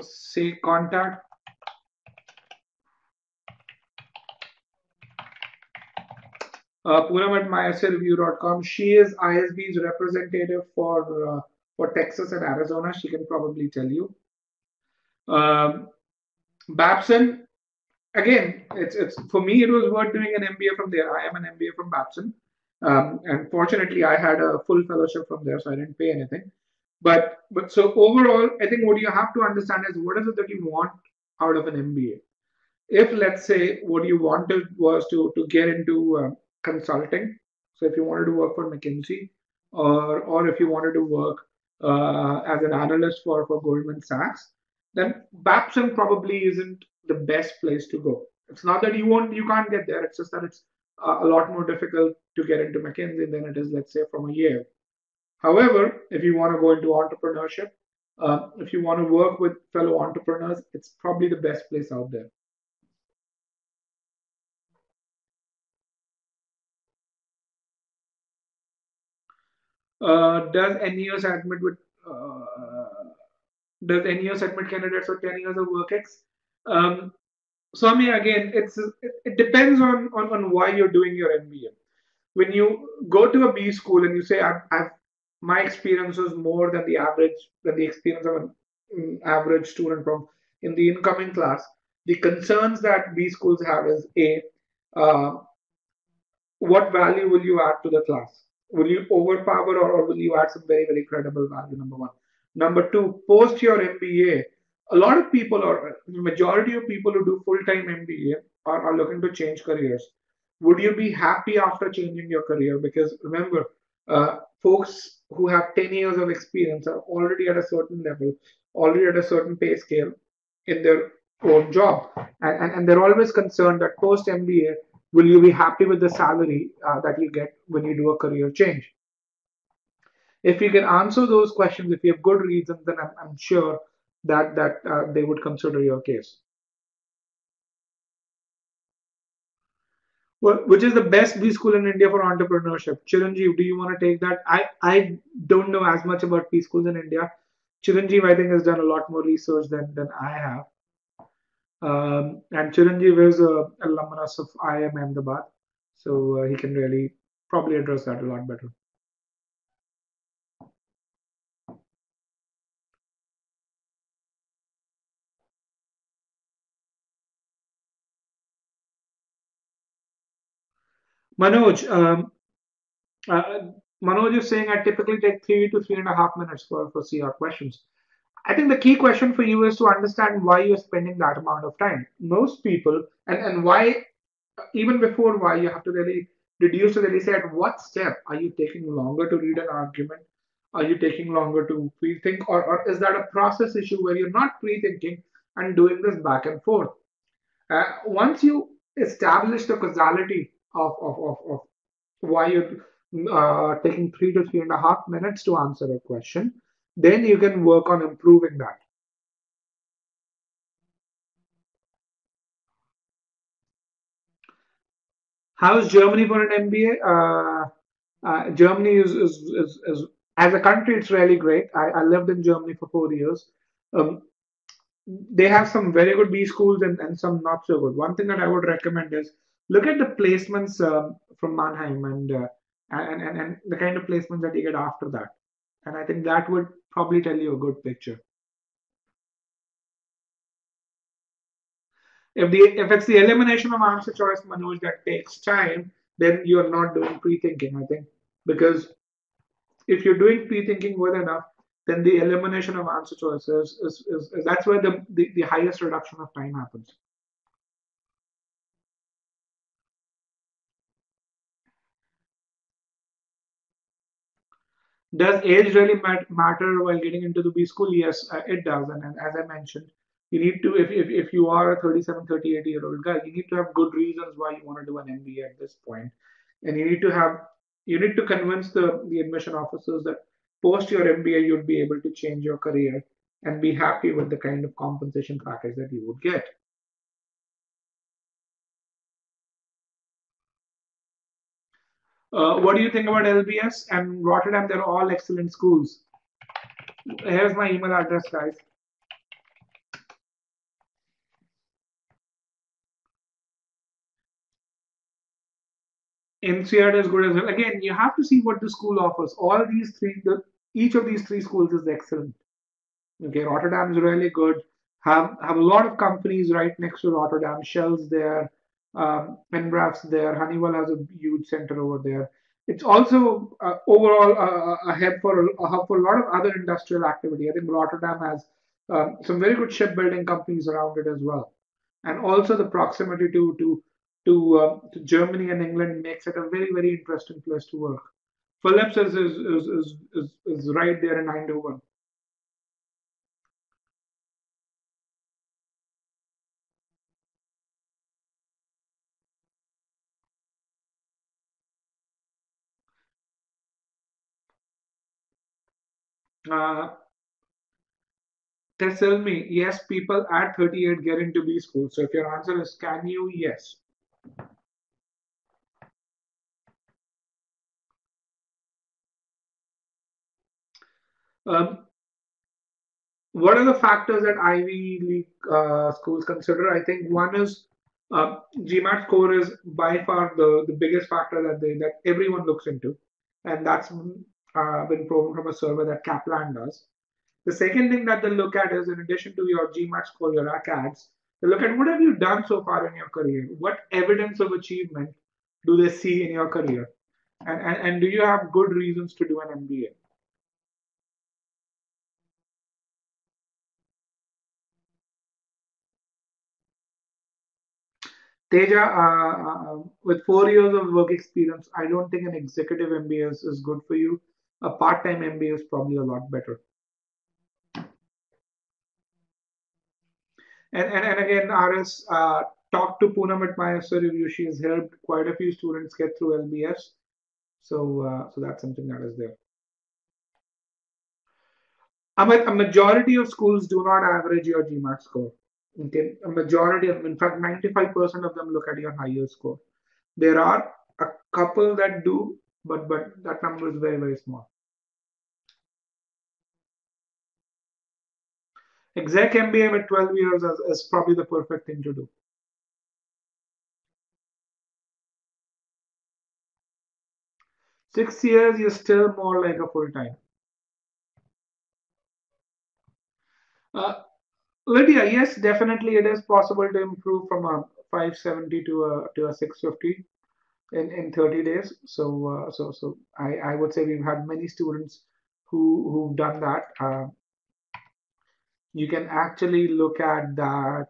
say contact Poonam at myessreview.com. She is ISB's representative for Texas and Arizona. She can probably tell you. Babson, again, it's for me. It was worth doing an MBA from there. I am an MBA from Babson, and fortunately, I had a full fellowship from there, so I didn't pay anything. But so overall, I think what you have to understand is what is it that you want out of an MBA. If let's say what you wanted was to get into consulting, so if you wanted to work for McKinsey, or if you wanted to work as an analyst for Goldman Sachs, then Babson probably isn't the best place to go. It's not that you can't get there. It's just that it's a lot more difficult to get into McKinsey than it is, let's say, from a Yale. However, if you want to go into entrepreneurship, if you want to work with fellow entrepreneurs, it's probably the best place out there. Does NEOs admit with does NEOs admit candidates with 10 years of work ex? So I mean, again, it depends on why you're doing your MBA. When you go to a B school and you say I've my experience was more than the experience of an average student from in the incoming class. The concerns that B schools have is a uh, what value will you add to the class? Will you overpower or will you add some very, very credible value? Number one. Number two, post your MBA, a lot of people or the majority of people who do full-time MBA are looking to change careers. Would you be happy after changing your career? Because remember, folks who have 10 years of experience are already at a certain level, already at a certain pay scale in their own job. And they're always concerned that post MBA, will you be happy with the salary that you get when you do a career change? If you can answer those questions, if you have good reasons, then I'm sure that they would consider your case. Well, which is the best B school in India for entrepreneurship? Chiranjeev, do you want to take that? I don't know as much about B schools in India. Chiranjeev, I think, has done a lot more research than I have. And Chiranjeev is a alumnus of IIM Ahmedabad, so he can really probably address that a lot better. Manoj, uh, Manoj is saying I typically take 3 to 3.5 minutes for CR questions. I think the key question for you is to understand why you're spending that amount of time. Most people, and why, even before why, you have to really reduce to really say at what step are you taking longer to read an argument? Are you taking longer to pre-think, or is that a process issue where you're not pre-thinking and doing this back and forth? Once you establish the causality of why you're taking 3 to 3.5 minutes to answer a question, then you can work on improving that. How is Germany for an MBA? Germany is, as a country, it's really great. I lived in Germany for 4 years. Um, they have some very good B schools and some not so good. One thing that I would recommend is look at the placements from Mannheim, and and the kind of placements that you get after that. And I think that would probably tell you a good picture. If it's the elimination of answer choice, Manoj, that takes time, then you're not doing pre-thinking, I think. Because if you're doing pre-thinking well enough, then the elimination of answer choices is that's where the highest reduction of time happens. Does age really matter while getting into the B school? Yes, it does. And as I mentioned, you need to, if you are a 37, 38-year-old guy, you need to have good reasons why you want to do an MBA at this point. And you need to convince the admission officers that post your MBA, you'd be able to change your career and be happy with the kind of compensation package that you would get. What do you think about LBS and Rotterdam? They're all excellent schools. Here's my email address, guys. NCR is good as well. Again, you have to see what the school offers. All these three, each of these three schools is excellent. Okay, Rotterdam is really good. Have a lot of companies right next to Rotterdam. Shell's there, Enbraf's there. Honeywell has a huge center over there. It's also overall a hub for a lot of other industrial activity. I think Rotterdam has some very good shipbuilding companies around it as well, and also the proximity to Germany and England makes it a very interesting place to work. Philips is right there in Eindhoven. Uh, tell me, yes, people at 38 get into B school. So if your answer is can you? Yes. Um, what are the factors that Ivy League schools consider? I think one is GMAT score is by far the biggest factor that everyone looks into, and that's been proven from a survey that Kaplan does. The second thing that they look at is, in addition to your GMAT score, your ACADS, they look at what have you done so far in your career? What evidence of achievement do they see in your career? And do you have good reasons to do an MBA? Teja, with 4 years of work experience, I don't think an executive MBA is good for you. A part-time MBA is probably a lot better. And again, RS, talk to Poonam at my SR review. She has helped quite a few students get through LBS. So that's something that is there. A majority of schools do not average your GMAT score. Okay, a majority of, in fact, 95% of them look at your higher score. There are a couple that do, but that number is very small. Exec MBA with 12 years is probably the perfect thing to do. 6 years, you're still more like a full time. Uh, Lydia, yes, definitely it is possible to improve from a 570 to a 650 in 30 days. So I would say we've had many students who've done that. You can actually look at that.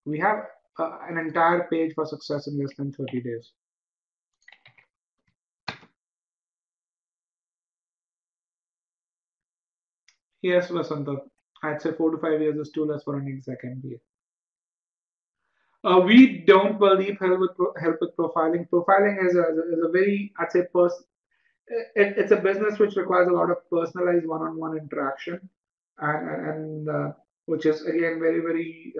We have an entire page for success in less than 30 days. Yes, Vasanta. I'd say 4 to 5 years is too less for an exec MBA. We don't believe help with profiling. Profiling is a very, I'd say, it's a business which requires a lot of personalized one-on-one interaction, and which is again very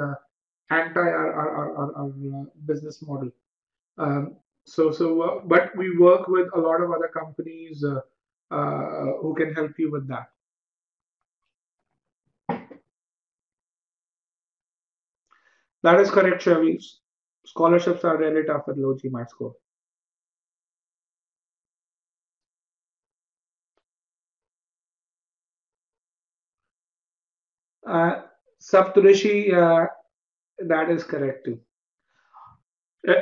anti our business model. But we work with a lot of other companies who can help you with that. That is correct, Shavi. Scholarships are really tough with low GMAT score. Uh, Saptarishi, that is correct too.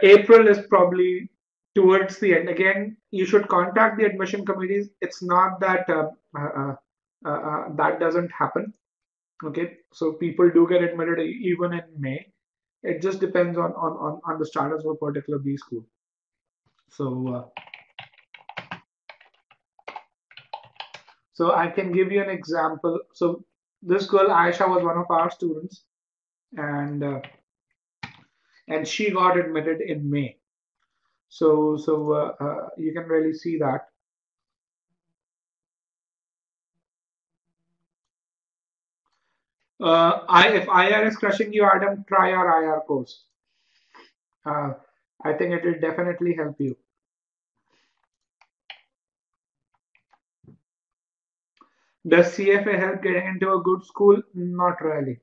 April is probably towards the end. Again, you should contact the admission committees. It's not that that doesn't happen. Okay, so people do get admitted even in May. It just depends on the status of a particular B school. So so I can give you an example. So this girl Aisha was one of our students, and she got admitted in May. So you can really see that. If IR is crushing you, Adam, try our IR course. Uh, I think it will definitely help you. Does CFA help getting into a good school? Not really.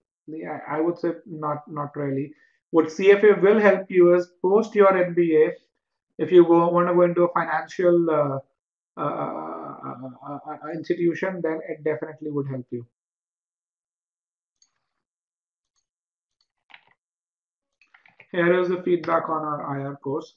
I would say not really. What CFA will help you is post your MBA. If you want to go into a financial institution, then it definitely would help you. Here is the feedback on our IR course.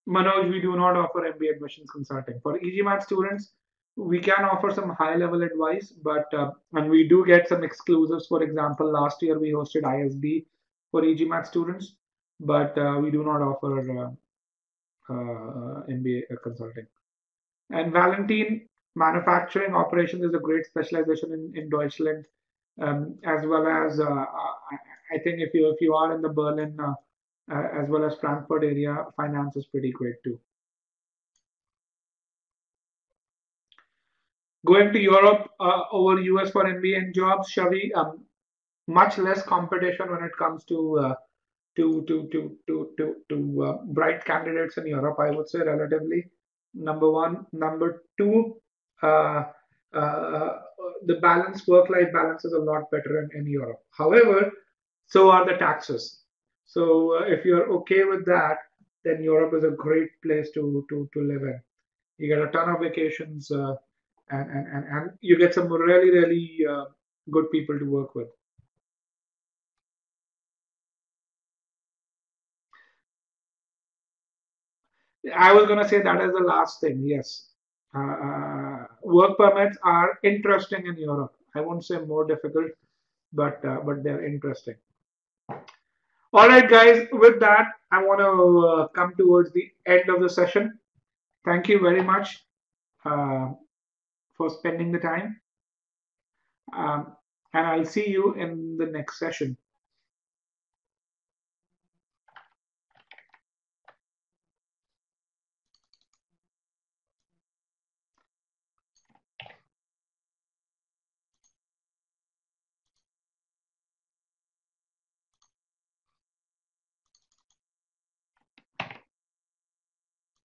Manoj, we do not offer MBA admissions consulting. For e-GMAT students, we can offer some high level advice, but and we do get some exclusives. For example, last year we hosted ISB for e-GMAT students, but we do not offer MBA consulting. And Valentine, manufacturing operations is a great specialization in Deutschland, as well as I think if you are in the Berlin as well as Frankfurt area, finance is pretty great too. Going to Europe over US for MBA and jobs, Shavi, much less competition when it comes to bright candidates in Europe. I would say relatively. Number one, number two, uh, uh, the work-life balance is a lot better in Europe. However, so are the taxes. So if you're okay with that, then Europe is a great place to live in. You get a ton of vacations, and you get some really good people to work with. I was going to say that is the last thing. Yes, work permits are interesting in Europe. I won't say more difficult, but they're interesting. All right, guys. With that, I want to come towards the end of the session. Thank you very much uh, for spending the time, um, and I'll see you in the next session.